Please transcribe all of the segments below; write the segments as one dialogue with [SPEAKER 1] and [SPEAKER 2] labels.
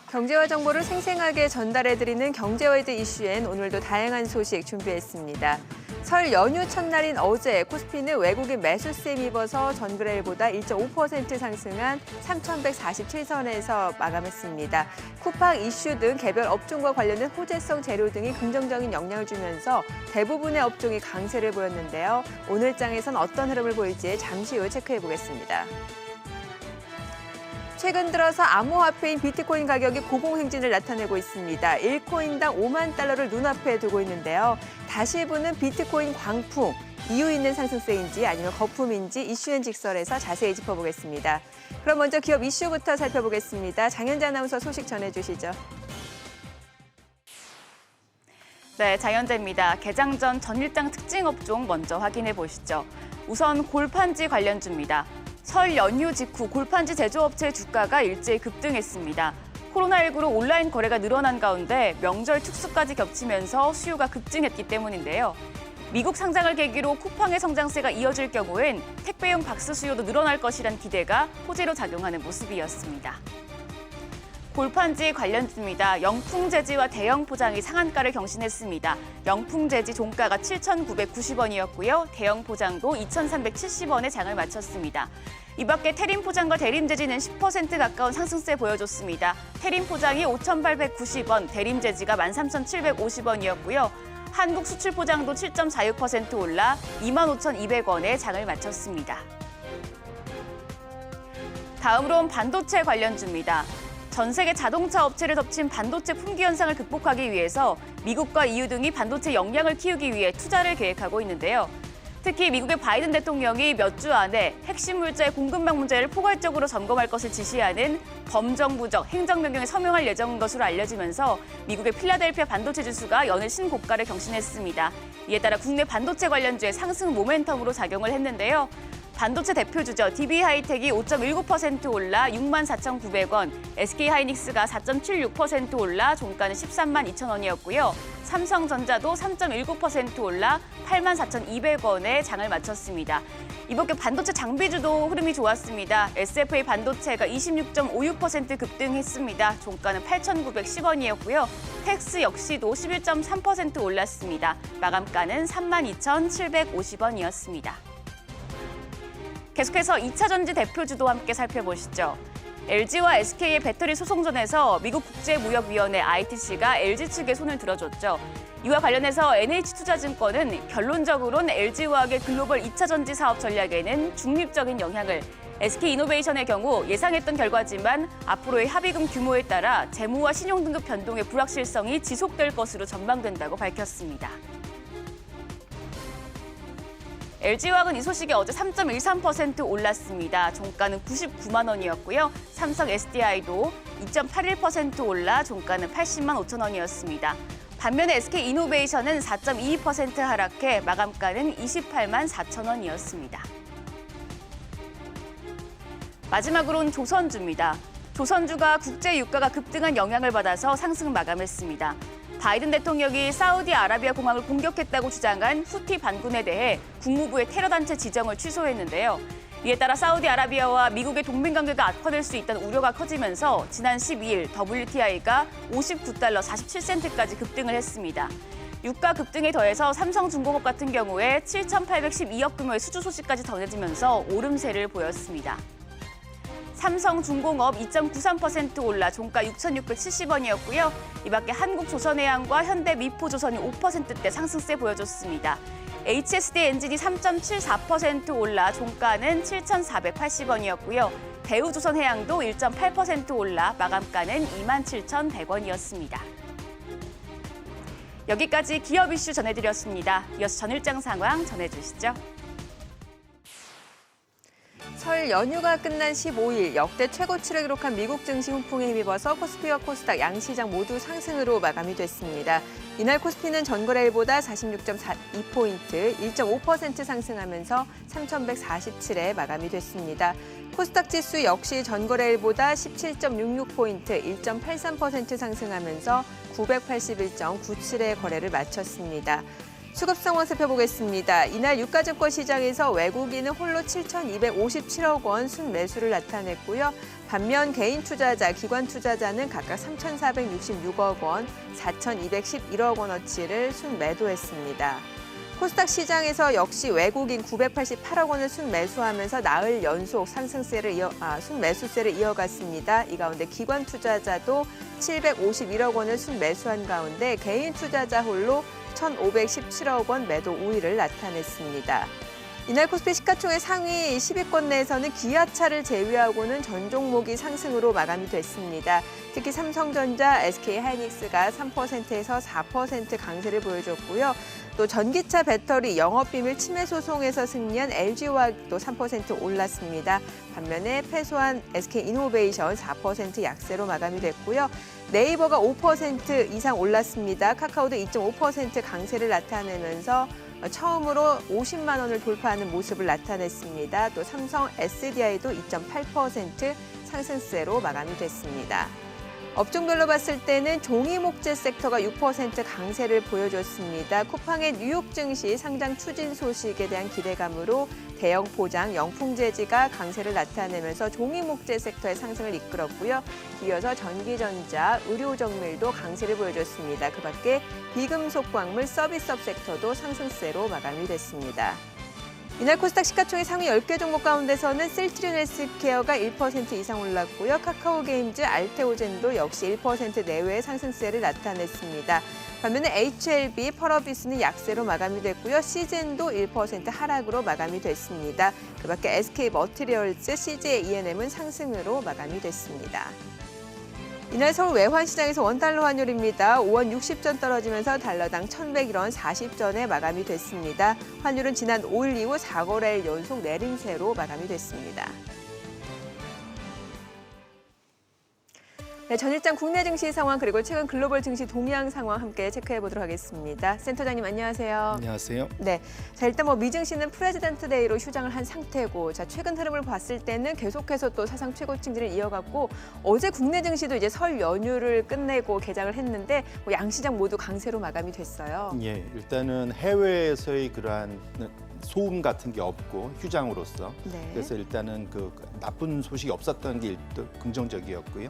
[SPEAKER 1] 경제와 정보를 생생하게 전달해드리는 경제월드 이슈엔 오늘도 다양한 소식 준비했습니다. 설 연휴 첫날인 어제 코스피는 외국인 매수세에 힘입어서 전그레일보다 1.5% 상승한 3,147선에서 마감했습니다. 쿠팡 이슈 등 개별 업종과 관련된 호재성 재료 등이 긍정적인 영향을 주면서 대부분의 업종이 강세를 보였는데요. 오늘 장에선 어떤 흐름을 보일지 잠시 후 체크해보겠습니다. 최근 들어서 암호화폐인 비트코인 가격이 고공행진을 나타내고 있습니다. 1코인당 5만 달러를 눈앞에 두고 있는데요. 다시 보는 비트코인 광풍, 이유 있는 상승세인지 아니면 거품인지 이슈엔 직설에서 자세히 짚어보겠습니다. 그럼 먼저 기업 이슈부터 살펴보겠습니다. 장현재 아나운서 소식 전해주시죠.
[SPEAKER 2] 네, 장현재입니다. 개장 전 전일장 특징 업종 먼저 확인해 보시죠. 우선 골판지 관련주입니다. 설 연휴 직후 골판지 제조업체 주가가 일제히 급등했습니다. 코로나19로 온라인 거래가 늘어난 가운데 명절 특수까지 겹치면서 수요가 급증했기 때문인데요. 미국 상장을 계기로 쿠팡의 성장세가 이어질 경우엔 택배용 박스 수요도 늘어날 것이란 기대가 호재로 작용하는 모습이었습니다. 골판지 관련주입니다. 영풍재지와 대형 포장이 상한가를 경신했습니다. 영풍재지 종가가 7,990원이었고요. 대형 포장도 2,370원에 장을 마쳤습니다. 이 밖에 태림 포장과 대림재지는 10% 가까운 상승세 보여줬습니다. 태림 포장이 5,890원, 대림재지가 13,750원이었고요. 한국 수출 포장도 7.46% 올라 25,200원에 장을 마쳤습니다. 다음으론 반도체 관련주입니다. 전 세계 자동차 업체를 덮친 반도체 품귀 현상을 극복하기 위해서 미국과 EU 등이 반도체 역량을 키우기 위해 투자를 계획하고 있는데요. 특히 미국의 바이든 대통령이 몇 주 안에 핵심 물자의 공급망 문제를 포괄적으로 점검할 것을 지시하는 범정부적 행정명령에 서명할 예정인 것으로 알려지면서 미국의 필라델피아 반도체 지수가 연일 신고가를 경신했습니다. 이에 따라 국내 반도체 관련주의 상승 모멘텀으로 작용을 했는데요. 반도체 대표주죠. DB하이텍이 5.19% 올라 64,900원, SK하이닉스가 4.76% 올라 종가는 13만 2천원이었고요. 삼성전자도 3.19% 올라 84,200원에 장을 마쳤습니다. 이밖에 반도체 장비주도 흐름이 좋았습니다. SFA 반도체가 26.56% 급등했습니다. 종가는 8,910원이었고요. 텍스 역시도 11.3% 올랐습니다. 마감가는 32,750원이었습니다. 계속해서 2차 전지 대표주도 함께 살펴보시죠. LG와 SK의 배터리 소송전에서 미국 국제무역위원회 ITC가 LG 측에 손을 들어줬죠. 이와 관련해서 NH투자증권은 결론적으로는 LG화학의 글로벌 2차 전지 사업 전략에는 중립적인 영향을, SK이노베이션의 경우 예상했던 결과지만 앞으로의 합의금 규모에 따라 재무와 신용등급 변동의 불확실성이 지속될 것으로 전망된다고 밝혔습니다. LG화학은 이 소식에 어제 3.13% 올랐습니다. 종가는 99만 원이었고요. 삼성 SDI도 2.81% 올라 종가는 80만 5천 원이었습니다. 반면에 SK이노베이션은 4.22% 하락해 마감가는 28만 4천 원이었습니다. 마지막으로는 조선주입니다. 조선주가 국제 유가가 급등한 영향을 받아서 상승 마감했습니다. 바이든 대통령이 사우디아라비아 공항을 공격했다고 주장한 후티 반군에 대해 국무부의 테러단체 지정을 취소했는데요. 이에 따라 사우디아라비아와 미국의 동맹관계가 악화될 수 있다는 우려가 커지면서 지난 12일 WTI가 59달러 47센트까지 급등을 했습니다. 유가 급등에 더해서 삼성중공업 같은 경우에 7,812억 규모의 수주 소식까지 전해지면서 오름세를 보였습니다. 삼성중공업 2.93% 올라 종가 6,670원이었고요. 이 밖에 한국조선해양과 현대미포조선이 5%대 상승세 보여줬습니다. HSD 엔진이 3.74% 올라 종가는 7,480원이었고요. 대우조선해양도 1.8% 올라 마감가는 27,100원이었습니다. 여기까지 기업 이슈 전해드렸습니다. 이어서 전일장 상황 전해주시죠.
[SPEAKER 1] 설 연휴가 끝난 15일 역대 최고치를 기록한 미국 증시 훈풍에 힘입어서 코스피와 코스닥 양시장 모두 상승으로 마감이 됐습니다. 이날 코스피는 전거래일보다 46.42포인트, 1.5% 상승하면서 3,147에 마감이 됐습니다. 코스닥 지수 역시 전거래일보다 17.66포인트, 1.83% 상승하면서 981.97의 거래를 마쳤습니다. 수급 상황 살펴보겠습니다. 이날 유가증권 시장에서 외국인은 홀로 7,257억 원 순매수를 나타냈고요. 반면 개인 투자자, 기관 투자자는 각각 3,466억 원, 4,211억 원어치를 순매도했습니다. 코스닥 시장에서 역시 외국인 988억 원을 순매수하면서 나흘 연속 순매수세를 이어갔습니다. 이 가운데 기관 투자자도 751억 원을 순매수한 가운데 개인 투자자 홀로 1,517억 원 매도 우위를 나타냈습니다. 이날 코스피 시가총액 상위 10위권 내에서는 기아차를 제외하고는 전 종목이 상승으로 마감이 됐습니다. 특히 삼성전자, SK하이닉스가 3%에서 4% 강세를 보여줬고요. 또 전기차 배터리 영업비밀 침해 소송에서 승리한 LG화학도 3% 올랐습니다. 반면에 패소한 SK이노베이션 4% 약세로 마감이 됐고요. 네이버가 5% 이상 올랐습니다. 카카오도 2.5% 강세를 나타내면서 처음으로 50만 원을 돌파하는 모습을 나타냈습니다. 또 삼성 SDI도 2.8% 상승세로 마감이 됐습니다. 업종별로 봤을 때는 종이목재 섹터가 6% 강세를 보여줬습니다. 쿠팡의 뉴욕 증시 상장 추진 소식에 대한 기대감으로 대형 포장, 영풍재지가 강세를 나타내면서 종이목재 섹터의 상승을 이끌었고요. 이어서 전기전자, 의료정밀도 강세를 보여줬습니다. 그 밖에 비금속 광물, 서비스업 섹터도 상승세로 마감이 됐습니다. 이날 코스닥 시가총액 상위 10개 종목 가운데서는 실트리온 헬스케어가 1% 이상 올랐고요. 카카오게임즈, 알테오젠도 역시 1% 내외의 상승세를 나타냈습니다. 반면에 HLB, 펄어비스는 약세로 마감이 됐고요. 시젠도 1% 하락으로 마감이 됐습니다. 그 밖에 SK머티리얼즈, CJ ENM은 상승으로 마감이 됐습니다. 이날 서울 외환시장에서 원달러 환율입니다. 5원 60전 떨어지면서 달러당 1,101원 40전에 마감이 됐습니다. 환율은 지난 5일 이후 4거래일 연속 내림세로 마감이 됐습니다. 네, 전일장 국내 증시 상황 그리고 최근 글로벌 증시 동향 상황 함께 체크해 보도록 하겠습니다. 센터장님 안녕하세요.
[SPEAKER 3] 안녕하세요.
[SPEAKER 1] 네, 자 일단 미증시는 프레지던트 데이로 휴장을 한 상태고, 자 최근 흐름을 봤을 때는 계속해서 또 사상 최고치를 이어갔고, 어제 국내 증시도 이제 설 연휴를 끝내고 개장을 했는데 양시장 모두 강세로 마감이 됐어요.
[SPEAKER 3] 예, 일단은 해외에서의 그러한 소음 같은 게 없고 휴장으로서
[SPEAKER 1] 네.
[SPEAKER 3] 그래서 일단은 그 나쁜 소식이 없었던 게 긍정적이었고요.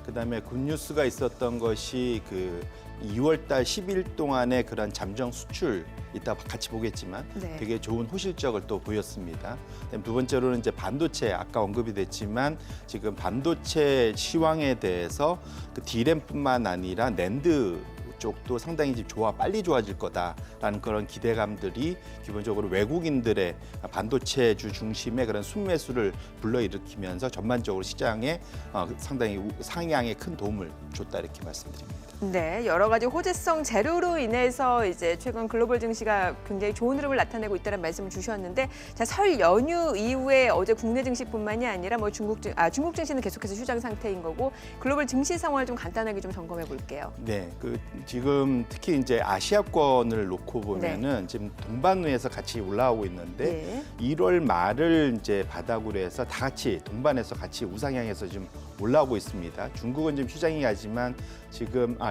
[SPEAKER 3] 그다음에 굿뉴스가 있었던 것이 그 2월달 10일 동안의 그런 잠정 수출 이따 같이 보겠지만
[SPEAKER 1] 네.
[SPEAKER 3] 되게 좋은 호실적을 또 보였습니다. 그다음에 두 번째로는 이제 반도체 아까 언급이 됐지만 지금 반도체 시황에 대해서 그 D램뿐만 아니라 낸드 쪽도 상당히 빨리 좋아질 거다라는 그런 기대감들이 기본적으로 외국인들의 반도체주 중심의 그런 순매수를 불러일으키면서 전반적으로 시장에 상당히 상향에 큰 도움을 줬다 이렇게 말씀드립니다.
[SPEAKER 1] 네, 여러 가지 호재성 재료로 인해서 이제 최근 글로벌 증시가 굉장히 좋은 흐름을 나타내고 있다는 말씀을 주셨는데, 자, 설 연휴 이후에 어제 국내 증시뿐만이 아니라 중국 증시는 계속해서 휴장 상태인 거고, 글로벌 증시 상황을 좀 간단하게 좀 점검해 볼게요.
[SPEAKER 3] 네, 지금 특히 이제 아시아권을 놓고 보면은 지금 동반우에서 같이 올라오고 있는데
[SPEAKER 1] 네.
[SPEAKER 3] 1월 말을 이제 바닥으로 해서 다 같이 동반해서 같이 우상향해서 지금 올라오고 있습니다. 중국은 좀 휴장이 가지만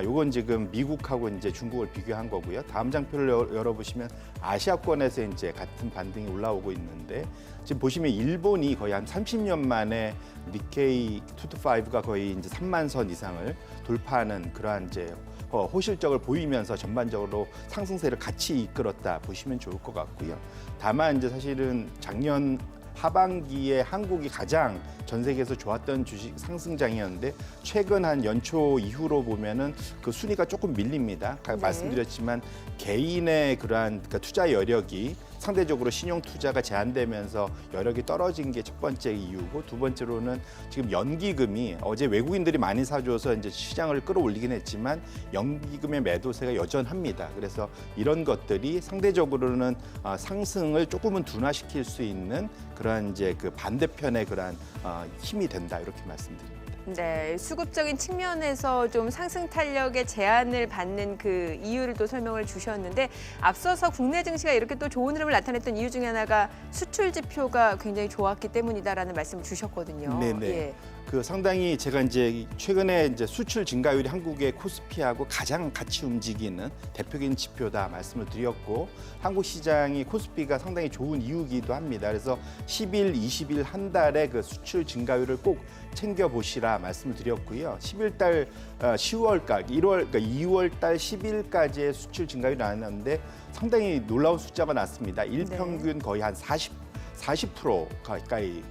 [SPEAKER 3] 요건 지금 미국하고 이제 중국을 비교한 거고요. 다음 장표를 열어보시면 아시아권에서 이제 같은 반등이 올라오고 있는데, 지금 보시면 일본이 거의 한 30년 만에 니케이 225가 거의 이제 3만 선 이상을 돌파하는 그러한 이제 호실적을 보이면서 전반적으로 상승세를 같이 이끌었다 보시면 좋을 것 같고요. 다만 이제 사실은 작년 하반기에 한국이 가장 전 세계에서 좋았던 주식 상승장이었는데 최근 한 연초 이후로 보면은 그 순위가 조금 밀립니다.
[SPEAKER 1] 네.
[SPEAKER 3] 말씀드렸지만 개인의 그러한 투자 여력이 상대적으로 신용 투자가 제한되면서 여력이 떨어진 게 첫 번째 이유고, 두 번째로는 지금 연기금이 어제 외국인들이 많이 사줘서 이제 시장을 끌어올리긴 했지만 연기금의 매도세가 여전합니다. 그래서 이런 것들이 상대적으로는 상승을 조금은 둔화시킬 수 있는 그러한 이제 그 반대편의 그러한 힘이 된다 이렇게 말씀드립니다.
[SPEAKER 1] 네, 수급적인 측면에서 좀 상승 탄력의 제한을 받는 그 이유를 또 설명을 주셨는데 앞서서 국내 증시가 이렇게 또 좋은 흐름을 나타냈던 이유 중에 하나가 수출 지표가 굉장히 좋았기 때문이다라는 말씀을 주셨거든요.
[SPEAKER 3] 네네.
[SPEAKER 1] 예.
[SPEAKER 3] 그 상당히 제가 이제 최근에 이제 수출 증가율이 한국의 코스피하고 가장 같이 움직이는 대표적인 지표다 말씀을 드렸고 한국 시장이 코스피가 상당히 좋은 이유기도 합니다. 그래서 10일, 20일 한 달에 그 수출 증가율을 꼭 챙겨 보시라 말씀을 드렸고요. 10일 달 10월까지 1월 그러니까 2월 달 10일까지의 수출 증가율이 나왔는데 상당히 놀라운 숫자가 났습니다. 일평균 거의 한 40% 가까이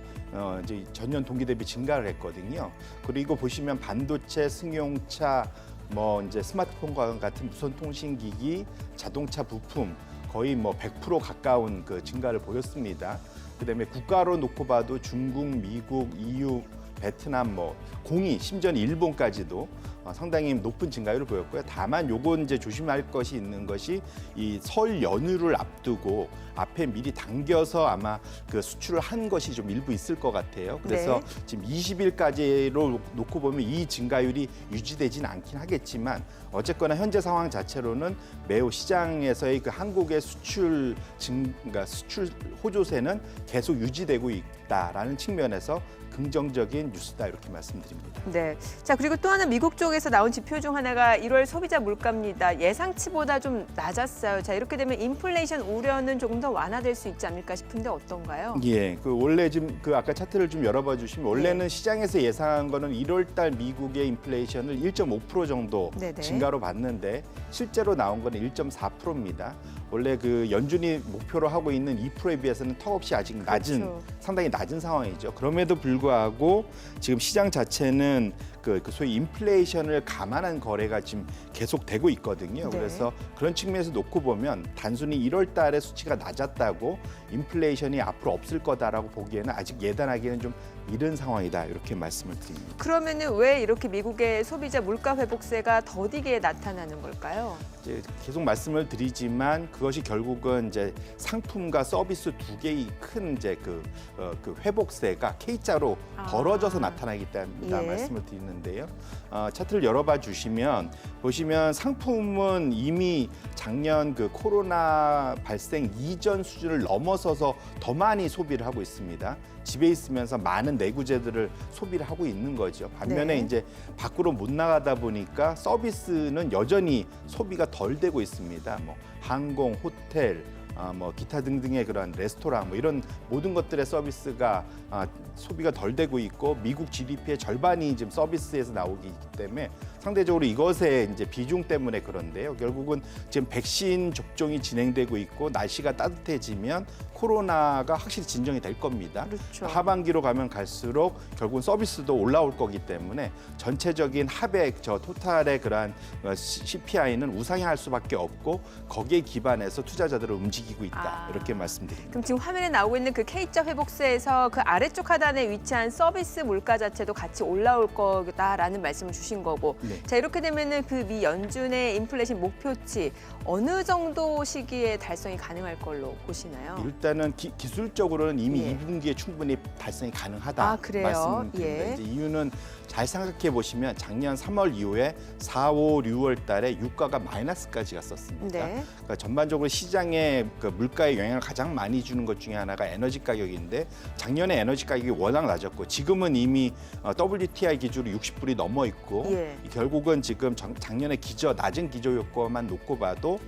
[SPEAKER 3] 이제 전년 동기 대비 증가를 했거든요. 그리고 보시면 반도체, 승용차, 뭐 이제 스마트폰과 같은 무선 통신기기, 자동차 부품 거의 뭐 100% 가까운 그 증가를 보였습니다. 그다음에 국가로 놓고 봐도 중국, 미국, EU, 베트남, 뭐 공이 심지어는 일본까지도 상당히 높은 증가율을 보였고요. 다만 요건 이제 조심할 것이 있는 것이 이 설 연휴를 앞두고 앞에 미리 당겨서 아마 그 수출을 한 것이 좀 일부 있을 것 같아요. 그래서
[SPEAKER 1] 네.
[SPEAKER 3] 지금 20일까지로 놓고 보면 이 증가율이 유지되지는 않긴 하겠지만 어쨌거나 현재 상황 자체로는 매우 시장에서의 그 한국의 그러니까 수출 호조세는 계속 유지되고 있다라는 측면에서 긍정적인 뉴스다 이렇게 말씀드립니다.
[SPEAKER 1] 네. 자, 그리고 또 하나 미국 쪽에서 나온 지표 중 하나가 1월 소비자 물가입니다. 예상치보다 좀 낮았어요. 자, 이렇게 되면 인플레이션 우려는 조금 더 완화될 수 있지 않을까 싶은데 어떤가요?
[SPEAKER 3] 예, 그 원래 지금 그 아까 차트를 좀 열어봐 주시면 원래는
[SPEAKER 1] 네. 시장에서
[SPEAKER 3] 시장에서 예상한 거는 1월 달 미국의 인플레이션을 1.5% 정도
[SPEAKER 1] 네네.
[SPEAKER 3] 증가로 봤는데 실제로 나온 거는 1.4%입니다. 원래 그 연준이 목표로 하고 있는 2%에 비해서는 턱없이 아직 낮은
[SPEAKER 1] 그렇죠.
[SPEAKER 3] 상당히 낮은 상황이죠. 그럼에도 불구하고 지금 시장 자체는 그 소위 인플레이션을 감안한 거래가 지금 계속되고 있거든요.
[SPEAKER 1] 네.
[SPEAKER 3] 그래서 그런 측면에서 놓고 보면 단순히 1월 달에 수치가 낮았다고 인플레이션이 앞으로 없을 거다라고 보기에는 아직 예단하기에는 좀 이른 상황이다 이렇게 말씀을 드립니다.
[SPEAKER 1] 그러면은 왜 이렇게 미국의 소비자 물가 회복세가 더디게 나타나는 걸까요?
[SPEAKER 3] 이제 계속 말씀을 드리지만 그것이 결국은 이제 상품과 서비스 두 개의 큰 이제 그 회복세가 K자로 벌어져서 나타나기 때문이다
[SPEAKER 1] 예.
[SPEAKER 3] 말씀을 드리는데요. 차트를 열어봐 주시면 보시면 상품은 이미 작년 그 코로나 발생 이전 수준을 넘어서서 더 많이 소비를 하고 있습니다. 집에 있으면서 많은 내구재들을 소비를 하고 있는 거죠. 반면에
[SPEAKER 1] 네.
[SPEAKER 3] 이제 밖으로 못 나가다 보니까 서비스는 여전히 소비가 덜 되고 있습니다. 뭐 항공, 호텔, 뭐 기타 등등의 그런 레스토랑 뭐 이런 모든 것들의 서비스가 소비가 덜 되고 있고 미국 GDP의 절반이 지금 서비스에서 나오기 때문에 상대적으로 이것의 이제 비중 때문에 그런데요. 결국은 지금 백신 접종이 진행되고 있고 날씨가 따뜻해지면 코로나가 확실히 진정이 될 겁니다.
[SPEAKER 1] 그렇죠.
[SPEAKER 3] 하반기로 가면 갈수록 결국은 서비스도 올라올 거기 때문에 전체적인 합의 토탈의 그러한 CPI는 우상향할 수밖에 없고 거기에 기반해서 투자자들을 움직이고 있다 이렇게 말씀드립니다.
[SPEAKER 1] 그럼 지금 화면에 나오고 있는 그 K자 회복세에서 그 아래쪽 하단에 위치한 서비스 물가 자체도 같이 올라올 거다라는 말씀을 주신 거고
[SPEAKER 3] 네.
[SPEAKER 1] 자 이렇게 되면은 그 미 연준의 인플레이션 목표치 어느 정도 시기에 달성이 가능할 걸로 보시나요?
[SPEAKER 3] 일단은 기술적으로는 이미
[SPEAKER 1] 예.
[SPEAKER 3] 2분기에 충분히 발생이 가능하다
[SPEAKER 1] 아, 그래요?
[SPEAKER 3] 말씀드립니다.
[SPEAKER 1] 예.
[SPEAKER 3] 이제 이유는 잘 생각해 보시면 작년 3월 이후에 4, 5, 6월 달에 유가가 마이너스까지 갔었습니다.
[SPEAKER 1] 네.
[SPEAKER 3] 그러니까 전반적으로 시장에 그 물가에 영향을 가장 많이 주는 것 중에 하나가 에너지 가격인데 작년에 에너지 가격이 워낙 낮았고 지금은 이미 WTI 기준으로 60불이 넘어 있고
[SPEAKER 1] 예.
[SPEAKER 3] 결국은 지금 작년에 낮은 기저 효과만 놓고 봐도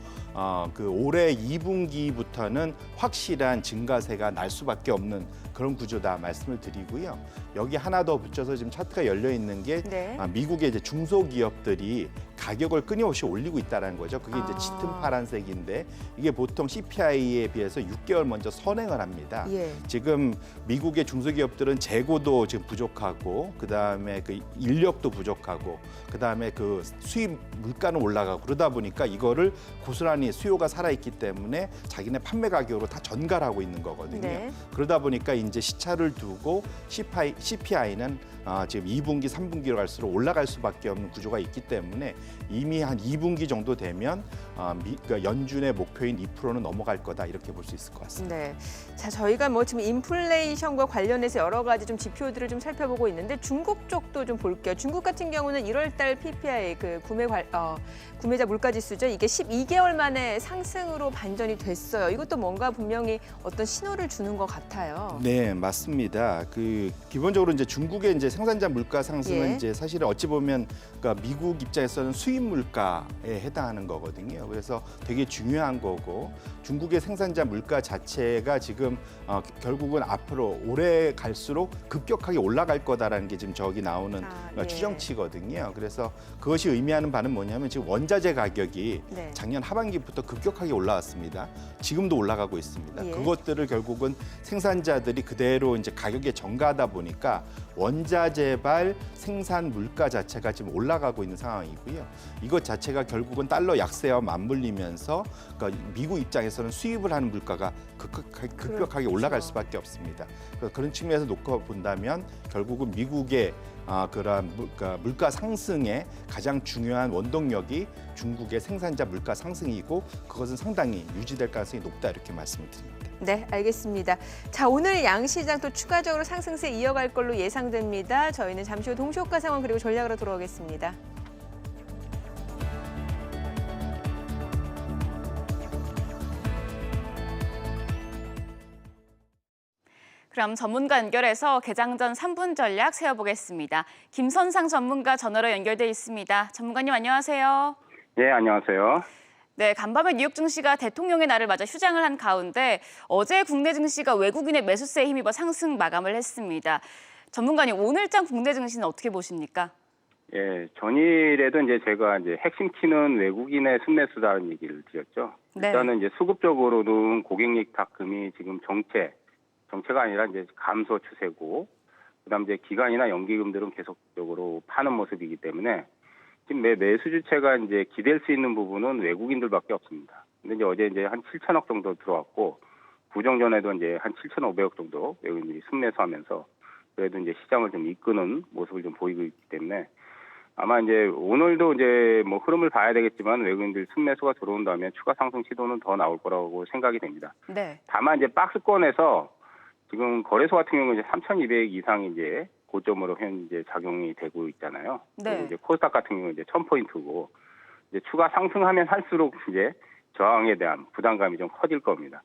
[SPEAKER 3] 그 올해 2분기부터는 확실한 증가세가 날 수밖에 없는 그런 구조다 말씀을 드리고요. 여기 하나 더 붙여서 지금 차트가 열려 있는 게
[SPEAKER 1] 네.
[SPEAKER 3] 미국의 이제 중소기업들이 가격을 끊임없이 올리고 있다는 거죠. 그게 이제 짙은 파란색인데 이게 보통 CPI에 비해서 6개월 먼저 선행을 합니다.
[SPEAKER 1] 예.
[SPEAKER 3] 지금 미국의 중소기업들은 재고도 지금 부족하고 그다음에 그 인력도 부족하고 그다음에 그 수입 물가는 올라가고 그러다 보니까 이거를 고스란히 고스란히 수요가 살아있기 때문에 자기네 판매 가격으로 다 전가하고 있는 거거든요.
[SPEAKER 1] 네.
[SPEAKER 3] 그러다 보니까 이제 시차를 두고 CPI는 지금 2분기, 3분기로 갈수록 올라갈 수밖에 없는 구조가 있기 때문에 이미 한 2분기 정도 되면 그러니까 연준의 목표인 2%는 넘어갈 거다 이렇게 볼 수 있을 것 같습니다.
[SPEAKER 1] 네. 자, 저희가 뭐 지금 인플레이션과 관련해서 여러 가지 좀 지표들을 좀 살펴보고 있는데 중국 쪽도 좀 볼게요. 중국 같은 경우는 1월달 PPI 그 구매자 물가지수죠. 이게 12개월 만에 상승으로 반전이 됐어요. 이것도 뭔가 분명히 어떤 신호를 주는 것 같아요.
[SPEAKER 3] 네, 맞습니다. 기본적으로 이제 중국의 이제 생산자 물가 상승은
[SPEAKER 1] 예.
[SPEAKER 3] 이제 사실은 어찌 보면 그러니까 미국 입장에서는 수입 물가에 해당하는 거거든요. 그래서 되게 중요한 거고 중국의 생산자 물가 자체가 지금 결국은 앞으로 올해 갈수록 급격하게 올라갈 거다라는 게 지금 저기 나오는
[SPEAKER 1] 예.
[SPEAKER 3] 추정치거든요. 그래서 그것이 의미하는 바는 뭐냐면 지금 원자재 가격이
[SPEAKER 1] 네.
[SPEAKER 3] 작년 하반기부터 급격하게 올라왔습니다. 지금도 올라가고 있습니다.
[SPEAKER 1] 예.
[SPEAKER 3] 그것들을 결국은 생산자들이 그대로 이제 가격에 전가하다 보니까 원자재발 생산 물가 자체가 지금 올라가고 있는 상황이고요. 이것 자체가 결국은 달러 약세와 맞물리면서 그러니까 미국 입장에서는 수입을 하는 물가가 급격하게 올라갈 수밖에 없습니다. 그런 측면에서 놓고 본다면 결국은 미국의 그런 물가 상승의 가장 중요한 원동력이 중국의 생산자 물가 상승이고 그것은 상당히 유지될 가능성이 높다 이렇게 말씀을 드립니다.
[SPEAKER 1] 네, 알겠습니다. 자, 오늘 양시장 또 추가적으로 상승세 이어갈 걸로 예상됩니다. 저희는 잠시 후 동시효과 상황 그리고 전략으로 돌아오겠습니다.
[SPEAKER 2] 그럼 전문가 연결해서 개장 전 3분 전략 세워보겠습니다. 김선상 전문가 전화로 연결돼 있습니다. 전문가님 안녕하세요.
[SPEAKER 4] 네, 안녕하세요.
[SPEAKER 2] 네, 간밤에 뉴욕 증시가 대통령의 날을 맞아 휴장을 한 가운데 어제 국내 증시가 외국인의 매수세에 힘입어 상승 마감을 했습니다. 전문가님, 오늘장 국내 증시는 어떻게 보십니까?
[SPEAKER 4] 예, 전일에도 이제 제가 이제 핵심 키는 외국인의 순매수다는 얘기를 드렸죠.
[SPEAKER 2] 네.
[SPEAKER 4] 일단은 이제 수급적으로는 고객익 탁금이 지금 정체가 아니라 이제 감소 추세고, 그다음 이제 기관이나 연기금들은 계속적으로 파는 모습이기 때문에 지금 매수 주체가 이제 기댈 수 있는 부분은 외국인들밖에 없습니다. 근데 이제 어제 이제 한 7천억 정도 들어왔고, 부정 전에도 이제 한 7,500억 정도 외국인들이 순매수하면서 그래도 이제 시장을 좀 이끄는 모습을 좀 보이고 있기 때문에 아마 이제 오늘도 이제 뭐 흐름을 봐야 되겠지만 외국인들 순매수가 들어온다면 추가 상승 시도는 더 나올 거라고 생각이 됩니다.
[SPEAKER 2] 네.
[SPEAKER 4] 다만 이제 박스권에서 지금 거래소 같은 경우는 이제 3,200 이상이 이제 고점으로 현재 작용이 되고 있잖아요.
[SPEAKER 2] 네.
[SPEAKER 4] 그리고 이제 코스닥 같은 경우는 이제 1,000포인트고 이제 추가 상승하면 할수록 이제 저항에 대한 부담감이 좀 커질 겁니다.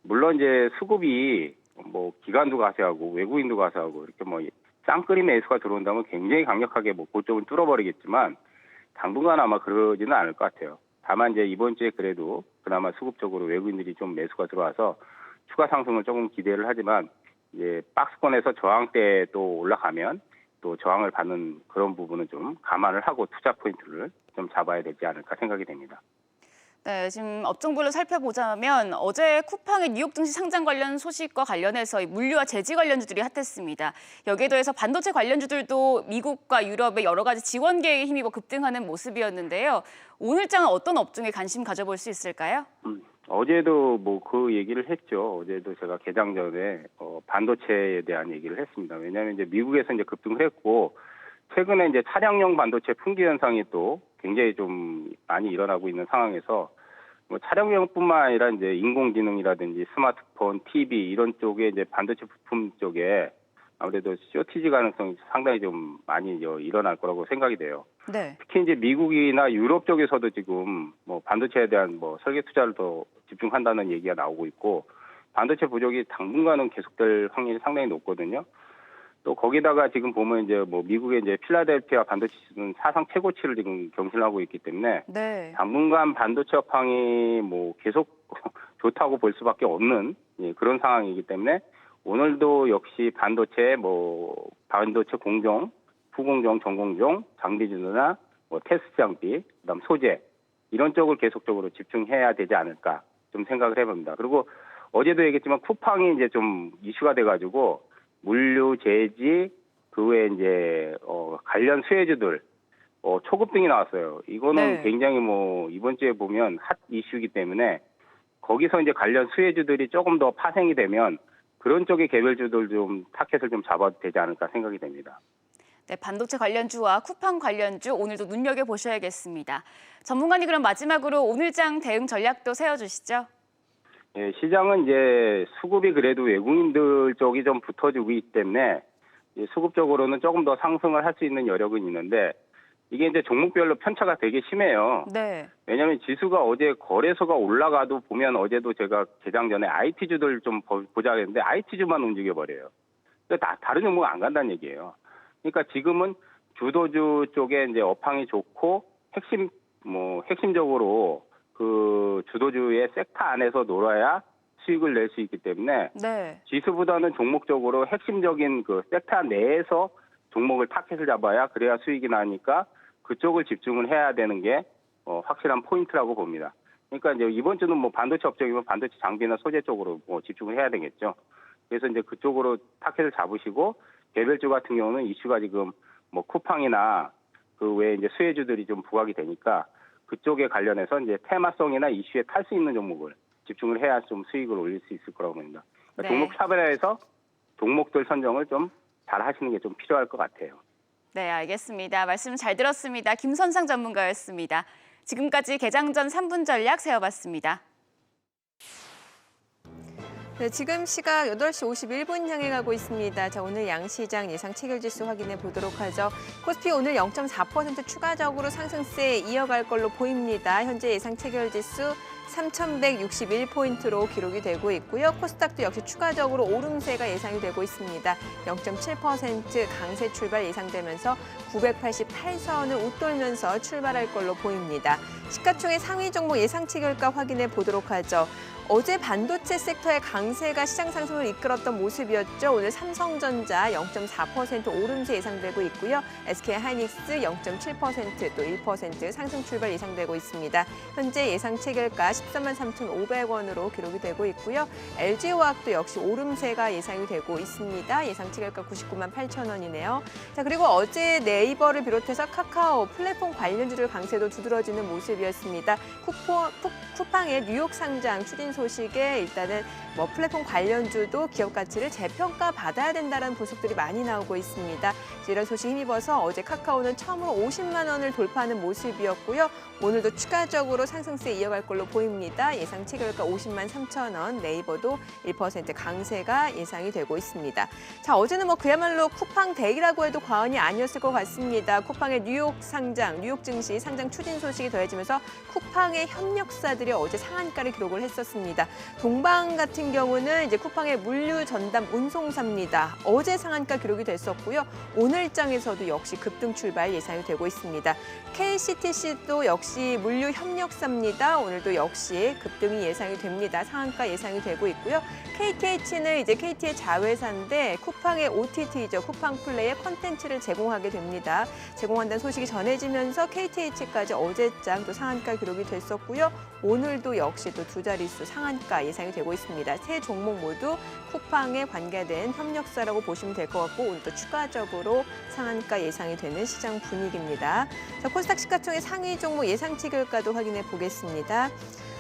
[SPEAKER 4] 물론 이제 수급이 뭐 기관도 가세하고 외국인도 가세하고 이렇게 뭐 쌍끌이 매수가 들어온다면 굉장히 강력하게 뭐 고점을 뚫어버리겠지만 당분간 아마 그러지는 않을 것 같아요. 다만 이제 이번 주에 그래도 그나마 수급적으로 외국인들이 좀 매수가 들어와서 추가 상승을 조금 기대를 하지만 이제 박스권에서 저항대 또 올라가면 또 저항을 받는 그런 부분은 좀 감안을 하고 투자 포인트를 좀 잡아야 되지 않을까 생각이 됩니다.
[SPEAKER 2] 네, 지금 업종별로 살펴보자면 어제 쿠팡의 뉴욕 증시 상장 관련 소식과 관련해서 물류와 제지 관련주들이 핫했습니다. 여기에 더해서 반도체 관련주들도 미국과 유럽의 여러 가지 지원 계획에 힘입어 급등하는 모습이었는데요. 오늘장은 어떤 업종에 관심 가져볼 수 있을까요?
[SPEAKER 4] 어제도 뭐 그 얘기를 했죠. 어제도 제가 개장 전에 반도체에 대한 얘기를 했습니다. 왜냐하면 이제 미국에서 이제 급등을 했고 최근에 이제 차량용 반도체 품귀 현상이 또 굉장히 좀 많이 일어나고 있는 상황에서 뭐 차량용뿐만 아니라 이제 인공지능이라든지 스마트폰, TV 이런 쪽에 이제 반도체 부품 쪽에 아무래도 쇼티지 가능성이 상당히 좀 많이 일어날 거라고 생각이 돼요.
[SPEAKER 2] 네.
[SPEAKER 4] 특히 이제 미국이나 유럽 쪽에서도 지금 뭐 반도체에 대한 뭐 설계 투자를 더 집중한다는 얘기가 나오고 있고 반도체 부족이 당분간은 계속될 확률이 상당히 높거든요. 또 거기다가 지금 보면 이제 뭐 미국의 이제 필라델피아 반도체 지수는 사상 최고치를 지금 경신하고 있기 때문에
[SPEAKER 2] 네.
[SPEAKER 4] 당분간 반도체 업황이 뭐 계속 좋다고 볼 수밖에 없는 그런 상황이기 때문에 오늘도 역시 반도체 공정, 후공정, 전공정, 장비주나 뭐 테스트 장비, 그다음 소재 이런 쪽을 계속적으로 집중해야 되지 않을까 좀 생각을 해봅니다. 그리고 어제도 얘기했지만 쿠팡이 이제 좀 이슈가 돼가지고 물류, 제지, 그 외에 이제 관련 수혜주들 초급등이 나왔어요. 이거는
[SPEAKER 2] 네.
[SPEAKER 4] 굉장히 이번 주에 보면 핫 이슈이기 때문에 거기서 이제 관련 수혜주들이 조금 더 파생이 되면 그런 쪽의 개별주들 좀 타켓을 좀 잡아도 되지 않을까 생각이 됩니다.
[SPEAKER 2] 네, 반도체 관련주와 쿠팡 관련주 오늘도 눈여겨보셔야겠습니다. 전문가님 그럼 마지막으로 오늘장 대응 전략도 세워주시죠.
[SPEAKER 4] 예, 시장은 이제 수급이 그래도 외국인들 쪽이 좀 붙어주고 있기 때문에 수급적으로는 조금 더 상승을 할 수 있는 여력은 있는데 이게 이제 종목별로 편차가 되게 심해요.
[SPEAKER 2] 네.
[SPEAKER 4] 왜냐하면 지수가 어제 거래소가 올라가도 보면 어제도 제가 개장 전에 IT주들 좀 보자 했는데 IT주만 움직여버려요. 그러니까 다른 종목은 안 간다는 얘기예요. 그러니까 지금은 주도주 쪽에 이제 업황이 좋고 핵심적으로 그 주도주의 섹터 안에서 놀아야 수익을 낼 수 있기 때문에
[SPEAKER 2] 네.
[SPEAKER 4] 지수보다는 종목적으로 핵심적인 그 섹터 내에서 종목을 타켓을 잡아야 그래야 수익이 나니까 그쪽을 집중을 해야 되는 게 확실한 포인트라고 봅니다. 그러니까 이제 이번 주는 반도체 업종이면 반도체 장비나 소재 쪽으로 집중을 해야 되겠죠. 그래서 이제 그쪽으로 타켓을 잡으시고 개별주 같은 경우는 이슈가 지금 쿠팡이나 그 외에 이제 수혜주들이 좀 부각이 되니까 그쪽에 관련해서 이제 테마성이나 이슈에 탈 수 있는 종목을 집중을 해야 좀 수익을 올릴 수 있을 거라고 봅니다. 그러니까
[SPEAKER 2] 네.
[SPEAKER 4] 종목 차별화해서 종목들 선정을 좀 잘 하시는 게 좀 필요할 것 같아요.
[SPEAKER 2] 네, 알겠습니다. 말씀 잘 들었습니다. 김선상 전문가였습니다. 지금까지 개장 전 3분 전략 세워봤습니다.
[SPEAKER 1] 네, 지금 시각 8시 51분 향해 가고 있습니다. 자, 오늘 양시장 예상 체결지수 확인해 보도록 하죠. 코스피 오늘 0.4% 추가적으로 상승세 이어갈 걸로 보입니다. 현재 예상 체결지수 3,161포인트로 기록이 되고 있고요. 코스닥도 역시 추가적으로 오름세가 예상이 되고 있습니다. 0.7% 강세 출발 예상되면서 988선을 웃돌면서 출발할 걸로 보입니다. 시가총액 상위 종목 예상 체결가 확인해 보도록 하죠. 어제 반도체 섹터의 강세가 시장 상승을 이끌었던 모습이었죠. 오늘 삼성전자 0.4% 오름세 예상되고 있고요. SK하이닉스 0.7% 또 1% 상승 출발 예상되고 있습니다. 현재 예상 체결가 143,500원으로 기록이 되고 있고요. LG화학도 역시 오름세가 예상이 되고 있습니다. 예상 체결가 998,000원이네요. 자, 그리고 어제 네이버를 비롯해서 카카오, 플랫폼 관련주들 강세도 두드러지는 모습이었습니다. 쿠팡의 뉴욕 상장 추진 소식에 일단은 플랫폼 관련주도 기업 가치를 재평가 받아야 된다는 분석들이 많이 나오고 있습니다. 이런 소식 힘입어서 어제 카카오는 처음으로 50만 원을 돌파하는 모습이었고요. 오늘도 추가적으로 상승세 이어갈 걸로 보입니다. 예상 체결가 50만 3천 원, 네이버도 1% 강세가 예상이 되고 있습니다. 자, 어제는 그야말로 쿠팡 대기라고 해도 과언이 아니었을 것 같습니다. 쿠팡의 뉴욕 상장, 뉴욕 증시 상장 추진 소식이 더해지면서 쿠팡의 협력사들이 어제 상한가를 기록을 했었습니다. 동방 같은 경우는 이제 쿠팡의 물류 전담 운송사입니다. 어제 상한가 기록이 됐었고요. 오늘장에서도 역시 급등 출발 예상이 되고 있습니다. KCTC도 역시 물류 협력사입니다. 오늘도 역시 급등이 예상이 됩니다. 상한가 예상이 되고 있고요. KTH는 이제 KT의 자회사인데 쿠팡의 OTT죠. 쿠팡 플레이의 콘텐츠를 제공하게 됩니다. 제공한다는 소식이 전해지면서 KTH까지 어제장 또 상한가 기록이 됐었고요. 오늘도 역시 또 두 자릿수 상한가 예상이 되고 있습니다. 세 종목 모두 쿠팡에 관계된 협력사라고 보시면 될 것 같고 오늘도 추가적으로 상한가 예상이 되는 시장 분위기입니다. 자, 코스닥 시가총액 상위 종목 예상 체결가도 확인해 보겠습니다.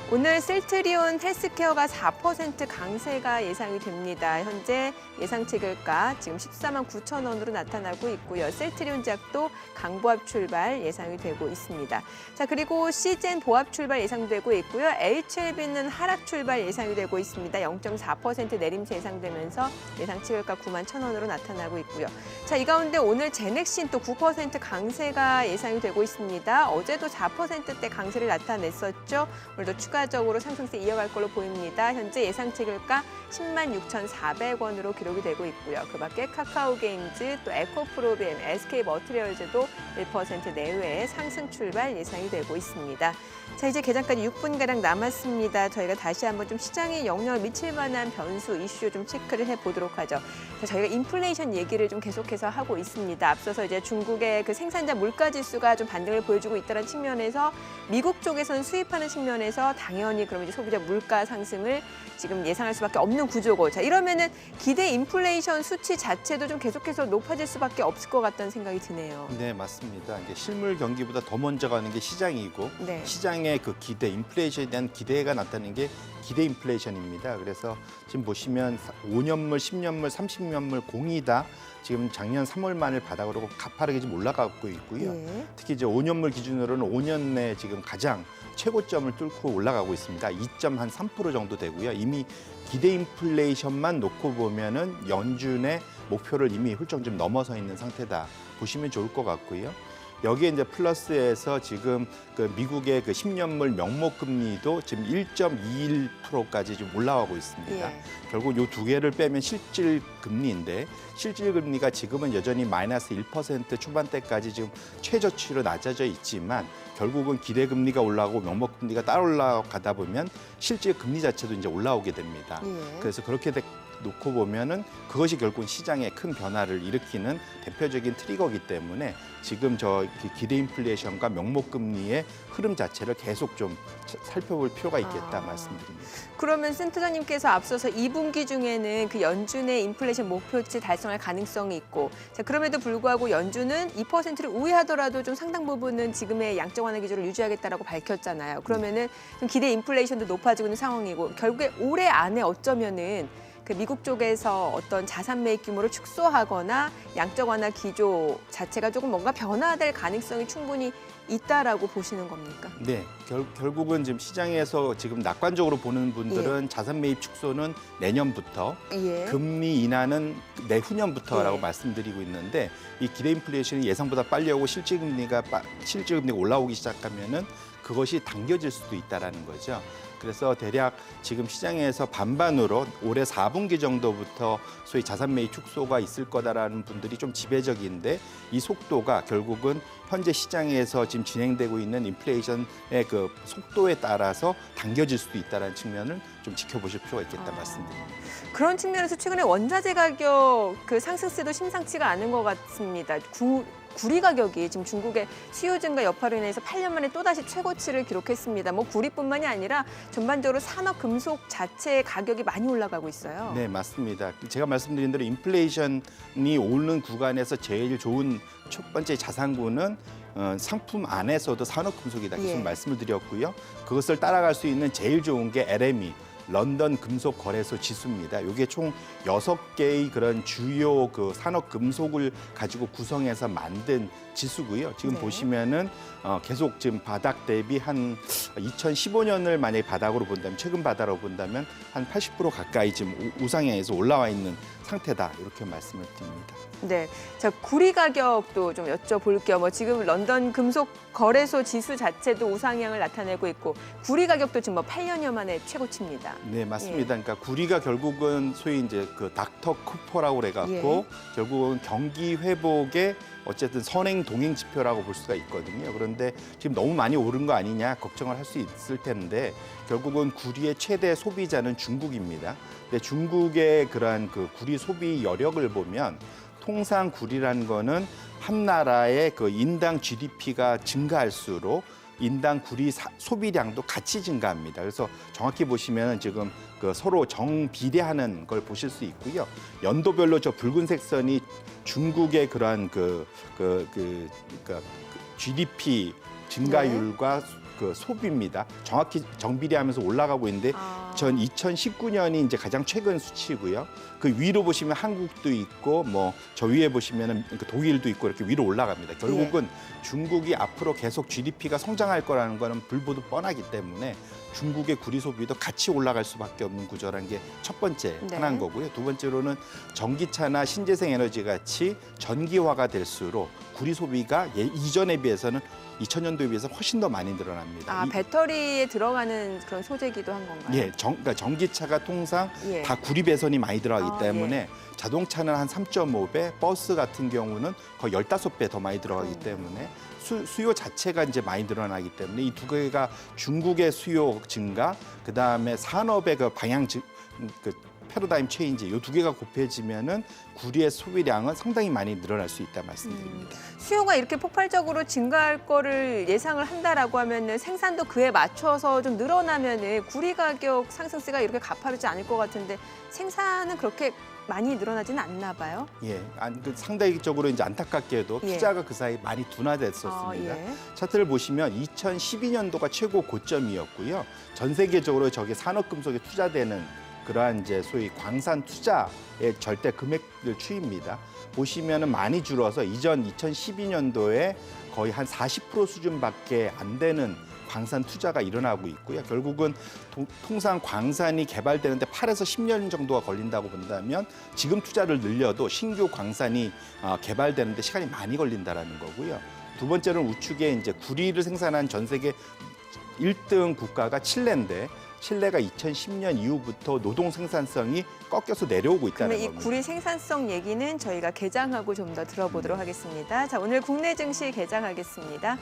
[SPEAKER 1] 오늘 셀트리온 헬스케어가 4% 강세가 예상이 됩니다. 현재 예상 체결가 지금 14만 9천 원으로 나타나고 있고요. 셀트리온 제약도 강보합 출발 예상이 되고 있습니다. 자, 그리고 시젠 보합 출발 예상되고 있고요. HLB는 하락 출발 예상이 되고 있습니다. 0.4% 내림세 예상되면서 예상 체결가 9만 1천 원으로 나타나고 있고요. 자, 이 가운데 오늘 제넥신 또 9% 강세가 예상이 되고 있습니다. 어제도 4%대 강세를 나타냈었죠. 오늘도 추가적으로 상승세 이어갈 걸로 보입니다. 현재 예상 체결가 10만 6,400원으로 기록이 되고 있고요. 그 밖에 카카오게임즈, 또 에코프로비엠, SK머티리얼즈도 1% 내외의 상승 출발 예상이 되고 있습니다. 자, 이제 개장까지 6분가량 남았습니다. 저희가 다시 한번 좀 시장에 영향을 미칠 만한 변수, 이슈 좀 체크를 해보도록 하죠. 자, 저희가 인플레이션 얘기를 좀 계속해서 계속해서 하고 있습니다. 앞서서 이제 중국의 그 생산자 물가 지수가 좀 반등을 보여주고 있다는 측면에서 미국 쪽에서는 수입하는 측면에서 당연히 그럼 이제 소비자 물가 상승을 지금 예상할 수밖에 없는 구조고, 자 이러면은 기대 인플레이션 수치 자체도 좀 계속해서 높아질 수밖에 없을 것 같다는 생각이 드네요.
[SPEAKER 3] 네, 맞습니다. 이제 실물 경기보다 더 먼저 가는 게 시장이고
[SPEAKER 1] 네.
[SPEAKER 3] 시장의 그 기대, 인플레이션에 대한 기대가 나타나는 게 기대 인플레이션입니다. 그래서 지금 보시면 5년물, 10년물, 30년물 공이 다 지금 작년 3월 말을 바닥으로 가파르게 좀 올라가고 있고요.
[SPEAKER 1] 예.
[SPEAKER 3] 특히 이제 5년물 기준으로는 5년 내 지금 가장 최고점을 뚫고 올라가고 있습니다. 2.3% 정도 되고요. 이미 기대 인플레이션만 놓고 보면은 연준의 목표를 이미 훌쩍 좀 넘어서 있는 상태다 보시면 좋을 것 같고요. 여기에 이제 플러스해서 지금 그 미국의 그 10년물 명목 금리도 지금 1.21%까지 좀 올라가고 있습니다.
[SPEAKER 1] 예.
[SPEAKER 3] 결국 요 두 개를 빼면 실질 금리인데 실질 금리가 지금은 여전히 마이너스 1% 초반대까지 지금 최저치로 낮아져 있지만 결국은 기대 금리가 올라가고 명목 금리가 따라 올라가다 보면 실질 금리 자체도 이제 올라오게 됩니다.
[SPEAKER 1] 예.
[SPEAKER 3] 그래서 그렇게 놓고 보면은 그것이 결국은 시장에 큰 변화를 일으키는 대표적인 트리거이기 때문에 지금 저 기대 인플레이션과 명목 금리의 흐름 자체를 계속 좀 살펴볼 필요가 있겠다 말씀드립니다.
[SPEAKER 1] 그러면 센터장님께서 앞서서 2분기 중에는 그 연준의 인플레이션 목표치 달성할 가능성이 있고, 자 그럼에도 불구하고 연준은 2%를 우회하더라도 좀 상당 부분은 지금의 양적 완화 기조를 유지하겠다라고 밝혔잖아요. 그러면은 좀 기대 인플레이션도 높아지고 있는 상황이고, 결국에 올해 안에 어쩌면은 그 미국 쪽에서 어떤 자산 매입 규모를 축소하거나 양적 완화 기조 자체가 조금 뭔가 변화될 가능성이 충분히 있다라고 보시는 겁니까?
[SPEAKER 3] 네, 결국은 지금 시장에서 지금 낙관적으로 보는 분들은 자산 매입 축소는 내년부터,
[SPEAKER 1] 예.
[SPEAKER 3] 금리 인하는 내후년부터라고
[SPEAKER 1] 예.
[SPEAKER 3] 말씀드리고 있는데 이 기대 인플레이션이 예상보다 빨리 오고 실질 금리가 올라오기 시작하면은 그것이 당겨질 수도 있다라는 거죠. 그래서 대략 지금 시장에서 반반으로 올해 4분기 정도부터 소위 자산 매입 축소가 있을 거다라는 분들이 좀 지배적인데 이 속도가 결국은 현재 시장에서 지금 진행되고 있는 인플레이션의 그 속도에 따라서 당겨질 수도 있다는 측면을 좀 지켜보실 필요가 있겠다 말씀드립니다.
[SPEAKER 1] 그런 측면에서 최근에 원자재 가격 그 상승세도 심상치가 않은 것 같습니다. 구리 가격이 지금 중국의 수요 증가 여파로 인해서 8년 만에 또다시 최고치를 기록했습니다. 뭐 구리뿐만이 아니라 전반적으로 산업 금속 자체의 가격이 많이 올라가고 있어요.
[SPEAKER 3] 네, 맞습니다. 제가 말씀드린 대로 인플레이션이 오는 구간에서 제일 좋은 첫 번째 자산구는 상품 안에서도 산업금속이다 계속
[SPEAKER 1] 예.
[SPEAKER 3] 말씀을 드렸고요. 그것을 따라갈 수 있는 제일 좋은 게 LME, 런던 금속 거래소 지수입니다. 이게 총 6개의 그런 주요 그 산업 금속을 가지고 구성해서 만든 지수고요. 지금
[SPEAKER 1] 네.
[SPEAKER 3] 보시면은 계속 지금 바닥 대비 한 2015년을 만약에 바닥으로 본다면, 최근 바닥으로 본다면 한 80% 가까이 지금 우상향에서 올라와 있는 상태다, 이렇게 말씀을 드립니다.
[SPEAKER 1] 네, 자 구리 가격도 좀 여쭤볼게요. 뭐 지금 런던 금속 거래소 지수 자체도 우상향을 나타내고 있고, 구리 가격도 지금 뭐 8년여 만에 최고치입니다.
[SPEAKER 3] 네, 맞습니다. 그러니까 구리가 결국은 소위 이제 그 닥터 쿠퍼라고 그래갖고 결국은 경기 회복의 어쨌든 선행 동행 지표라고 볼 수가 있거든요. 그런데 지금 너무 많이 오른 거 아니냐 걱정을 할 수 있을 텐데 결국은 구리의 최대 소비자는 중국입니다. 근데 중국의 그러한 그 구리 소비 여력을 보면 통상 구리라는 거는 한 나라의 그 인당 GDP가 증가할수록 인당 구리 소비량도 같이 증가합니다. 그래서 정확히 보시면 지금 그 서로 정비례하는 걸 보실 수 있고요. 연도별로 저 붉은색 선이 중국의 그러한 GDP 증가율과 그 소비입니다. 정확히 정비례하면서 올라가고 있는데 전 2019년이 이제 가장 최근 수치고요. 그 위로 보시면 한국도 있고 뭐 저 위에 보시면은 독일도 있고 이렇게 위로 올라갑니다. 결국은 중국이 앞으로 계속 GDP가 성장할 거라는 거는 불보듯 뻔하기 때문에 중국의 구리 소비도 같이 올라갈 수밖에 없는 구조라는 게 첫 번째 하나인 거고요. 두 번째로는 전기차나 신재생 에너지 같이 전기화가 될수록 구리 소비가 이전에 비해서는 2000년도에 비해서 훨씬 더 많이 늘어납니다.
[SPEAKER 1] 배터리에 들어가는 그런 소재기도 한 건가요?
[SPEAKER 3] 예, 그러니까 전기차가 통상
[SPEAKER 1] 예.
[SPEAKER 3] 다 구리 배선이 많이 들어가기 때문에 자동차는 한 3.5배, 버스 같은 경우는 거의 15배 더 많이 들어가기 때문에 수요 자체가 이제 많이 늘어나기 때문에 이 두 개가 중국의 수요 증가, 그다음에 산업의 그 방향 패러다임 체인지 이 두 개가 곱해지면은 구리의 소비량은 상당히 많이 늘어날 수 있다 말씀드립니다.
[SPEAKER 1] 수요가 이렇게 폭발적으로 증가할 거를 예상을 한다라고 하면은 생산도 그에 맞춰서 좀 늘어나면은 구리 가격 상승세가 이렇게 가파르지 않을 것 같은데 생산은 그렇게 많이 늘어나지는 않나 봐요.
[SPEAKER 3] 예, 상대적으로 이제 안타깝게도
[SPEAKER 1] 예.
[SPEAKER 3] 투자가 그 사이 많이 둔화됐었습니다.
[SPEAKER 1] 예.
[SPEAKER 3] 차트를 보시면 2012년도가 최고 고점이었고요. 전 세계적으로 저기 산업금속에 투자되는 그러한 이제 소위 광산 투자의 절대 금액을 추입니다. 보시면은 많이 줄어서 이전 2012년도에 거의 한 40% 수준밖에 안 되는 광산 투자가 일어나고 있고요. 결국은 통상 광산이 개발되는데 8에서 10년 정도가 걸린다고 본다면 지금 투자를 늘려도 신규 광산이 개발되는데 시간이 많이 걸린다라는 거고요. 두 번째는 우측에 이제 구리를 생산한 전 세계 1등 국가가 칠레인데 칠레가 2010년 이후부터 노동 생산성이 꺾여서 내려오고 있다는
[SPEAKER 1] 그러면 이
[SPEAKER 3] 겁니다.
[SPEAKER 1] 구리 생산성 얘기는 저희가 개장하고 좀 더 들어보도록 하겠습니다. 자, 오늘 국내 증시 개장하겠습니다.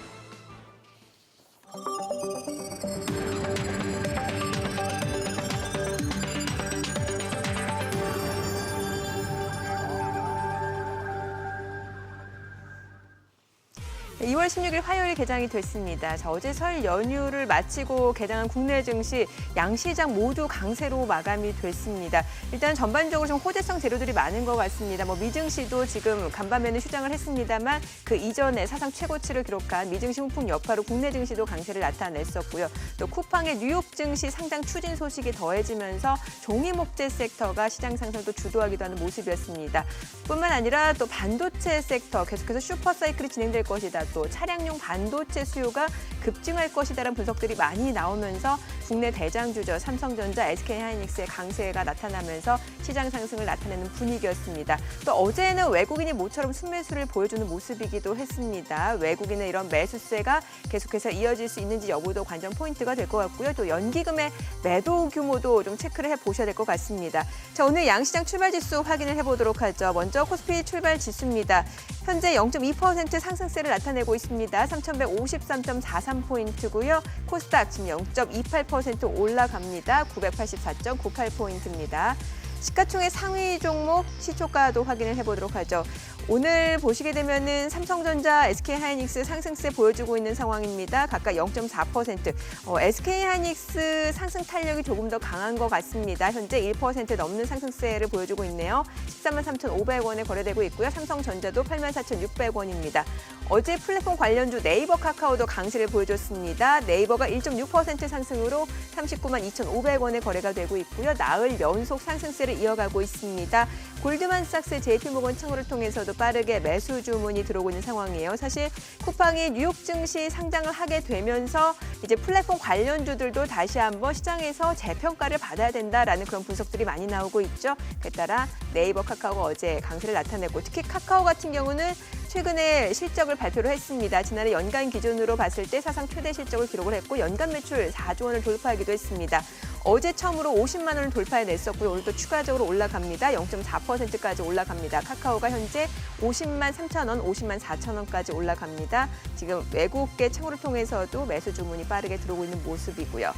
[SPEAKER 1] 네, 2월 16일 화요일 개장이 됐습니다. 자, 어제 설 연휴를 마치고 개장한 국내 증시 양시장 모두 강세로 마감이 됐습니다. 일단 전반적으로 좀 호재성 재료들이 많은 것 같습니다. 미증시도 지금 간밤에는 휴장을 했습니다만 그 이전에 사상 최고치를 기록한 미증시 훈풍 여파로 국내 증시도 강세를 나타냈었고요. 또 쿠팡의 뉴욕 증시 상장 추진 소식이 더해지면서 종이목재 섹터가 시장 상승을 또 주도하기도 하는 모습이었습니다. 뿐만 아니라 또 반도체 섹터 계속해서 슈퍼사이클이 진행될 것이다. 또 차량용 반도체 수요가 급증할 것이다라는 분석들이 많이 나오면서 국내 대장주죠. 삼성전자, SK하이닉스의 강세가 나타나면서 시장 상승을 나타내는 분위기였습니다. 또 어제는 외국인이 모처럼 순매수를 보여주는 모습이기도 했습니다. 외국인의 이런 매수세가 계속해서 이어질 수 있는지 여부도 관전 포인트가 될 것 같고요. 또 연기금의 매도 규모도 좀 체크를 해보셔야 될 것 같습니다. 자, 오늘 양시장 출발지수 확인을 해보도록 하죠. 먼저 코스피 출발지수입니다. 현재 0.2% 상승세를 나타내고 있습니다. 3,153.43포인트고요. 코스닥 지금 0.28% 올라갑니다. 984.98포인트입니다. 시가총액 상위 종목 시초가도 확인을 해보도록 하죠. 오늘 보시게 되면은 삼성전자, SK하이닉스 상승세 보여주고 있는 상황입니다. 각각 0.4%. SK하이닉스 상승 탄력이 조금 더 강한 것 같습니다. 현재 1% 넘는 상승세를 보여주고 있네요. 133,500원에 거래되고 있고요. 삼성전자도 84,600원입니다. 어제 플랫폼 관련주 네이버 카카오도 강세를 보여줬습니다. 네이버가 1.6% 상승으로 392,500원에 거래가 되고 있고요. 나흘 연속 상승세를 이어가고 있습니다. 골드만삭스, JP모건 청구를 통해서도 빠르게 매수 주문이 들어오고 있는 상황이에요. 사실 쿠팡이 뉴욕 증시 상장을 하게 되면서 이제 플랫폼 관련주들도 다시 한번 시장에서 재평가를 받아야 된다라는 그런 분석들이 많이 나오고 있죠. 그에 따라 네이버, 카카오가 어제 강세를 나타냈고 특히 카카오 같은 경우는 최근에 실적을 발표를 했습니다. 지난해 연간 기준으로 봤을 때 사상 최대 실적을 기록을 했고 연간 매출 4조 원을 돌파하기도 했습니다. 어제 처음으로 50만 원을 돌파해냈었고요. 오늘 또 추가적으로 올라갑니다. 0.4%까지 올라갑니다. 카카오가 현재 50만 3천 원, 50만 4천 원까지 올라갑니다. 지금 외국계 창구를 통해서도 매수 주문이 빠르게 들어오고 있는 모습이고요.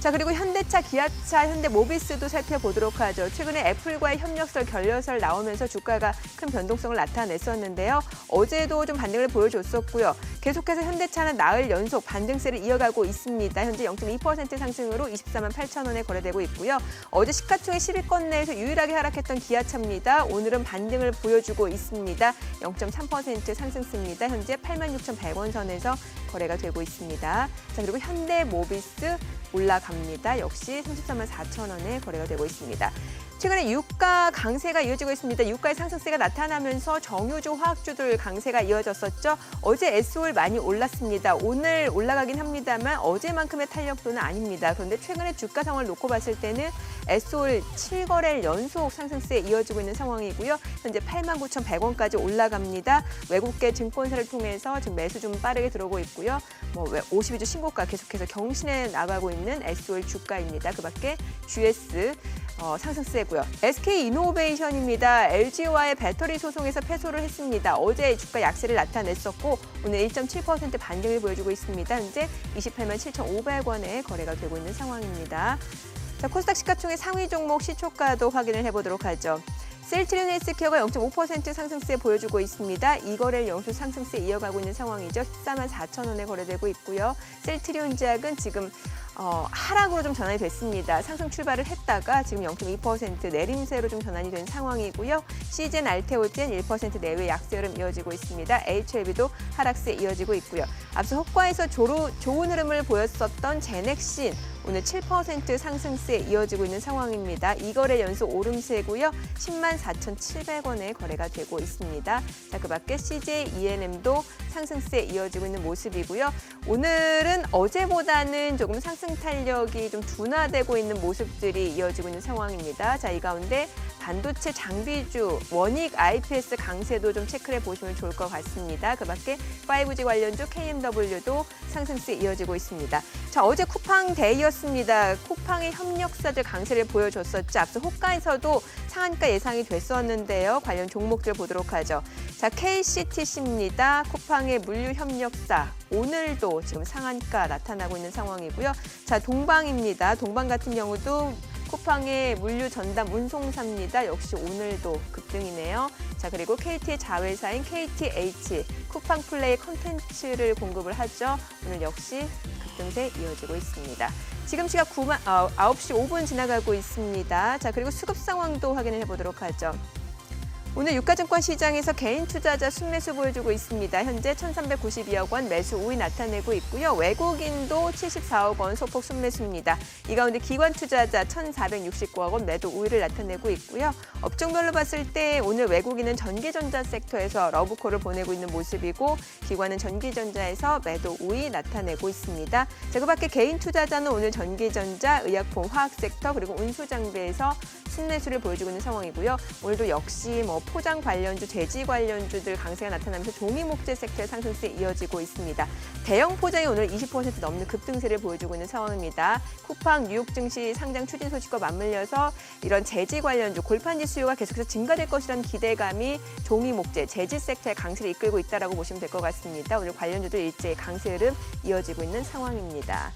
[SPEAKER 1] 자, 그리고 현대차, 기아차, 현대모비스도 살펴보도록 하죠. 최근에 애플과의 협력설, 결렬설 나오면서 주가가 큰 변동성을 나타냈었는데요. 어제도 좀 반등을 보여줬었고요. 계속해서 현대차는 나흘 연속 반등세를 이어가고 있습니다. 현재 0.2% 상승으로 24만 8천 원에 거래되고 있고요. 어제 시가총액 10위권 내에서 유일하게 하락했던 기아차입니다. 오늘은 반등을 보여주고 있습니다. 0.3% 상승세입니다. 현재 86,100원 선에서 거래가 되고 있습니다. 자, 그리고 현대모비스 올라갑니다. 역시 34만 4천 원에 거래가 되고 있습니다. 최근에 유가 강세가 이어지고 있습니다. 유가의 상승세가 나타나면서 정유주, 화학주들 강세가 이어졌었죠. 어제 SOL 많이 올랐습니다. 오늘 올라가긴 합니다만 어제만큼의 탄력도는 아닙니다. 그런데 최근에 주가 상황을 놓고 봤을 때는 SOL 7거래일 연속 상승세에 이어지고 있는 상황이고요. 현재 89,100원까지 올라갑니다. 외국계 증권사를 통해서 지금 매수 좀 빠르게 들어오고 있고요. 52주 신고가 계속해서 경신해 나가고 있는 SOL 주가입니다. 그밖에 GS 상승세고요. SK이노베이션입니다. LG와의 배터리 소송에서 패소를 했습니다. 어제 주가 약세를 나타냈었고 오늘 1.7% 반등을 보여주고 있습니다. 현재 28만 7,500원에 거래가 되고 있는 상황입니다. 자, 자, 코스닥 시가총액 상위 종목 시초가도 확인을 해보도록 하죠. 셀트리온 헬스케어가 0.5% 상승세 보여주고 있습니다. 이 거래를 연속 상승세 이어가고 있는 상황이죠. 14만 4천 원에 거래되고 있고요. 셀트리온 제약은 지금 하락으로 좀 전환이 됐습니다. 상승 출발을 했다가 지금 0.2% 내림세로 좀 전환이 된 상황이고요. 시젠 알테오젠 1% 내외 약세 흐름 이어지고 있습니다. HLB도 하락세 이어지고 있고요. 앞서 호가에서 좋은 흐름을 보였었던 제넥신 오늘 7% 상승세 이어지고 있는 상황입니다. 이 거래 연속 오름세고요. 10만 4,700원에 거래가 되고 있습니다. 자, 그 밖에 CJ ENM도 상승세 이어지고 있는 모습이고요. 오늘은 어제보다는 조금 상승 탄력이 좀 둔화되고 있는 모습들이 이어지고 있는 상황입니다. 자, 이 가운데 반도체 장비주, 원익 IPS 강세도 좀 체크해 보시면 좋을 것 같습니다. 그 밖에 5G 관련주 KMW도 상승세 이어지고 있습니다. 자, 어제 쿠팡 데이였습니다. 쿠팡의 협력사들 강세를 보여줬었죠. 앞서 호가에서도 상한가 예상이 됐었는데요. 관련 종목들 보도록 하죠. 자, KCTC입니다. 쿠팡의 물류 협력사. 오늘도 지금 상한가 나타나고 있는 상황이고요. 자, 동방입니다. 동방 같은 경우도 쿠팡의 물류 전담 운송사입니다. 역시 오늘도 급등이네요. 자, 그리고 KT의 자회사인 KTH, 쿠팡 플레이 콘텐츠를 공급을 하죠. 오늘 역시 급등세 이어지고 있습니다. 지금 시각 9시 5분 지나가고 있습니다. 자, 그리고 수급 상황도 확인을 해보도록 하죠. 오늘 유가증권 시장에서 개인 투자자 순매수 보여주고 있습니다. 현재 1,392억 원 매수 우위 나타내고 있고요. 외국인도 74억 원 소폭 순매수입니다. 이 가운데 기관 투자자 1,469억 원 매도 우위를 나타내고 있고요. 업종별로 봤을 때 오늘 외국인은 전기전자 섹터에서 러브콜을 보내고 있는 모습이고 기관은 전기전자에서 매도 우위 나타내고 있습니다. 자, 그 밖에 개인 투자자는 오늘 전기전자, 의약품, 화학 섹터 그리고 운수장비에서 순매수를 보여주고 있는 상황이고요. 오늘도 역시 포장 관련주, 제지 관련주들 강세가 나타나면서 종이 목재 섹터의 상승세 이어지고 있습니다. 대형 포장이 오늘 20% 넘는 급등세를 보여주고 있는 상황입니다. 쿠팡 뉴욕 증시 상장 추진 소식과 맞물려서 이런 제지 관련주, 골판지 수요가 계속해서 증가될 것이라는 기대감이 종이 목재, 제지 섹터의 강세를 이끌고 있다라고 보시면 될 것 같습니다. 오늘 관련주들 일제히 강세 흐름 이어지고 있는 상황입니다.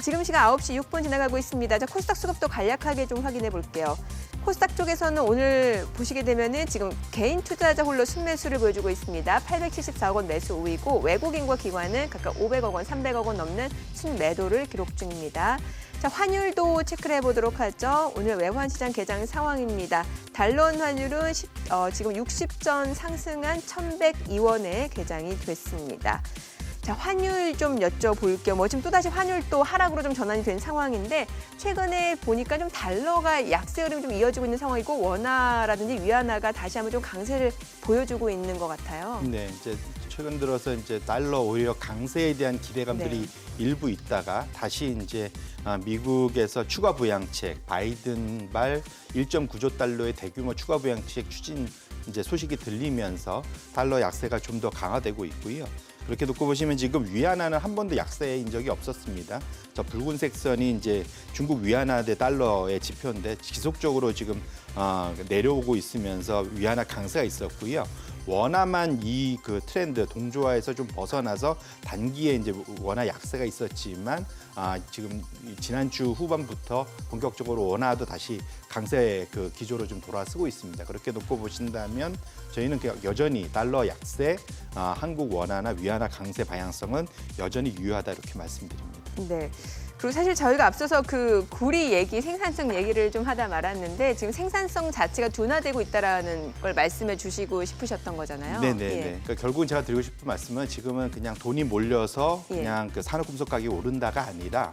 [SPEAKER 1] 지금 시각 9시 6분 지나가고 있습니다. 자, 코스닥 수급도 간략하게 좀 확인해 볼게요. 코스닥 쪽에서는 오늘 보시게 되면은 지금 개인 투자자 홀로 순매수를 보여주고 있습니다. 874억 원 매수 우위고 외국인과 기관은 각각 500억 원, 300억 원 넘는 순매도를 기록 중입니다. 자, 환율도 체크를 해보도록 하죠. 오늘 외환시장 개장 상황입니다. 달러원 환율은 지금 60전 상승한 1,102원에 개장이 됐습니다. 자, 환율 좀 여쭤볼게요. 지금 또다시 환율 또 하락으로 좀 전환이 된 상황인데 최근에 보니까 좀 달러가 약세 흐름이 좀 이어지고 있는 상황이고 원화라든지 위안화가 다시 한번 좀 강세를 보여주고 있는 것 같아요.
[SPEAKER 3] 네, 이제 최근 들어서 이제 달러 오히려 강세에 대한 기대감들이 일부 있다가 다시 이제 미국에서 추가 부양책, 바이든발 1.9조 달러의 대규모 추가 부양책 추진 이제 소식이 들리면서 달러 약세가 좀 더 강화되고 있고요. 그렇게 놓고 보시면 지금 위안화는 한 번도 약세인 적이 없었습니다. 저 붉은색 선이 이제 중국 위안화 대 달러의 지표인데 지속적으로 지금 내려오고 있으면서 위안화 강세가 있었고요. 원화만 이 그 트렌드 동조화에서 좀 벗어나서 단기에 이제 원화 약세가 있었지만 지금 지난주 후반부터 본격적으로 원화도 다시 강세 그 기조로 좀 돌아서고 있습니다. 그렇게 놓고 보신다면 저희는 여전히 달러 약세, 한국 원화나 위안화 강세 방향성은 여전히 유효하다 이렇게 말씀드립니다.
[SPEAKER 1] 네. 그리고 사실 저희가 앞서서 그 구리 얘기, 생산성 얘기를 좀 하다 말았는데 지금 생산성 자체가 둔화되고 있다라는 걸 말씀해 주시고 싶으셨던 거잖아요.
[SPEAKER 3] 네네.
[SPEAKER 1] 예.
[SPEAKER 3] 그러니까 결국은 제가 드리고 싶은 말씀은 지금은 그냥 돈이 몰려서 그냥 그 산업금속 가격이 오른다가 아니라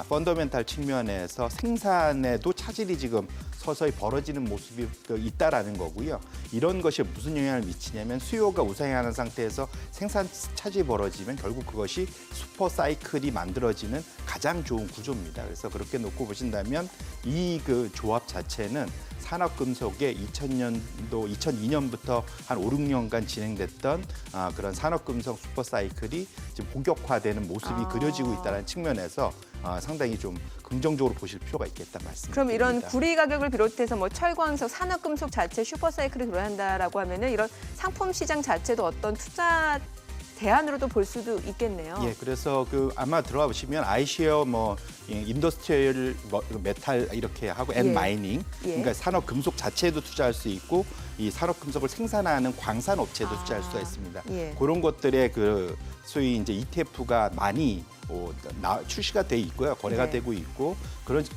[SPEAKER 3] 펀더멘탈 측면에서 생산에도 차질이 지금 서서히 벌어지는 모습이 있다라는 거고요. 이런 것이 무슨 영향을 미치냐면 수요가 우상향하는 상태에서 생산 차질이 벌어지면 결국 그것이 슈퍼 사이클이 만들어지는 가장 좋은 구조입니다. 그래서 그렇게 놓고 보신다면 이 그 조합 자체는 산업금속의 2002년부터 한 5, 6년간 진행됐던 그런 산업금속 슈퍼사이클이 지금 본격화되는 모습이 그려지고 있다는 측면에서 상당히 좀 긍정적으로 보실 필요가 있겠다 말씀드립니다.
[SPEAKER 1] 그럼 이런 구리 가격을 비롯해서 철광석, 산업금속 자체 슈퍼사이클이 돌아야 한다라고 하면은 이런 상품 시장 자체도 어떤 투자 대안으로도 볼 수도 있겠네요.
[SPEAKER 3] 예, 그래서 아마 들어가 보시면 아이쉐어 인더스트리얼 메탈 이렇게 하고 앤
[SPEAKER 1] 예.
[SPEAKER 3] 마이닝,
[SPEAKER 1] 예.
[SPEAKER 3] 그러니까 산업 금속 자체에도 투자할 수 있고 이 산업 금속을 생산하는 광산 업체도 투자할 수가 있습니다.
[SPEAKER 1] 예.
[SPEAKER 3] 그런 것들의 소위 이제 ETF가 많이 출시가 돼 있고요, 거래가
[SPEAKER 1] 네.
[SPEAKER 3] 되고 있고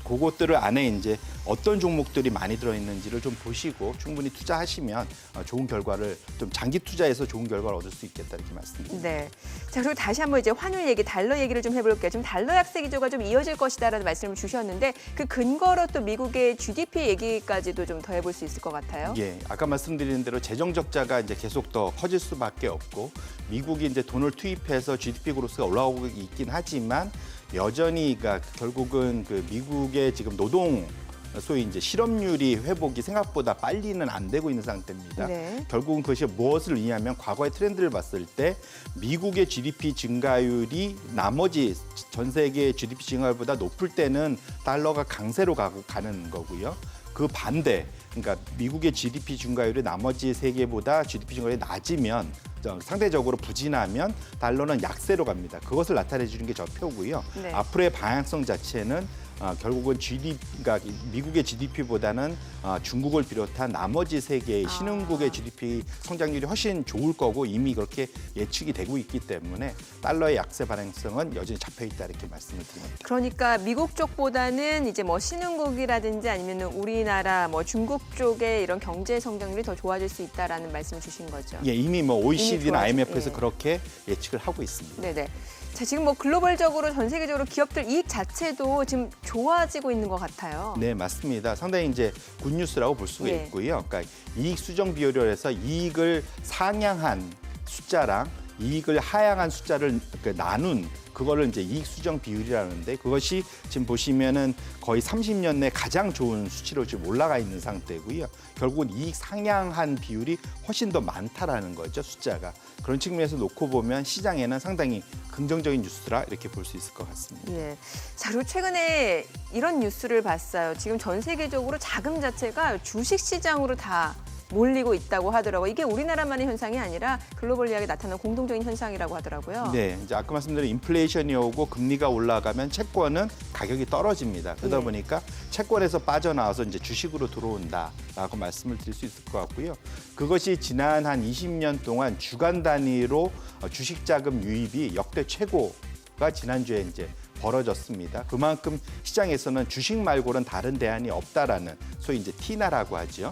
[SPEAKER 3] 그것들을 안에 이제 어떤 종목들이 많이 들어 있는지를 좀 보시고 충분히 투자하시면 좋은 결과를 좀 장기 투자해서 좋은 결과를 얻을 수 있겠다 이렇게 말씀드립니다.
[SPEAKER 1] 네. 자, 그리고 다시 한번 이제 환율 얘기, 달러 얘기를 좀 해볼게요. 지금 달러 약세 기조가 좀 이어질 것이다라는 말씀을 주셨는데 그 근거로 또 미국의 GDP 얘기까지도 좀 더 해볼 수 있을 것 같아요.
[SPEAKER 3] 예, 아까 말씀드린 대로 재정 적자가 이제 계속 더 커질 수밖에 없고 미국이 이제 돈을 투입해서 GDP 그로스가 올라오고 있긴 하지만 여전히 결국은 미국의 지금 노동 소위 이제 실업률이 회복이 생각보다 빨리는 안 되고 있는 상태입니다.
[SPEAKER 1] 네.
[SPEAKER 3] 결국은 그것이 무엇을 의미하면 과거의 트렌드를 봤을 때 미국의 GDP 증가율이 나머지 전 세계 GDP 증가율보다 높을 때는 달러가 강세로 가는 거고요. 그 반대, 그러니까 미국의 GDP 증가율이 나머지 세계보다 GDP 증가율이 낮으면 상대적으로 부진하면 달러는 약세로 갑니다. 그것을 나타내 주는 게 저 표고요.
[SPEAKER 1] 네.
[SPEAKER 3] 앞으로의 방향성 자체는 결국은 그러니까 미국의 GDP보다는 중국을 비롯한 나머지 세계의 신흥국의 GDP 성장률이 훨씬 좋을 거고 이미 그렇게 예측이 되고 있기 때문에 달러의 약세 반응성은 여전히 잡혀 있다 이렇게 말씀을 드립니다.
[SPEAKER 1] 그러니까 미국 쪽보다는 이제 신흥국이라든지 아니면 우리나라 중국 쪽의 이런 경제 성장률이 더 좋아질 수 있다라는 말씀을 주신 거죠.
[SPEAKER 3] 예, 이미 OECD나 IMF에서
[SPEAKER 1] 예.
[SPEAKER 3] 그렇게 예측을 하고 있습니다.
[SPEAKER 1] 네네. 자, 지금 글로벌적으로 전 세계적으로 기업들 이익 자체도 지금 좋아지고 있는 것 같아요.
[SPEAKER 3] 네, 맞습니다. 상당히 이제 굿뉴스라고 볼 수가
[SPEAKER 1] 예.
[SPEAKER 3] 있고요. 그러니까 이익 수정 비율을 해서 이익을 상향한 숫자랑 이익을 하향한 숫자를 나눈 그거를 이제 이익 수정 비율이라는데 그것이 지금 보시면은 거의 30년 내 가장 좋은 수치로 지금 올라가 있는 상태고요. 결국은 이익 상향한 비율이 훨씬 더 많다라는 거죠, 숫자가. 그런 측면에서 놓고 보면 시장에는 상당히 긍정적인 뉴스라 이렇게 볼 수 있을 것 같습니다.
[SPEAKER 1] 예. 자, 그리고 최근에 이런 뉴스를 봤어요. 지금 전 세계적으로 자금 자체가 주식 시장으로 다 몰리고 있다고 하더라고요. 이게 우리나라만의 현상이 아니라 글로벌리하게 나타나는 공동적인 현상이라고 하더라고요.
[SPEAKER 3] 네, 이제 아까 말씀드린 인플레이션이 오고 금리가 올라가면 채권은 가격이 떨어집니다. 그러다
[SPEAKER 1] 예.
[SPEAKER 3] 보니까 채권에서 빠져나와서 이제 주식으로 들어온다라고 말씀을 드릴 수 있을 것 같고요. 그것이 지난 한 20년 동안 주간 단위로 주식 자금 유입이 역대 최고가 지난주에 이제 벌어졌습니다. 그만큼 시장에서는 주식 말고는 다른 대안이 없다라는 소위 이제 티나라고 하죠.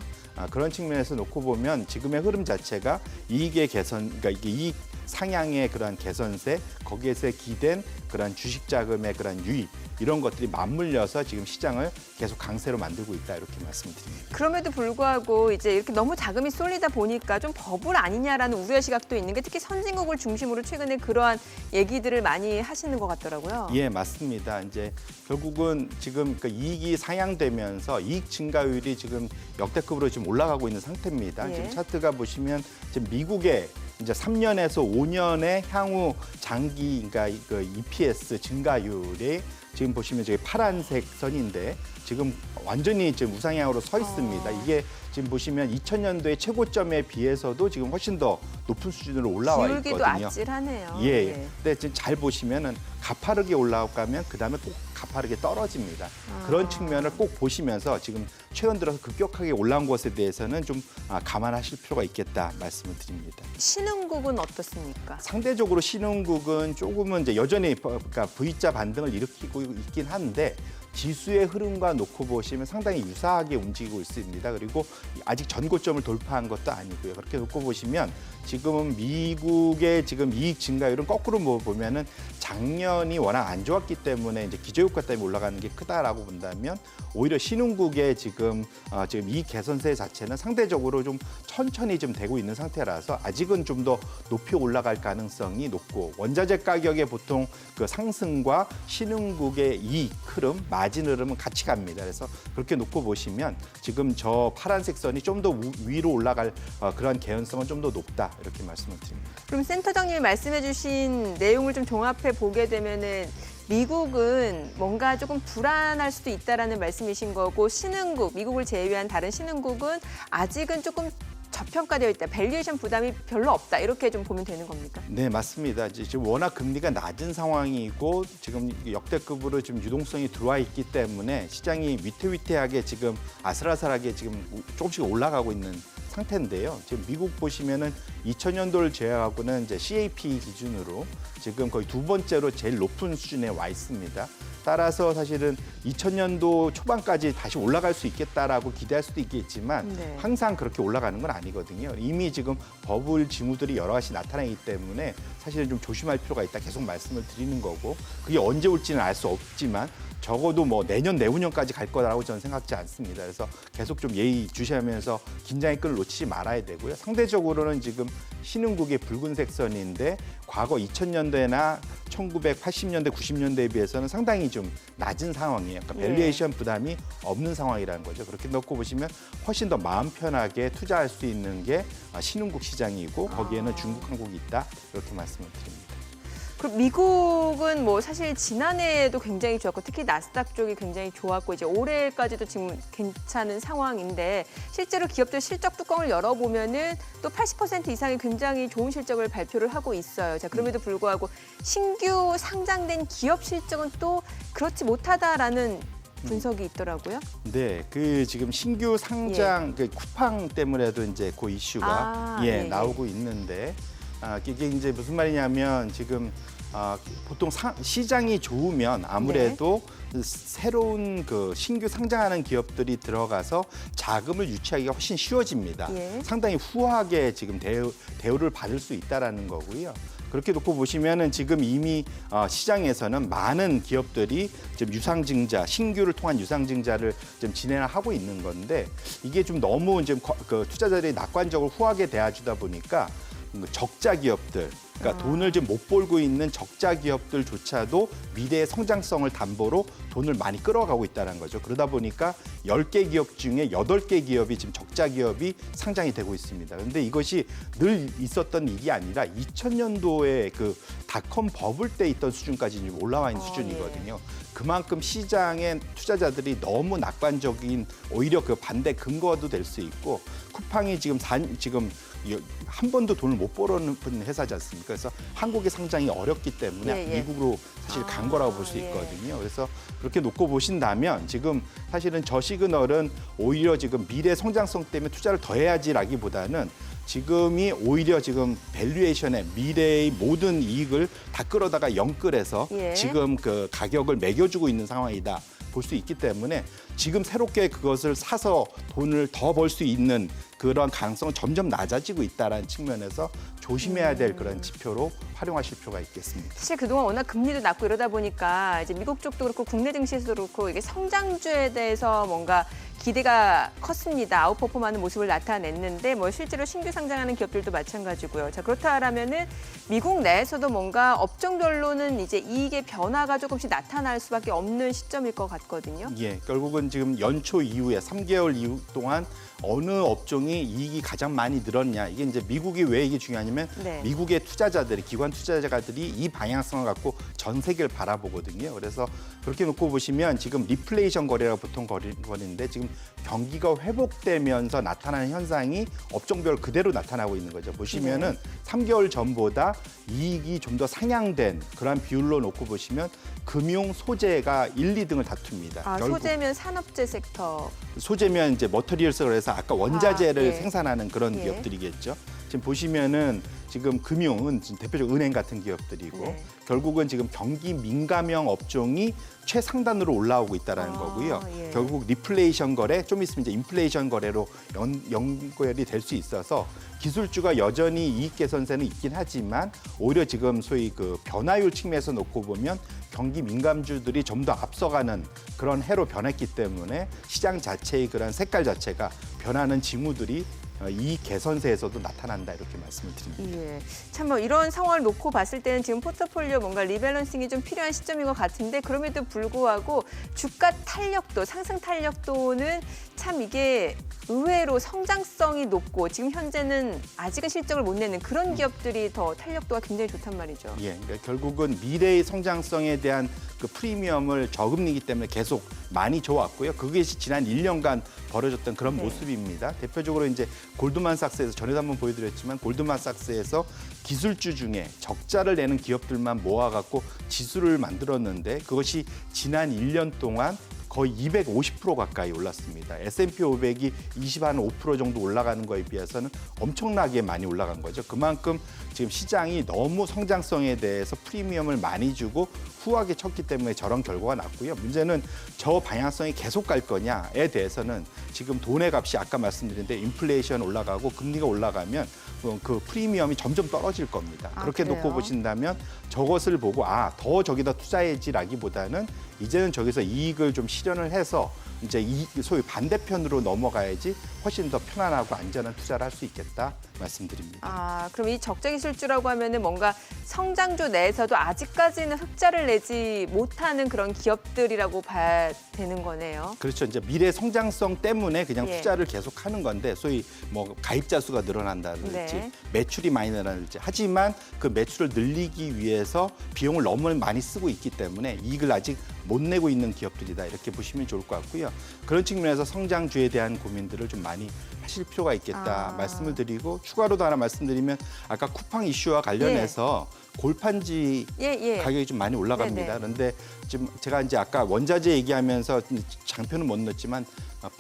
[SPEAKER 3] 그런 측면에서 놓고 보면 지금의 흐름 자체가 이익의 개선, 그러니까 이게 이익 상향의 그러한 개선세, 거기에서 기댄 그런 주식 자금의 그런 유입 이런 것들이 맞물려서 지금 시장을 계속 강세로 만들고 있다 이렇게 말씀드립니다.
[SPEAKER 1] 그럼에도 불구하고 이제 이렇게 너무 자금이 쏠리다 보니까 좀 버블 아니냐라는 우려 시각도 있는 게 특히 선진국을 중심으로 최근에 그러한 얘기들을 많이 하시는 것 같더라고요.
[SPEAKER 3] 예, 맞습니다. 이제 결국은 지금 이익이 상향되면서 이익 증가율이 지금 역대급으로 지금 올라가고 있는 상태입니다.
[SPEAKER 1] 예.
[SPEAKER 3] 지금 차트가 보시면 지금 미국의 이제 3년에서 5년의 향후 장기 그러니까 EPS 증가율이 지금 보시면 저기 파란색 선인데 지금 완전히 지금 우상향으로 서 있습니다. 이게 지금 보시면 2000년도의 최고점에 비해서도 지금 훨씬 더 높은 수준으로 올라와
[SPEAKER 1] 기울기도
[SPEAKER 3] 있거든요.
[SPEAKER 1] 아찔하네요.
[SPEAKER 3] 예. 근데 지금 잘 보시면은 가파르게 올라가면 그다음에 꼭 가파르게 떨어집니다. 그런 측면을 꼭 보시면서 지금 최근 들어서 급격하게 올라온 것에 대해서는 좀 감안하실 필요가 있겠다 말씀을 드립니다.
[SPEAKER 1] 신흥국은 어떻습니까?
[SPEAKER 3] 상대적으로 신흥국은 조금은 이제 여전히 그러니까 V자 반등을 일으키고 있긴 한데 지수의 흐름과 놓고 보시면 상당히 유사하게 움직이고 있습니다. 그리고 아직 전고점을 돌파한 것도 아니고요. 그렇게 놓고 보시면 지금은 미국의 지금 이익 증가율은 거꾸로 보면은 작년이 워낙 안 좋았기 때문에 이제 기저효과 때문에 올라가는 게 크다라고 본다면 오히려 신흥국의 지금 이익 개선세 자체는 상대적으로 좀 천천히 좀 되고 있는 상태라서 아직은 좀 더 높이 올라갈 가능성이 높고 원자재 가격의 보통 그 상승과 신흥국의 이익 흐름, 마진 흐름은 같이 갑니다. 그래서 그렇게 놓고 보시면 지금 저 파란색 선이 좀 더 위로 올라갈 그런 개연성은 좀 더 높다 이렇게 말씀을 드립니다.
[SPEAKER 1] 그럼 센터장님이 말씀해주신 내용을 좀 종합해 보게 되면은 미국은 뭔가 조금 불안할 수도 있다라는 말씀이신 거고 신흥국, 미국을 제외한 다른 신흥국은 아직은 조금 저평가되어 있다, 밸류에이션 부담이 별로 없다 이렇게 좀 보면 되는 겁니까?
[SPEAKER 3] 네, 맞습니다. 지금 워낙 금리가 낮은 상황이고 지금 역대급으로 지금 유동성이 들어와 있기 때문에 시장이 위태위태하게 지금 아슬아슬하게 지금 조금씩 올라가고 있는 상태인데요. 지금 미국 보시면은 2000년도를 제외하고는 이제 CAP 기준으로 지금 거의 두 번째로 제일 높은 수준에 와 있습니다. 따라서 사실은 2000년도 초반까지 다시 올라갈 수 있겠다라고 기대할 수도 있겠지만
[SPEAKER 1] 네.
[SPEAKER 3] 항상 그렇게 올라가는 건 아니거든요. 이미 지금 버블 징후들이 여러 가지 나타나기 때문에 사실은 좀 조심할 필요가 있다 계속 말씀을 드리는 거고 그게 언제 올지는 알 수 없지만 적어도 뭐 내년 내후년까지 갈 거라고 저는 생각지 않습니다. 그래서 계속 좀 예의 주시하면서 긴장의 끈을 놓치지 말아야 되고요. 상대적으로는 지금 신흥국의 붉은색 선인데 과거 2000년대나 1980년대, 90년대에 비해서는 상당히 좀 낮은 상황이에요. 그러니까
[SPEAKER 1] 예.
[SPEAKER 3] 밸류에이션 부담이 없는 상황이라는 거죠. 그렇게 놓고 보시면 훨씬 더 마음 편하게 투자할 수 있는 게 신흥국 시장이고 거기에는 중국, 한국이 있다. 이렇게 말씀을 드립니다.
[SPEAKER 1] 그리고 미국은 뭐 사실 지난해에도 굉장히 좋았고 특히 나스닥 쪽이 굉장히 좋았고 이제 올해까지도 지금 괜찮은 상황인데 실제로 기업들 실적 뚜껑을 열어보면은 또 80% 이상이 굉장히 좋은 실적을 발표를 하고 있어요. 자, 그럼에도 불구하고 신규 상장된 기업 실적은 또 그렇지 못하다라는 분석이 있더라고요.
[SPEAKER 3] 네, 그 지금 신규 상장 그 쿠팡 때문에도 이제 그 이슈가
[SPEAKER 1] 예.
[SPEAKER 3] 나오고 있는데 이게 이제 무슨 말이냐면 지금 보통 시장이 좋으면 아무래도 새로운 그 신규 상장하는 기업들이 들어가서 자금을 유치하기가 훨씬 쉬워집니다.
[SPEAKER 1] 예.
[SPEAKER 3] 상당히 후하게 지금 대우를 받을 수 있다라는 거고요. 그렇게 놓고 보시면은 지금 이미 시장에서는 많은 기업들이 지금 유상증자, 신규를 통한 유상증자를 좀 진행하고 있는 건데 이게 좀 너무 좀 그 투자자들이 낙관적으로 후하게 대해주다 보니까 적자 기업들, 그러니까 돈을 좀 못 벌고 있는 적자 기업들조차도 미래의 성장성을 담보로 돈을 많이 끌어가고 있다는 거죠. 그러다 보니까 10개 기업 중에 8개 기업이 지금 적자 기업이 상장이 되고 있습니다. 그런데 이것이 늘 있었던 일이 아니라 2000년도에 그 닷컴 버블 때 있던 수준까지 지금 올라와 있는 수준이거든요. 그만큼 시장의 투자자들이 너무 낙관적인 오히려 그 반대 근거도 될 수 있고 쿠팡이 지금 한 번도 돈을 못 벌어는 회사지 않습니까? 그래서 한국의 상장이 어렵기 때문에 미국으로 사실 간 거라고 볼 수 있거든요. 그래서 그렇게 놓고 보신다면 지금 사실은 저 시그널은 오히려 지금 미래 성장성 때문에 투자를 더 해야지라기보다는 지금이 오히려 지금 밸류에이션에 미래의 모든 이익을 다 끌어다가 영끌해서 지금 그 가격을 매겨주고 있는 상황이다. 볼 수 있기 때문에 지금 새롭게 그것을 사서 돈을 더 벌 수 있는 그런 가능성은 점점 낮아지고 있다는 측면에서 조심해야 될 그런 지표로 활용하실 필요가 있겠습니다.
[SPEAKER 1] 사실 그동안 워낙 금리도 낮고 이러다 보니까 이제 미국 쪽도 그렇고 국내 증시에서도 그렇고 이게 성장주에 대해서 뭔가 기대가 컸습니다. 아웃퍼폼하는 모습을 나타냈는데 뭐 실제로 신규 상장하는 기업들도 마찬가지고요. 자, 그렇다면은 미국 내에서도 뭔가 업종별로는 이제 이익의 변화가 조금씩 나타날 수밖에 없는 시점일 것 같거든요.
[SPEAKER 3] 예, 결국은 지금 연초 이후에 3개월 이후 동안 어느 업종이 이익이 가장 많이 늘었냐. 이게 이제 미국이 왜 이게 중요하냐면 미국의 투자자들이, 기관 투자자들이 이 방향성을 갖고 전 세계를 바라보거든요. 그래서 그렇게 놓고 보시면 지금 리플레이션 거래라고 보통 거리는데 지금 경기가 회복되면서 나타나는 현상이 업종별 그대로 나타나고 있는 거죠. 보시면은 3개월 전보다 이익이 좀 더 상향된 그런 비율로 놓고 보시면 금융, 소재가 1, 2등을 다툽니다.
[SPEAKER 1] 소재면 산업재 섹터.
[SPEAKER 3] 소재면 이제 머터리얼스를 해서 아까 원자재를 생산하는 그런 기업들이겠죠. 지금 보시면은 지금 금융은 지금 대표적으로 은행 같은 기업들이고 결국은 지금 경기 민감형 업종이 최상단으로 올라오고 있다는 거고요. 결국 리플레이션 거래, 좀 있으면 이제 인플레이션 거래로 연결이 될 수 있어서 기술주가 여전히 이익 개선세는 있긴 하지만 오히려 지금 소위 그 변화율 측면에서 놓고 보면 경기 민감주들이 좀 더 앞서가는 그런 해로 변했기 때문에 시장 자체의 그런 색깔 자체가 변하는 징후들이 이익 개선세에서도 나타난다 이렇게 말씀을 드립니다.
[SPEAKER 1] 예. 참 뭐 이런 상황을 놓고 봤을 때는 지금 포트폴리오 뭔가 리밸런싱이 좀 필요한 시점인 것 같은데 그럼에도 불구하고 주가 탄력도, 상승 탄력도는 참 이게 의외로 성장성이 높고 지금 현재는 아직은 실적을 못 내는 그런 기업들이 더 탄력도가 굉장히 좋단 말이죠.
[SPEAKER 3] 예, 그러니까 결국은 미래의 성장성에 대한 그 프리미엄을 저금리기 때문에 계속 많이 줘왔고요. 그것이 지난 1년간 벌어졌던 그런
[SPEAKER 1] 네.
[SPEAKER 3] 모습입니다. 대표적으로 이제 골드만삭스에서 전에도 한번 보여드렸지만 골드만삭스에서 기술주 중에 적자를 내는 기업들만 모아갖고 지수를 만들었는데 그것이 지난 1년 동안 거의 250% 가까이 올랐습니다. S&P 500이 25% 정도 올라가는 거에 비해서는 엄청나게 많이 올라간 거죠. 그만큼 지금 시장이 너무 성장성에 대해서 프리미엄을 많이 주고 후하게 쳤기 때문에 저런 결과가 났고요. 문제는 저 방향성이 계속 갈 거냐에 대해서는 지금 돈의 값이 아까 말씀드린 데 인플레이션 올라가고 금리가 올라가면 그 프리미엄이 점점 떨어질 겁니다. 그렇게
[SPEAKER 1] 그래요?
[SPEAKER 3] 놓고 보신다면 저것을 보고 더 저기다 투자해지라기보다는 이제는 저기서 이익을 좀 실현을 해서 이제 소위 반대편으로 넘어가야지 훨씬 더 편안하고 안전한 투자를 할 수 있겠다 말씀드립니다.
[SPEAKER 1] 그럼 이 적재기술주라고 하면은 뭔가 성장주 내에서도 아직까지는 흑자를 내지 못하는 그런 기업들이라고 봐야 되는 거네요.
[SPEAKER 3] 그렇죠. 이제 미래 성장성 때문에 그냥
[SPEAKER 1] 예.
[SPEAKER 3] 투자를 계속 하는 건데 소위 뭐 가입자 수가 늘어난다든지
[SPEAKER 1] 네.
[SPEAKER 3] 매출이 많이 늘어난다든지 하지만 그 매출을 늘리기 위해서 비용을 너무 많이 쓰고 있기 때문에 이익을 아직 못 내고 있는 기업들이다 이렇게 보시면 좋을 것 같고요. 그런 측면에서 성장주에 대한 고민들을 좀 많이 하실 필요가 있겠다 말씀을 드리고 추가로도 하나 말씀드리면 아까 쿠팡 이슈와 관련해서 골판지 가격이 좀 많이 올라갑니다.
[SPEAKER 1] 네네.
[SPEAKER 3] 그런데 지금 제가 이제 아까 원자재 얘기하면서 장표는 못 넣었지만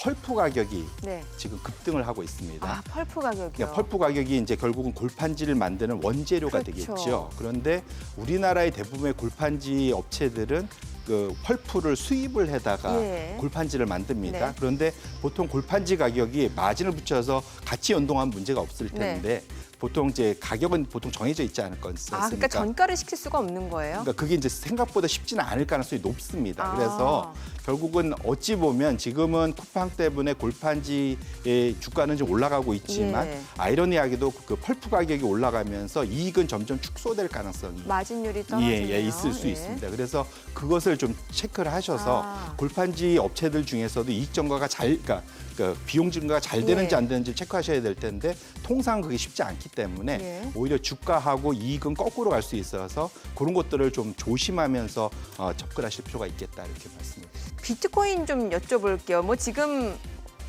[SPEAKER 3] 펄프 가격이
[SPEAKER 1] 네.
[SPEAKER 3] 지금 급등을 하고 있습니다.
[SPEAKER 1] 펄프 가격이요.
[SPEAKER 3] 그러니까 펄프 가격이 이제 결국은 골판지를 만드는 원재료가
[SPEAKER 1] 그렇죠.
[SPEAKER 3] 되겠죠. 그런데 우리나라의 대부분의 골판지 업체들은 그 펄프를 수입을 해다가
[SPEAKER 1] 예.
[SPEAKER 3] 골판지를 만듭니다.
[SPEAKER 1] 네.
[SPEAKER 3] 그런데 보통 골판지 가격이 마진을 붙여서 같이 연동하면 문제가 없을 텐데 보통 이제 가격은 보통 정해져 있지 않을 거니까.
[SPEAKER 1] 그러니까 전가를 시킬 수가 없는 거예요?
[SPEAKER 3] 그러니까 그게 이제 생각보다 쉽지는 않을 가능성이 높습니다.
[SPEAKER 1] 아.
[SPEAKER 3] 그래서 결국은 어찌 보면 지금은 쿠팡 때문에 골판지의 주가는 좀 올라가고 있지만
[SPEAKER 1] 예.
[SPEAKER 3] 아이러니하게도 그 펄프 가격이 올라가면서 이익은 점점 축소될 가능성이
[SPEAKER 1] 마진율이 떨어지네요.
[SPEAKER 3] 있을 수 있습니다. 그래서 그것을 좀 체크를 하셔서
[SPEAKER 1] 아.
[SPEAKER 3] 골판지 업체들 중에서도 이익 증가가 그러니까 그 비용 증가가 잘 되는지
[SPEAKER 1] 예.
[SPEAKER 3] 안 되는지 체크하셔야 될 텐데 통상 그게 쉽지 않기 때문에
[SPEAKER 1] 예.
[SPEAKER 3] 오히려 주가하고 이익은 거꾸로 갈 수 있어서 그런 것들을 좀 조심하면서 접근하실 필요가 있겠다 이렇게 말씀드립니다.
[SPEAKER 1] 비트코인 좀 여쭤볼게요. 뭐 지금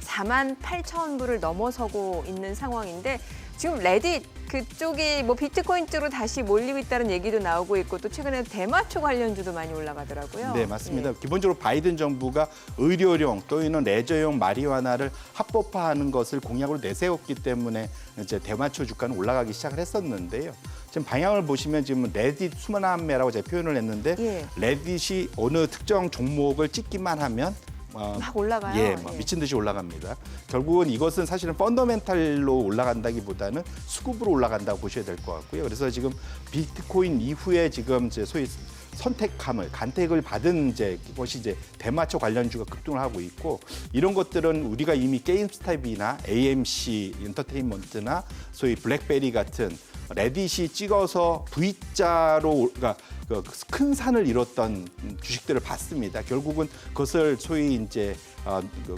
[SPEAKER 1] 48,000불을 넘어서고 있는 상황인데 지금 레딧 그쪽이 뭐 비트코인 쪽으로 다시 몰리고 있다는 얘기도 나오고 있고 또 최근에 대마초 관련주도 많이 올라가더라고요.
[SPEAKER 3] 네, 맞습니다.
[SPEAKER 1] 예.
[SPEAKER 3] 기본적으로 바이든 정부가 의료용 또는 레저용 마리화나를 합법화하는 것을 공약으로 내세웠기 때문에 이제 대마초 주가는 올라가기 시작을 했었는데요. 지금 방향을 보시면 지금 레딧 수만함매라고 제가 표현을 했는데
[SPEAKER 1] 예.
[SPEAKER 3] 레딧이 어느 특정 종목을 찍기만 하면
[SPEAKER 1] 막 올라가요.
[SPEAKER 3] 예, 미친 듯이 올라갑니다. 결국은 이것은 사실은 펀더멘탈로 올라간다기보다는 수급으로 올라간다고 보셔야 될 것 같고요. 그래서 지금 비트코인 이후에 지금 이제 소위 간택을 받은 것이 이제 대마초 관련주가 급등을 하고 있고 이런 것들은 우리가 이미 게임스탑이나 AMC 엔터테인먼트나 소위 블랙베리 같은 레딧이 찍어서 V자로 그러니까 큰 산을 이뤘던 주식들을 봤습니다. 결국은 그것을 소위 이제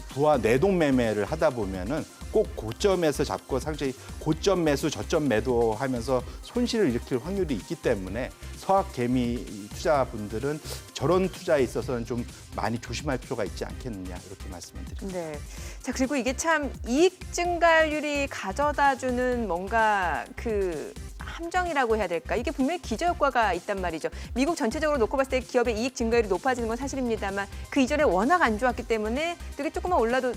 [SPEAKER 3] 부와 내동 매매를 하다 보면은 꼭 고점에서 잡고 상당히 고점 매수, 저점 매도하면서 손실을 일으킬 확률이 있기 때문에 서학 개미 투자분들은 저런 투자에 있어서는 좀 많이 조심할 필요가 있지 않겠느냐 이렇게 말씀을 드립니다.
[SPEAKER 1] 네. 자, 그리고 이게 참 이익 증가율이 가져다주는 뭔가 그 함정이라고 해야 될까? 이게 분명히 기저효과가 있단 말이죠. 미국 전체적으로 놓고 봤을 때 기업의 이익 증가율이 높아지는 건 사실입니다만 그 이전에 워낙 안 좋았기 때문에 되게 조금만 올라도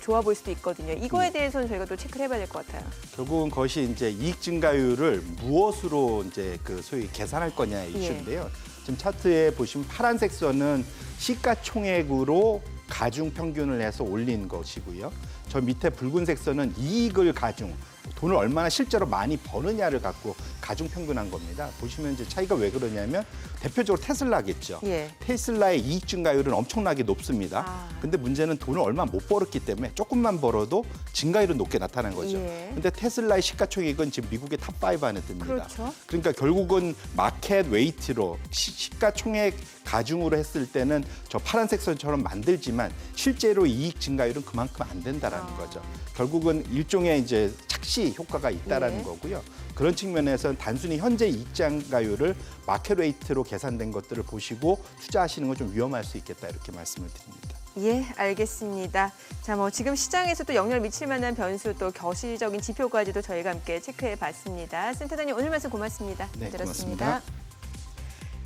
[SPEAKER 1] 좋아 보일 수도 있거든요. 이거에 대해서는 저희가 또 체크를 해봐야 될 것 같아요.
[SPEAKER 3] 결국은 그것이 이제 이익 증가율을 무엇으로 이제 그 소위 계산할 거냐의 이슈인데요. 지금 차트에 보시면 파란색 선은 시가총액으로 가중 평균을 해서 올린 것이고요. 저 밑에 붉은색 선은 이익을 가중, 돈을 얼마나 실제로 많이 버느냐를 갖고 가중평균한 겁니다. 보시면 이제 차이가 왜 그러냐면 대표적으로 테슬라겠죠.
[SPEAKER 1] 예.
[SPEAKER 3] 테슬라의 이익 증가율은 엄청나게 높습니다. 근데 문제는 돈을 얼마 못 벌었기 때문에 조금만 벌어도 증가율은 높게 나타난 거죠.
[SPEAKER 1] 예.
[SPEAKER 3] 근데 테슬라의 시가총액은 지금 미국의 탑5 안에 듭니다.
[SPEAKER 1] 그렇죠.
[SPEAKER 3] 그러니까 결국은 마켓 웨이트로 시가총액 가중으로 했을 때는 저 파란색 선처럼 만들지만 실제로 이익 증가율은 그만큼 안 된다라는 거죠. 결국은 일종의 이제 착시 효과가 있다라는
[SPEAKER 1] 예.
[SPEAKER 3] 거고요. 그런 측면에서는 단순히 현재 이익 증가율을 마켓 웨이트로 계산된 것들을 보시고 투자하시는 건 좀 위험할 수 있겠다 이렇게 말씀을 드립니다.
[SPEAKER 1] 예, 알겠습니다. 자, 뭐 지금 시장에서 또 영향을 미칠 만한 변수 또 거시적인 지표까지도 저희가 함께 체크해 봤습니다. 센터장님 오늘 말씀 고맙습니다.
[SPEAKER 3] 네,
[SPEAKER 1] 잘 들었습니다.
[SPEAKER 3] 고맙습니다.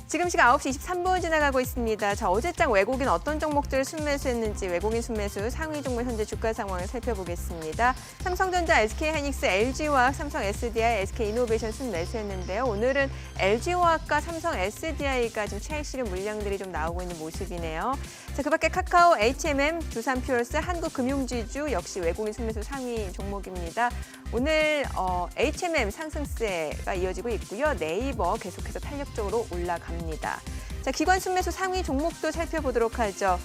[SPEAKER 1] 지금 시각 9시 23분 지나가고 있습니다. 자, 어제장 외국인 어떤 종목들 순매수했는지 외국인 순매수 상위 종목 현재 주가 상황을 살펴보겠습니다. 삼성전자, SK하이닉스, LG화학, 삼성 SDI, SK이노베이션 순매수했는데요. 오늘은 LG화학과 삼성 SDI가 지금 차익 실현 물량들이 좀 나오고 있는 모습이네요. 자, 그밖에 카카오, HMM, 두산퓨얼스, 한국금융지주 역시 외국인 순매수 상위 종목입니다. 오늘 HMM 상승세가 이어지고 있고요. 네이버 계속해서 탄력적으로 올라갑니다. 자, 기관 순매수 상위 종목도 살펴보도록 하죠.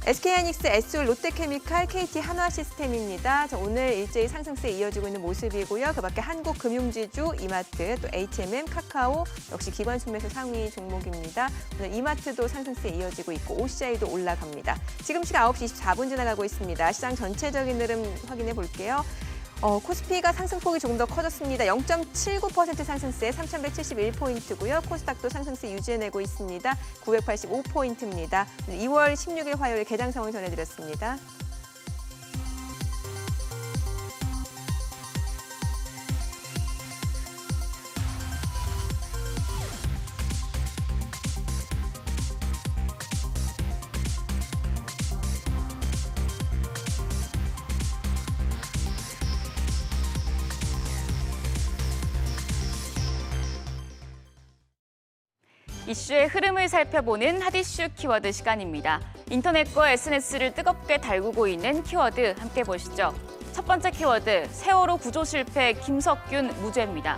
[SPEAKER 1] SK하이닉스, SUR, 롯데케미칼, KT 한화시스템입니다. 자, 오늘 일제히 상승세 이어지고 있는 모습이고요. 그밖에 한국금융지주, 이마트, 또 HMM, 카카오 역시 기관 순매수 상위 종목입니다. 오늘 이마트도 상승세 이어지고 있고 OCI도 올라갑니다. 지금 시각 9시 24분 지나가고 있습니다. 시장 전체적인 흐름 확인해 볼게요. 코스피가 상승폭이 조금 더 커졌습니다. 0.79% 상승세 3,171포인트고요. 코스닥도 상승세 유지해내고 있습니다. 985포인트입니다. 2월 16일 화요일 개장 상황 전해드렸습니다.
[SPEAKER 2] 이슈의 흐름을 살펴보는 핫이슈 키워드 시간입니다. 인터넷과 SNS를 뜨겁게 달구고 있는 키워드 함께 보시죠. 첫 번째 키워드, 세월호 구조 실패 김석균 무죄입니다.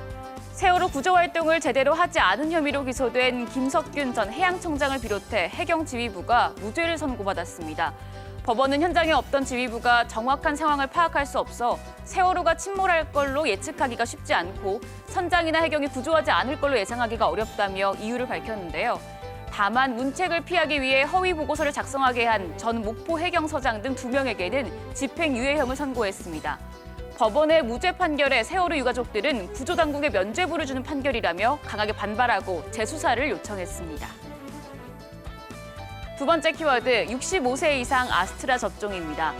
[SPEAKER 2] 세월호 구조 활동을 제대로 하지 않은 혐의로 기소된 김석균 전 해양청장을 비롯해 해경지휘부가 무죄를 선고받았습니다. 법원은 현장에 없던 지휘부가 정확한 상황을 파악할 수 없어 세월호가 침몰할 걸로 예측하기가 쉽지 않고 선장이나 해경이 구조하지 않을 걸로 예상하기가 어렵다며 이유를 밝혔는데요. 다만 문책을 피하기 위해 허위 보고서를 작성하게 한 전 목포 해경서장 등 2명에게는 집행유예형을 선고했습니다. 법원의 무죄 판결에 세월호 유가족들은 구조당국에 면죄부를 주는 판결이라며 강하게 반발하고 재수사를 요청했습니다. 두 번째 키워드, 65세 이상 아스트라 접종입니다.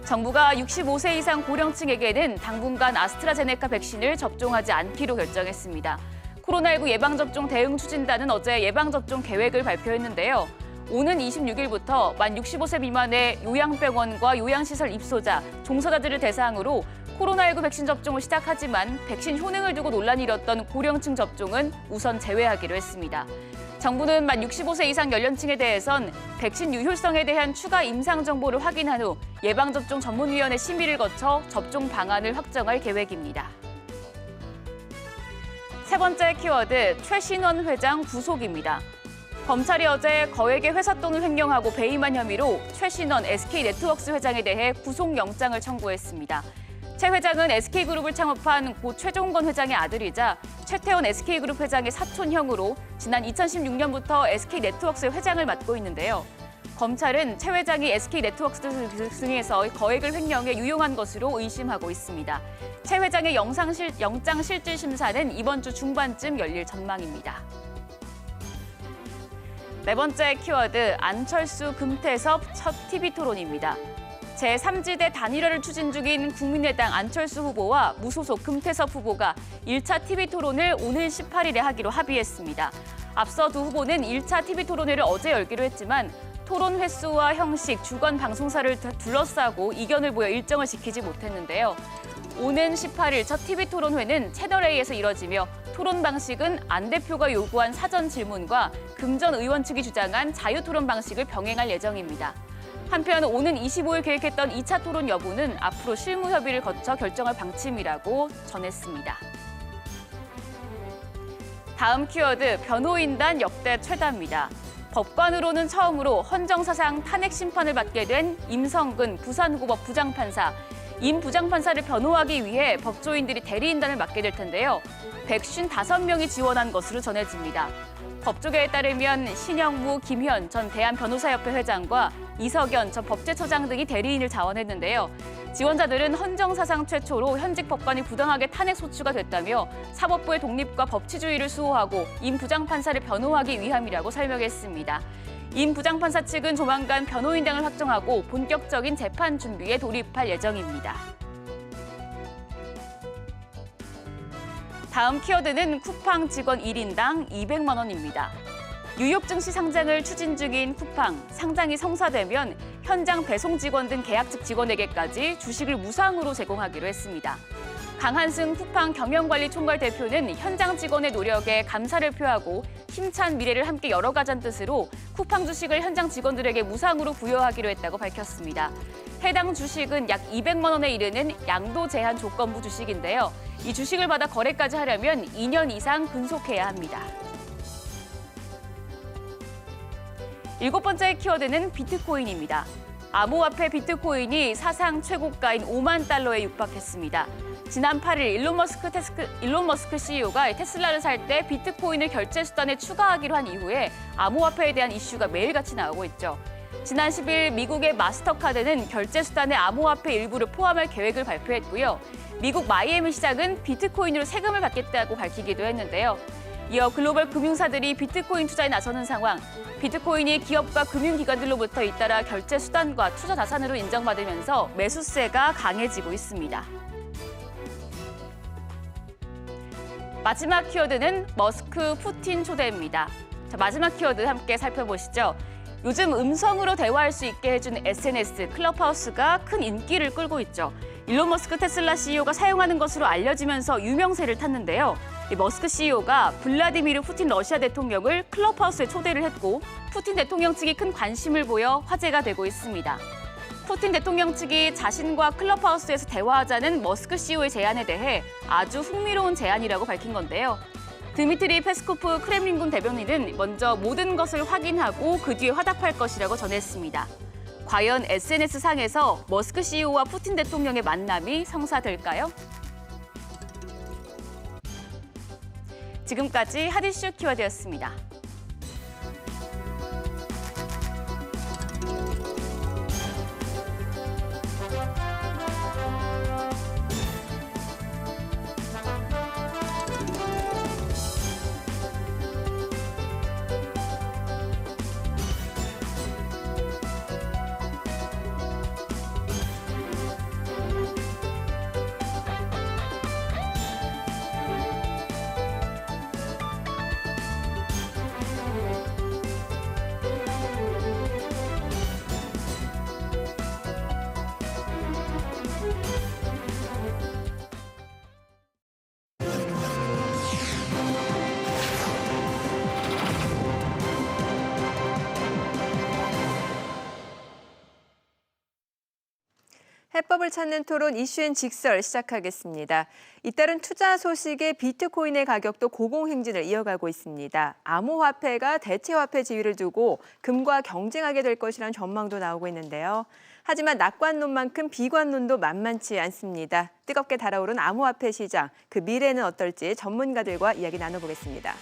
[SPEAKER 2] 정부가 65세 이상 고령층에게는 당분간 아스트라제네카 백신을 접종하지 않기로 결정했습니다. 코로나19 예방접종 대응 추진단은 어제 예방접종 계획을 발표했는데요. 오는 26일부터 만 65세 미만의 요양병원과 요양시설 입소자, 종사자들을 대상으로 코로나19 백신 접종을 시작하지만 백신 효능을 두고 논란이 일었던 고령층 접종은 우선 제외하기로 했습니다. 정부는 만 65세 이상 연령층에 대해선 백신 유효성에 대한 추가 임상 정보를 확인한 후 예방접종 전문위원회 심의를 거쳐 접종 방안을 확정할 계획입니다. 세 번째 키워드, 최신원 회장 구속입니다. 검찰이 어제 거액의 회사 돈을 횡령하고 배임한 혐의로 최신원 SK네트워크스 회장에 대해 구속영장을 청구했습니다. 최 회장은 SK그룹을 창업한 고 최종건 회장의 아들이자 최태원 SK그룹 회장의 사촌형으로 지난 2016년부터 SK네트워크스의 회장을 맡고 있는데요. 검찰은 최 회장이 SK네트워크스 등에서 거액을 횡령해 유용한 것으로 의심하고 있습니다. 최 회장의 영장실질심사는 이번 주 중반쯤 열릴 전망입니다. 네 번째 키워드, 안철수 금태섭 첫 TV토론입니다. 제3지대 단일화를 추진 중인 국민의당 안철수 후보와 무소속 금태섭 후보가 1차 TV토론을 오늘 18일에 하기로 합의했습니다. 앞서 두 후보는 1차 TV토론회를 어제 열기로 했지만 토론 횟수와 형식, 주간 방송사를 둘러싸고 이견을 보여 일정을 지키지 못했는데요. 오는 18일 첫 TV토론회는 채널A에서 이뤄지며 토론 방식은 안 대표가 요구한 사전 질문과 금 전 의원 측이 주장한 자유토론 방식을 병행할 예정입니다. 한편 오는 25일 계획했던 2차 토론 여부는 앞으로 실무 협의를 거쳐 결정할 방침이라고 전했습니다. 다음 키워드, 변호인단 역대 최다입니다. 법관으로는 처음으로 헌정사상 탄핵 심판을 받게 된 임성근 부산고법 부장판사. 임 부장판사를 변호하기 위해 법조인들이 대리인단을 맡게 될 텐데요. 155명이 지원한 것으로 전해집니다. 법조계에 따르면 신영무, 김현 전 대한변호사협회 회장과 이석연 전 법제처장 등이 대리인을 자원했는데요. 지원자들은 헌정사상 최초로 현직 법관이 부당하게 탄핵 소추가 됐다며 사법부의 독립과 법치주의를 수호하고 임 부장판사를 변호하기 위함이라고 설명했습니다. 임 부장판사 측은 조만간 변호인단을 확정하고 본격적인 재판 준비에 돌입할 예정입니다. 다음 키워드는 쿠팡 직원 1인당 200만 원입니다. 뉴욕 증시 상장을 추진 중인 쿠팡, 상장이 성사되면 현장 배송 직원 등 계약직 직원에게까지 주식을 무상으로 제공하기로 했습니다. 강한승 쿠팡 경영관리 총괄 대표는 현장 직원의 노력에 감사를 표하고 힘찬 미래를 함께 열어가자는 뜻으로 쿠팡 주식을 현장 직원들에게 무상으로 부여하기로 했다고 밝혔습니다. 해당 주식은 약 200만 원에 이르는 양도 제한 조건부 주식인데요. 이 주식을 받아 거래까지 하려면 2년 이상 근속해야 합니다. 7번째 키워드는 비트코인입니다. 암호화폐 비트코인이 사상 최고가인 5만 달러에 육박했습니다. 지난 8일 일론 머스크 CEO가 테슬라를 살 때 비트코인을 결제 수단에 추가하기로 한 이후에 암호화폐에 대한 이슈가 매일같이 나오고 있죠. 지난 10일 미국의 마스터카드는 결제 수단에 암호화폐 일부를 포함할 계획을 발표했고요. 미국 마이애미 시장은 비트코인으로 세금을 받겠다고 밝히기도 했는데요. 이어 글로벌 금융사들이 비트코인 투자에 나서는 상황, 비트코인이 기업과 금융기관들로부터 잇따라 결제 수단과 투자 자산으로 인정받으면서 매수세가 강해지고 있습니다. 마지막 키워드는 머스크, 푸틴 초대입니다. 자, 마지막 키워드 함께 살펴보시죠. 요즘 음성으로 대화할 수 있게 해준 SNS 클럽하우스가 큰 인기를 끌고 있죠. 일론 머스크 테슬라 CEO가 사용하는 것으로 알려지면서 유명세를 탔는데요. 이 머스크 CEO가 블라디미르 푸틴 러시아 대통령을 클럽하우스에 초대를 했고 푸틴 대통령 측이 큰 관심을 보여 화제가 되고 있습니다. 푸틴 대통령 측이 자신과 클럽하우스에서 대화하자는 머스크 CEO의 제안에 대해 아주 흥미로운 제안이라고 밝힌 건데요. 드미트리 페스코프 크렘린군 대변인은 먼저 모든 것을 확인하고 그 뒤에 화답할 것이라고 전했습니다. 과연 SNS상에서 머스크 CEO와 푸틴 대통령의 만남이 성사될까요? 지금까지 핫 이슈 키워드였습니다.
[SPEAKER 1] 해법을 찾는 토론 이슈앤 직설 시작하겠습니다. 잇따른 투자 소식에 비트코인의 가격도 고공행진을 이어가고 있습니다. 암호화폐가 대체화폐 지위를 두고 금과 경쟁하게 될 것이라는 전망도 나오고 있는데요. 하지만 낙관론만큼 비관론도 만만치 않습니다. 뜨겁게 달아오른 암호화폐 시장, 그 미래는 어떨지 전문가들과 이야기 나눠보겠습니다.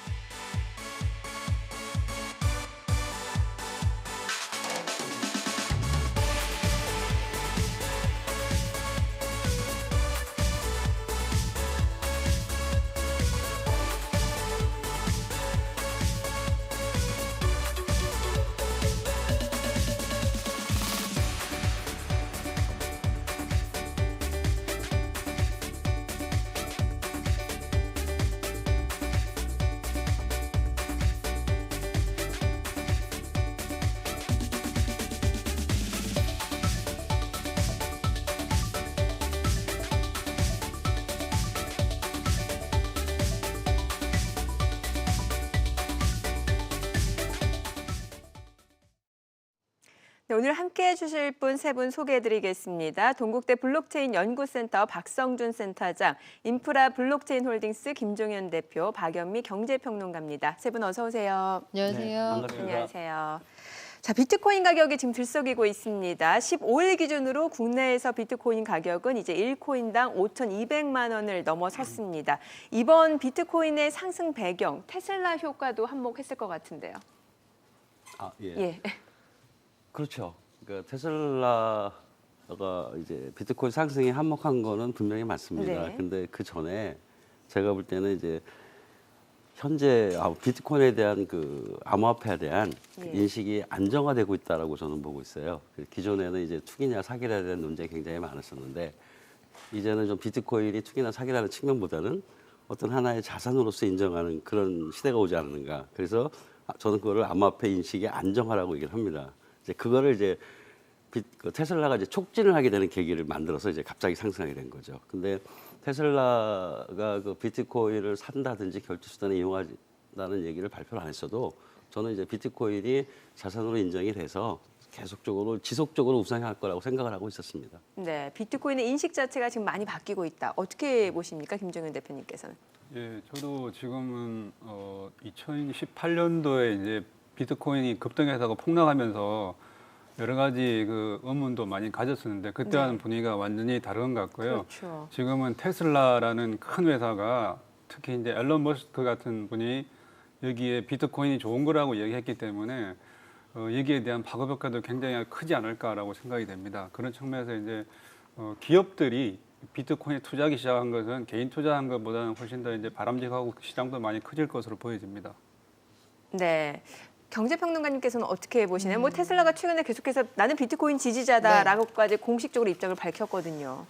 [SPEAKER 1] 네, 오늘 함께해 주실 분 세 분 소개해드리겠습니다. 동국대 블록체인 연구센터 박성준 센터장, 인프라 블록체인 홀딩스 김종현 대표, 박연미 경제평론가입니다. 세 분 어서 오세요.
[SPEAKER 5] 안녕하세요.
[SPEAKER 6] 네, 반갑습니다.
[SPEAKER 1] 안녕하세요. 자, 비트코인 가격이 지금 들썩이고 있습니다. 15일 기준으로 국내에서 비트코인 가격은 이제 1코인당 5,200만 원을 넘어섰습니다. 이번 비트코인의 상승 배경, 테슬라 효과도 한몫했을 것 같은데요.
[SPEAKER 6] 아, 예.
[SPEAKER 1] 예.
[SPEAKER 6] 그렇죠. 그러니까 테슬라가 이제 비트코인 상승에 한몫한 거는 분명히 맞습니다.
[SPEAKER 1] 네.
[SPEAKER 6] 근데 그 전에 제가 볼 때는 이제 현재 비트코인에 대한 그 암호화폐에 대한 그
[SPEAKER 1] 예.
[SPEAKER 6] 인식이 안정화되고 있다라고 저는 보고 있어요. 기존에는 이제 투기냐 사기냐에 대한 논쟁이 굉장히 많았었는데 이제는 좀 비트코인이 투기나 사기라는 측면보다는 어떤 하나의 자산으로서 인정하는 그런 시대가 오지 않았는가. 그래서 저는 그거를 암호화폐 인식의 안정화라고 얘기를 합니다. 이제 그거를 이제 그 테슬라가 이제 촉진을 하게 되는 계기를 만들어서 이제 갑자기 상승하게 된 거죠. 근데 테슬라가 그 비트코인을 산다든지 결제 수단에 이용한다는 얘기를 발표를 안 했어도 저는 이제 비트코인이 자산으로 인정이 돼서 계속적으로 지속적으로 우상향할 거라고 생각을 하고 있었습니다.
[SPEAKER 1] 네, 비트코인의 인식 자체가 지금 많이 바뀌고 있다. 어떻게 보십니까, 김종현 대표님께서는?
[SPEAKER 5] 예, 저도 지금은 2018년도에 이제 비트코인이 급등해서 폭락하면서 여러 가지 그 의문도 많이 가졌었는데 그때와는
[SPEAKER 1] 네.
[SPEAKER 5] 분위기가 완전히 다른 것 같고요.
[SPEAKER 1] 그렇죠.
[SPEAKER 5] 지금은 테슬라라는 큰 회사가 특히 이제 앨런 머스크 같은 분이 여기에 비트코인이 좋은 거라고 얘기했기 때문에 여기에 대한 파급 효과도 굉장히 크지 않을까라고 생각이 됩니다. 그런 측면에서 이제 기업들이 비트코인에 투자하기 시작한 것은 개인 투자한 것보다는 훨씬 더 이제 바람직하고 시장도 많이 커질 것으로 보여집니다.
[SPEAKER 1] 네. 경제평론가님께서는 어떻게 보시나요? 뭐 테슬라가 최근에 계속해서 나는 비트코인 지지자다라고까지 공식적으로 입장을 밝혔거든요.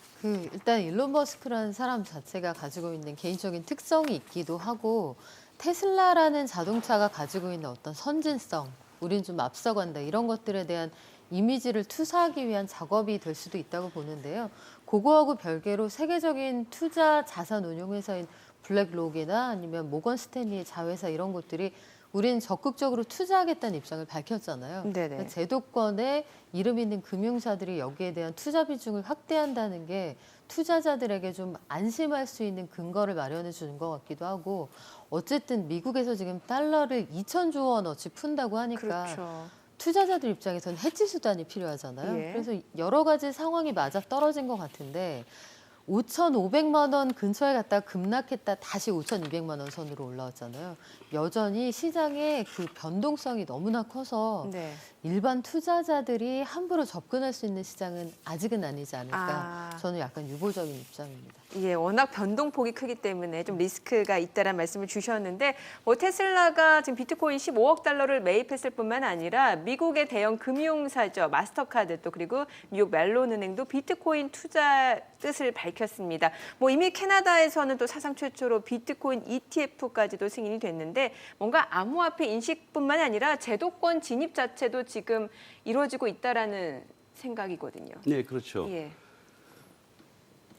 [SPEAKER 7] 일단 일론 머스크라는 사람 자체가 가지고 있는 개인적인 특성이 있기도 하고 테슬라라는 자동차가 가지고 있는 어떤 선진성, 우린 좀 앞서간다 이런 것들에 대한 이미지를 투사하기 위한 작업이 될 수도 있다고 보는데요. 그거하고 별개로 세계적인 투자 자산 운용 회사인 블랙록이나 아니면 모건 스탠리의 자회사 이런 것들이 우리는 적극적으로 투자하겠다는 입장을 밝혔잖아요.
[SPEAKER 1] 네네.
[SPEAKER 7] 그러니까 제도권에 이름 있는 금융사들이 여기에 대한 투자 비중을 확대한다는 게 투자자들에게 좀 안심할 수 있는 근거를 마련해 주는 것 같기도 하고 어쨌든 미국에서 지금 달러를 2,000조 원어치 푼다고 하니까
[SPEAKER 1] 그렇죠.
[SPEAKER 7] 투자자들 입장에서는 해지 수단이 필요하잖아요.
[SPEAKER 1] 예.
[SPEAKER 7] 그래서 여러 가지 상황이 맞아 떨어진 것 같은데 5,500만 원 근처에 갔다가 급락했다 다시 5,200만 원 선으로 올라왔잖아요. 여전히 시장의 그 변동성이 너무나 커서
[SPEAKER 1] 네.
[SPEAKER 7] 일반 투자자들이 함부로 접근할 수 있는 시장은 아직은 아니지 않을까.
[SPEAKER 1] 아.
[SPEAKER 7] 저는 약간 유보적인 입장입니다.
[SPEAKER 1] 예, 워낙 변동폭이 크기 때문에 좀 리스크가 있다라는 말씀을 주셨는데 뭐 테슬라가 지금 비트코인 15억 달러를 매입했을 뿐만 아니라 미국의 대형 금융사죠. 마스터카드 또 그리고 미국 멜론은행도 비트코인 투자 뜻을 밝혔습니다. 뭐 이미 캐나다에서는 또 사상 최초로 비트코인 ETF까지도 승인이 됐는데 뭔가 암호화폐 인식뿐만 아니라 제도권 진입 자체도 지금 이루어지고 있다라는 생각이거든요.
[SPEAKER 6] 네, 그렇죠.
[SPEAKER 1] 예.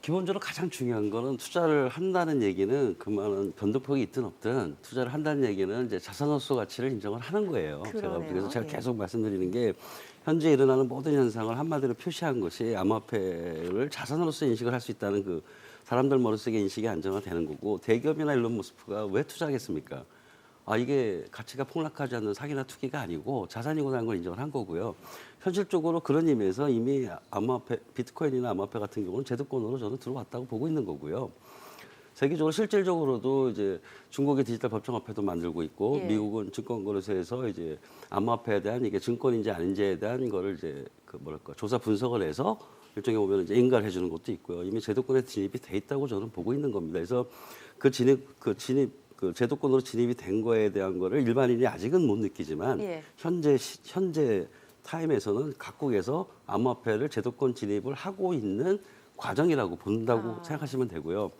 [SPEAKER 6] 기본적으로 가장 중요한 거는 투자를 한다는 얘기는 그만한 변동폭이 있든 없든 투자를 한다는 얘기는 이제 자산으로서 가치를 인정을 하는 거예요.
[SPEAKER 1] 그러네요.
[SPEAKER 6] 그래서 제가
[SPEAKER 1] 예.
[SPEAKER 6] 계속 말씀드리는 게 현재 일어나는 모든 현상을 한마디로 표시한 것이 암호화폐를 자산으로서 인식을 할 수 있다는 그 사람들 머릿속에 인식이 안정화되는 거고 대기업이나 일론 머스크가 왜 투자하겠습니까? 이게 가치가 폭락하지 않는 사기나 투기가 아니고 자산이구나라는 걸 인정을 한 거고요. 현실적으로 그런 의미에서 이미 암호화폐, 비트코인이나 암호화폐 같은 경우는 제도권으로 저는 들어왔다고 보고 있는 거고요. 세계적으로 실질적으로도 이제 중국의 디지털 법정화폐도 만들고 있고
[SPEAKER 1] 예.
[SPEAKER 6] 미국은 증권거래소에서 이제 암호화폐에 대한 이게 증권인지 아닌지에 대한 거를 이제 조사 분석을 해서 일종의 보면 이제 인가를 해주는 것도 있고요. 이미 제도권에 진입이 돼 있다고 저는 보고 있는 겁니다. 그래서 그 제도권으로 진입이 된 거에 대한 거를 일반인이 아직은 못 느끼지만
[SPEAKER 1] 예.
[SPEAKER 6] 현재 타임에서는 각국에서 암호화폐를 제도권 진입을 하고 있는 과정이라고 본다고 생각하시면 되고요.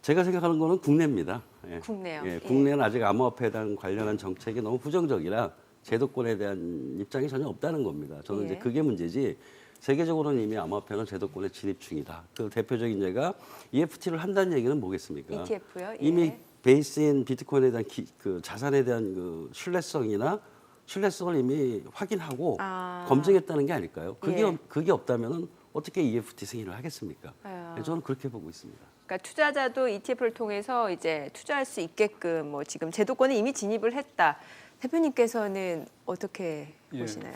[SPEAKER 6] 제가 생각하는 거는 국내입니다. 예.
[SPEAKER 1] 국내요.
[SPEAKER 6] 예,
[SPEAKER 1] 예.
[SPEAKER 6] 국내는 아직 암호화폐에 대한 관련한 정책이 너무 부정적이라 제도권에 대한 입장이 전혀 없다는 겁니다. 저는
[SPEAKER 1] 예.
[SPEAKER 6] 이제 그게 문제지. 세계적으로는 이미 암호화폐는 제도권에 진입 중이다. 그 대표적인 예가 EFT를 한다는 얘기는 뭐겠습니까?
[SPEAKER 1] ETF요? 예.
[SPEAKER 6] 이미 베이스인 비트코인에 대한 그 자산에 대한 그 신뢰성이나 신뢰성을 이미 확인하고
[SPEAKER 1] 아.
[SPEAKER 6] 검증했다는 게 아닐까요?
[SPEAKER 1] 예.
[SPEAKER 6] 그게 없다면은 어떻게 EFT 승인을 하겠습니까?
[SPEAKER 1] 아.
[SPEAKER 6] 저는 그렇게 보고 있습니다.
[SPEAKER 1] 그러니까 투자자도 ETF를 통해서 이제 투자할 수 있게끔 뭐 지금 제도권에 이미 진입을 했다. 대표님께서는 어떻게
[SPEAKER 5] 예.
[SPEAKER 1] 보시나요?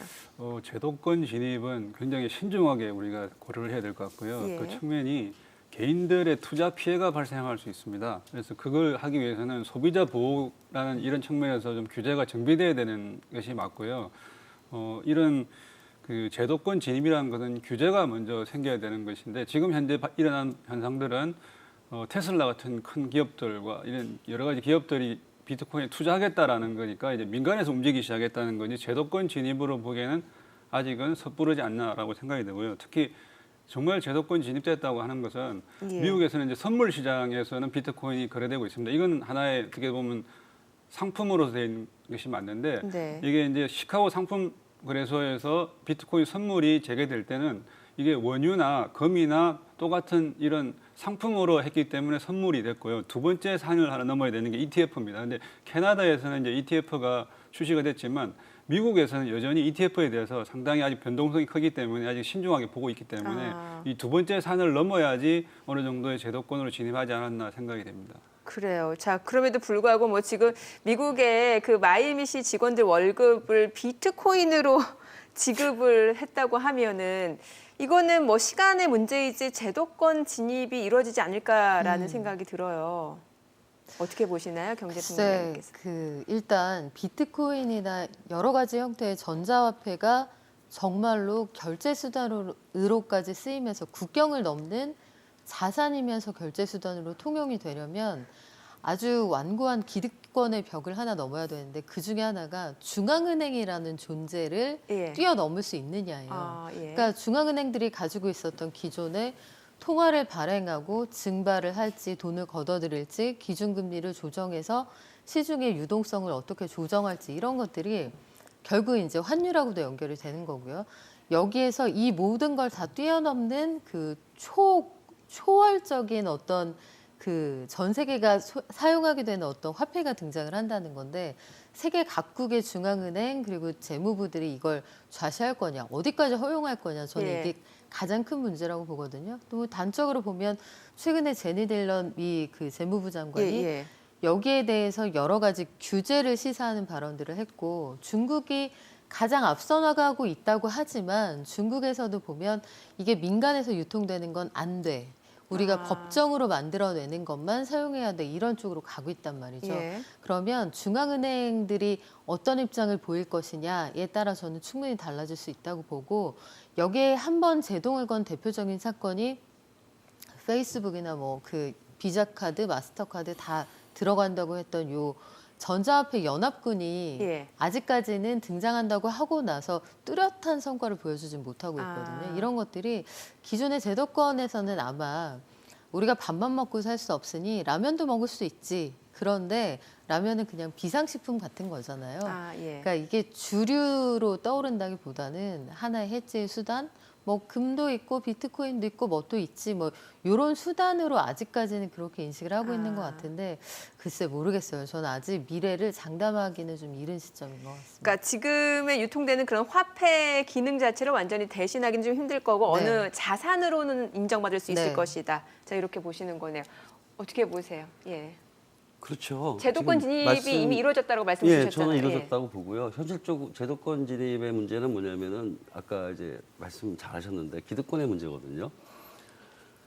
[SPEAKER 5] 제도권 진입은 굉장히 신중하게 우리가 고려를 해야 될 것 같고요.
[SPEAKER 1] 예.
[SPEAKER 5] 그 측면이 개인들의 투자 피해가 발생할 수 있습니다. 그래서 그걸 하기 위해서는 소비자 보호라는 이런 측면에서 좀 규제가 정비돼야 되는 것이 맞고요. 이런 그 제도권 진입이라는 것은 규제가 먼저 생겨야 되는 것인데 지금 현재 일어난 현상들은 테슬라 같은 큰 기업들과 이런 여러 가지 기업들이 비트코인에 투자하겠다라는 거니까 이제 민간에서 움직이기 시작했다는 거지 제도권 진입으로 보기에는 아직은 섣부르지 않나라고 생각이 되고요. 특히 정말 제도권 진입됐다고 하는 것은
[SPEAKER 1] 예.
[SPEAKER 5] 미국에서는 이제 선물 시장에서는 비트코인이 거래되고 있습니다. 이건 하나의 어떻게 보면 상품으로 된 것이 맞는데
[SPEAKER 1] 네.
[SPEAKER 5] 이게 이제 시카고 상품 거래소에서 비트코인 선물이 재개될 때는 이게 원유나 금이나 똑같은 이런 상품으로 했기 때문에 선물이 됐고요. 두 번째 산을 하나 넘어야 되는 게 ETF입니다. 근데 캐나다에서는 이제 ETF가 출시가 됐지만 미국에서는 여전히 ETF에 대해서 상당히 아직 변동성이 크기 때문에 아직 신중하게 보고 있기 때문에 이 두 번째 산을 넘어야지 어느 정도의 제도권으로 진입하지 않았나 생각이 됩니다.
[SPEAKER 1] 그래요. 자, 그럼에도 불구하고 뭐 지금 미국의 그 마이애미시 직원들 월급을 비트코인으로 지급을 했다고 하면은 이거는 뭐 시간의 문제이지 제도권 진입이 이루어지지 않을까라는 생각이 들어요. 어떻게 보시나요,
[SPEAKER 7] 글쎄,
[SPEAKER 1] 경제평론가님께서?
[SPEAKER 7] 일단 비트코인이나 여러 가지 형태의 전자화폐가 정말로 결제 수단으로까지 쓰이면서 국경을 넘는 자산이면서 결제 수단으로 통용이 되려면 아주 완고한 기득권의 벽을 하나 넘어야 되는데 그 중에 하나가 중앙은행이라는 존재를
[SPEAKER 1] 예.
[SPEAKER 7] 뛰어넘을 수 있느냐예요.
[SPEAKER 1] 아, 예.
[SPEAKER 7] 그러니까 중앙은행들이 가지고 있었던 기존의 통화를 발행하고 증발을 할지 돈을 걷어들일지 기준금리를 조정해서 시중의 유동성을 어떻게 조정할지 이런 것들이 결국 이제 환율하고도 연결이 되는 거고요. 여기에서 이 모든 걸 다 뛰어넘는 그 초월적인 어떤 그 전 세계가 사용하게 되는 어떤 화폐가 등장을 한다는 건데 세계 각국의 중앙은행 그리고 재무부들이 이걸 좌시할 거냐 어디까지 허용할 거냐 저는
[SPEAKER 1] 예.
[SPEAKER 7] 이게 가장 큰 문제라고 보거든요. 또 단적으로 보면 최근에 제니 딜런 미 그 재무부 장관이
[SPEAKER 1] 예.
[SPEAKER 7] 여기에 대해서 여러 가지 규제를 시사하는 발언들을 했고 중국이 가장 앞서 나가고 있다고 하지만 중국에서도 보면 이게 민간에서 유통되는 건 안 돼. 우리가 법정으로 만들어내는 것만 사용해야 돼. 이런 쪽으로 가고 있단 말이죠.
[SPEAKER 1] 예.
[SPEAKER 7] 그러면 중앙은행들이 어떤 입장을 보일 것이냐에 따라 저는 충분히 달라질 수 있다고 보고 여기에 한번 제동을 건 대표적인 사건이 페이스북이나 뭐 그 비자 카드, 마스터카드 다 들어간다고 했던 요 전자화폐 연합군이
[SPEAKER 1] 예.
[SPEAKER 7] 아직까지는 등장한다고 하고 나서 뚜렷한 성과를 보여주지 못하고 있거든요.
[SPEAKER 1] 아.
[SPEAKER 7] 이런 것들이 기존의 제도권에서는 아마 우리가 밥만 먹고 살 수 없으니 라면도 먹을 수 있지. 그런데 라면은 그냥 비상식품 같은 거잖아요.
[SPEAKER 1] 아, 예.
[SPEAKER 7] 그러니까 이게 주류로 떠오른다기보다는 하나의 해지의 수단, 뭐 금도 있고 비트코인도 있고 뭐 또 있지 뭐 이런 수단으로 아직까지는 그렇게 인식을 하고 있는 것 같은데 글쎄 모르겠어요. 저는 아직 미래를 장담하기는 좀 이른 시점인 것 같습니다.
[SPEAKER 1] 그러니까 지금의 유통되는 그런 화폐 기능 자체를 완전히 대신하기는 좀 힘들 거고
[SPEAKER 7] 네.
[SPEAKER 1] 어느 자산으로는 인정받을 수 있을
[SPEAKER 7] 네.
[SPEAKER 1] 것이다. 자, 이렇게 보시는 거네요. 어떻게 보세요? 예.
[SPEAKER 6] 그렇죠.
[SPEAKER 1] 제도권
[SPEAKER 6] 지금
[SPEAKER 1] 진입이 이미 이루어졌다고 말씀
[SPEAKER 6] 예,
[SPEAKER 1] 주셨잖아요.
[SPEAKER 6] 저는 이루어졌다고 보고요. 현실적으로 제도권 진입의 문제는 뭐냐면은 아까 이제 말씀 잘하셨는데 기득권의 문제거든요.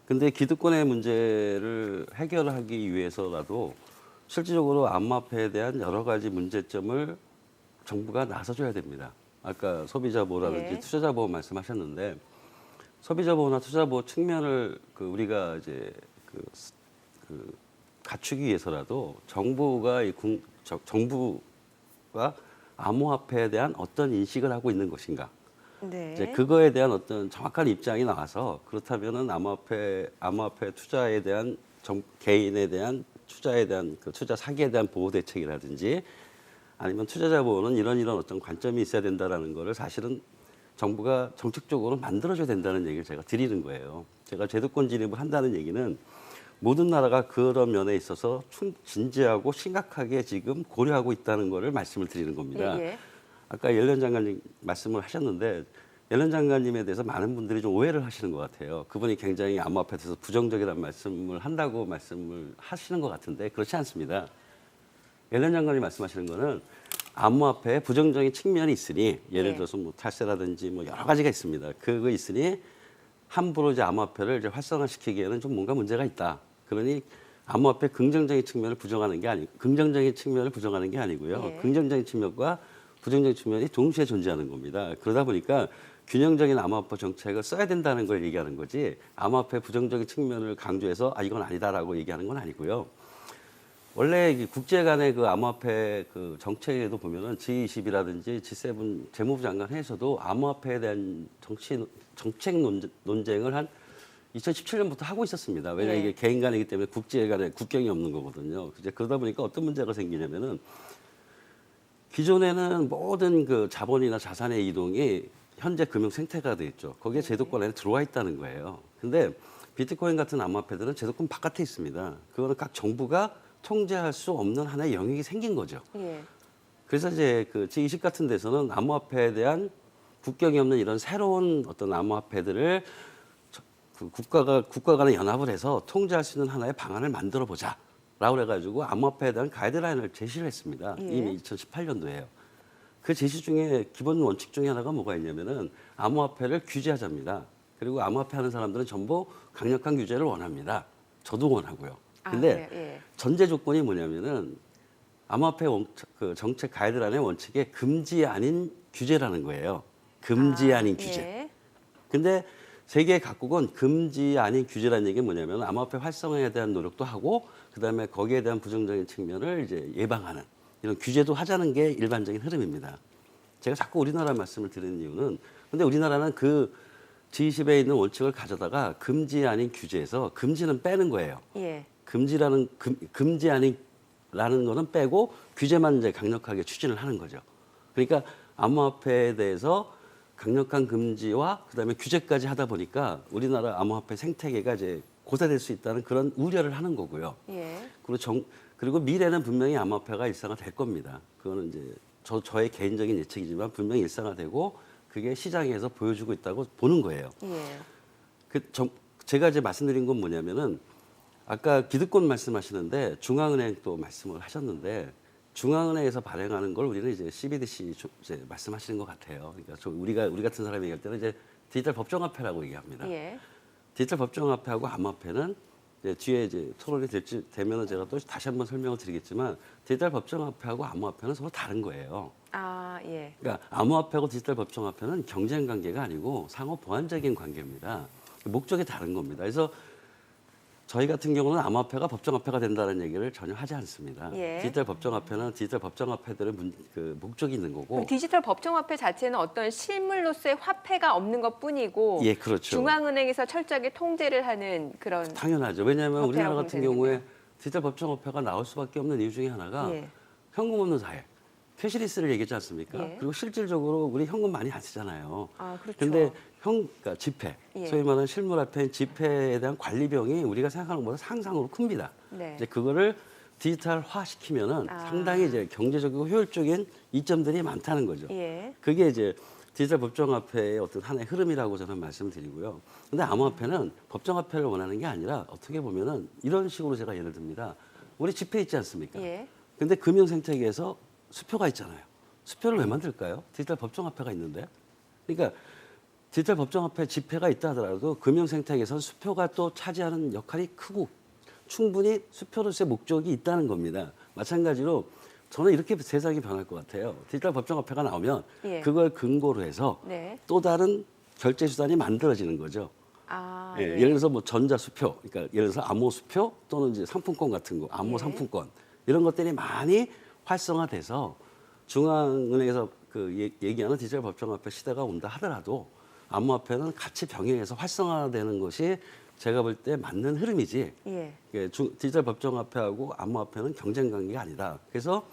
[SPEAKER 6] 근데 기득권의 문제를 해결하기 위해서라도 실질적으로 암호화폐에 대한 여러 가지 문제점을 정부가 나서줘야 됩니다. 아까 소비자 보호라든지
[SPEAKER 1] 예.
[SPEAKER 6] 투자자 보호 말씀하셨는데 소비자 보호나 투자 보호 측면을 그 우리가 이제 그 갖추기 위해서라도 정부가 정부가 암호화폐에 대한 어떤 인식을 하고 있는 것인가?
[SPEAKER 1] 네.
[SPEAKER 6] 이제 그거에 대한 어떤 정확한 입장이 나와서 그렇다면은 암호화폐 투자에 대한 개인에 대한 투자에 대한 그 투자 사기에 대한 보호 대책이라든지 아니면 투자자 보호는 이런 어떤 관점이 있어야 된다라는 거를 사실은 정부가 정책적으로 만들어줘야 된다는 얘기를 제가 드리는 거예요. 제가 제도권 진입을 한다는 얘기는 모든 나라가 그런 면에 있어서 진지하고 심각하게 지금 고려하고 있다는 거를 말씀을 드리는 겁니다.
[SPEAKER 1] 예.
[SPEAKER 6] 아까 옐런 장관님 말씀을 하셨는데 옐런 장관님에 대해서 많은 분들이 좀 오해를 하시는 것 같아요. 그분이 굉장히 암호화폐에 대해서 부정적이라는 말씀을 한다고 말씀을 하시는 것 같은데 그렇지 않습니다. 옐런 장관이 말씀하시는 거는 암호화폐에 부정적인 측면이 있으니 예를
[SPEAKER 1] 네.
[SPEAKER 6] 들어서 뭐 탈세라든지 뭐 여러 가지가 있습니다. 그거 있으니 함부로 이제 암호화폐를 이제 활성화시키기에는 좀 뭔가 문제가 있다. 그러니 암호화폐 긍정적인 측면을 부정하는 게 아니고 긍정적인 측면을 부정하는 게 아니고요.
[SPEAKER 1] 네.
[SPEAKER 6] 긍정적인 측면과 부정적인 측면이 동시에 존재하는 겁니다. 그러다 보니까 균형적인 암호화폐 정책을 써야 된다는 걸 얘기하는 거지 암호화폐 부정적인 측면을 강조해서 이건 아니다라고 얘기하는 건 아니고요. 원래 국제 간의 그 암호화폐 그 정책에도 보면은 G20이라든지 G7 재무부 장관 회의에서도 암호화폐에 대한 정책 논쟁을 한 2017년부터 하고 있었습니다. 왜냐하면
[SPEAKER 1] 예.
[SPEAKER 6] 이게 개인 간이기 때문에 국제 간에 국경이 없는 거거든요. 이제 그러다 보니까 어떤 문제가 생기냐면은 기존에는 모든 그 자본이나 자산의 이동이 현재 금융 생태가 돼 있죠. 거기에 제도권 안에 들어와 있다는 거예요. 근데 비트코인 같은 암호화폐들은 제도권 바깥에 있습니다. 그거는 각 정부가 통제할 수 없는 하나의 영역이 생긴 거죠.
[SPEAKER 1] 예.
[SPEAKER 6] 그래서 이제 그 G20 같은 데서는 암호화폐에 대한 국경이 없는 이런 새로운 어떤 암호화폐들을 그 국가 간에 연합을 해서 통제할 수 있는 하나의 방안을 만들어 보자라고 해가지고 암호화폐에 대한 가이드라인을 제시를 했습니다.
[SPEAKER 1] 예.
[SPEAKER 6] 이미 2018년도에요. 그 제시 중에 기본 원칙 중에 하나가 뭐가 있냐면은 암호화폐를 규제하자입니다. 그리고 암호화폐 하는 사람들은 전부 강력한 규제를 원합니다. 저도 원하고요. 근데
[SPEAKER 1] 그래요? 예.
[SPEAKER 6] 전제 조건이 뭐냐면은 암호화폐 그 정책 가이드라인의 원칙에 금지 아닌 규제라는 거예요. 금지 아닌 규제.
[SPEAKER 1] 예.
[SPEAKER 6] 근데 세계 각국은 금지 아닌 규제라는 얘기는 뭐냐면 암호화폐 활성화에 대한 노력도 하고 그다음에 거기에 대한 부정적인 측면을 이제 예방하는 이런 규제도 하자는 게 일반적인 흐름입니다. 제가 자꾸 우리나라 말씀을 드리는 이유는 근데 우리나라는 그 G20에 있는 원칙을 가져다가 금지 아닌 규제에서 금지는 빼는 거예요.
[SPEAKER 1] 예.
[SPEAKER 6] 금지 아닌라는 거는 빼고 규제만 이제 강력하게 추진을 하는 거죠. 그러니까 암호화폐에 대해서 강력한 금지와 그다음에 규제까지 하다 보니까 우리나라 암호화폐 생태계가 이제 고사될 수 있다는 그런 우려를 하는 거고요.
[SPEAKER 1] 예.
[SPEAKER 6] 그리고 미래는 분명히 암호화폐가 일상화될 겁니다. 그거는 이제 저의 개인적인 예측이지만 분명히 일상화되고 그게 시장에서 보여주고 있다고 보는 거예요.
[SPEAKER 1] 예.
[SPEAKER 6] 제가 이제 말씀드린 건 뭐냐면은 아까 기득권 말씀하시는데 중앙은행 또 말씀을 하셨는데 중앙은행에서 발행하는 걸 우리는 이제 CBDC 이제 말씀하시는 것 같아요. 그러니까 우리 같은 사람이 얘기할 때는 이제 디지털 법정화폐라고 얘기합니다.
[SPEAKER 1] 예.
[SPEAKER 6] 디지털 법정화폐하고 암호화폐는 이제 뒤에 이제 토론이 되면은 제가 또 다시 한번 설명을 드리겠지만 디지털 법정화폐하고 암호화폐는 서로 다른 거예요.
[SPEAKER 1] 예.
[SPEAKER 6] 그러니까 암호화폐하고 디지털 법정화폐는 경쟁 관계가 아니고 상호 보완적인 관계입니다. 목적이 다른 겁니다. 그래서 저희 같은 경우는 암호화폐가 법정화폐가 된다는 얘기를 전혀 하지 않습니다.
[SPEAKER 1] 예.
[SPEAKER 6] 디지털 법정화폐는 디지털 법정화폐들의 목적이 있는 거고.
[SPEAKER 1] 그럼 디지털 법정화폐 자체는 어떤 실물로서의 화폐가 없는 것뿐이고
[SPEAKER 6] 예, 그렇죠.
[SPEAKER 1] 중앙은행에서 철저하게 통제를 하는 그런
[SPEAKER 6] 당연하죠. 왜냐하면 우리나라
[SPEAKER 1] 화폐라고
[SPEAKER 6] 같은
[SPEAKER 1] 보면
[SPEAKER 6] 경우에
[SPEAKER 1] 되겠네요.
[SPEAKER 6] 디지털 법정화폐가 나올 수밖에 없는 이유 중에 하나가
[SPEAKER 1] 예.
[SPEAKER 6] 현금 없는 사회, 캐시리스를 얘기하지 않습니까?
[SPEAKER 1] 예.
[SPEAKER 6] 그리고 실질적으로 우리 현금 많이 안 쓰잖아요.
[SPEAKER 1] 그렇죠.
[SPEAKER 6] 근데 그러니까 지폐,
[SPEAKER 1] 예.
[SPEAKER 6] 소위 말하는 실물화폐인 지폐에 대한 관리 비용이 우리가 생각하는 것보다 상상으로 큽니다.
[SPEAKER 1] 네.
[SPEAKER 6] 이제 그거를 디지털화 시키면은 상당히 이제 경제적이고 효율적인 이점들이 많다는 거죠.
[SPEAKER 1] 예.
[SPEAKER 6] 그게 이제 디지털 법정화폐의 어떤 하나의 흐름이라고 저는 말씀드리고요. 근데 암호화폐는 법정화폐를 원하는 게 아니라 어떻게 보면은 이런 식으로 제가 예를 듭니다. 우리 지폐 있지 않습니까?
[SPEAKER 1] 예.
[SPEAKER 6] 근데 금융 생태계에서 수표가 있잖아요. 수표를 왜 만들까요? 디지털 법정화폐가 있는데. 그러니까 디지털 법정화폐 지폐가 있다 하더라도 금융 생태계에서는 수표가 또 차지하는 역할이 크고 충분히 수표로서의 목적이 있다는 겁니다. 마찬가지로 저는 이렇게 세상이 변할 것 같아요. 디지털 법정화폐가 나오면
[SPEAKER 1] 예.
[SPEAKER 6] 그걸 근거로 해서
[SPEAKER 1] 네.
[SPEAKER 6] 또 다른 결제 수단이 만들어지는 거죠.
[SPEAKER 1] 예.
[SPEAKER 6] 예를 들어서 뭐 전자수표, 그러니까 예를 들어서 암호수표 또는 이제 상품권 같은 거, 암호
[SPEAKER 1] 예.
[SPEAKER 6] 상품권 이런 것들이 많이 활성화돼서 중앙은행에서 그 얘기하는 디지털 법정화폐 시대가 온다 하더라도 암호화폐는 같이 병행해서 활성화되는 것이 제가 볼 때 맞는 흐름이지.
[SPEAKER 1] 예.
[SPEAKER 6] 디지털 법정화폐하고 암호화폐는 경쟁 관계가 아니다. 그래서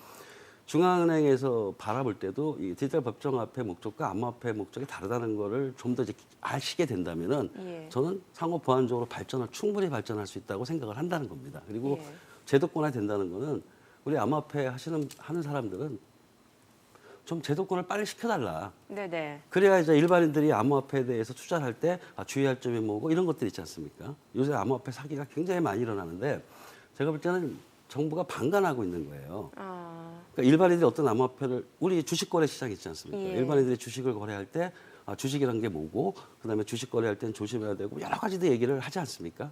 [SPEAKER 6] 중앙은행에서 바라볼 때도 이 디지털 법정화폐 목적과 암호화폐 목적이 다르다는 거를 좀 더 아시게 된다면은
[SPEAKER 1] 예.
[SPEAKER 6] 저는 상호 보완적으로 충분히 발전할 수 있다고 생각을 한다는 겁니다. 그리고
[SPEAKER 1] 예.
[SPEAKER 6] 제도권화 된다는 거는 우리 암호화폐 하는 사람들은 좀 제도권을 빨리 시켜달라.
[SPEAKER 1] 네네.
[SPEAKER 6] 그래야 이제 일반인들이 암호화폐에 대해서 투자를 할 때 주의할 점이 뭐고 이런 것들 있지 않습니까? 요새 암호화폐 사기가 굉장히 많이 일어나는데 제가 볼 때는 정부가 방관하고 있는 거예요. 그러니까 일반인들이 어떤 암호화폐를 우리 주식 거래 시장 있지 않습니까?
[SPEAKER 1] 예.
[SPEAKER 6] 일반인들이 주식을 거래할 때 주식이라는 게 뭐고 그다음에 주식 거래할 때는 조심해야 되고 여러 가지도 얘기를 하지 않습니까?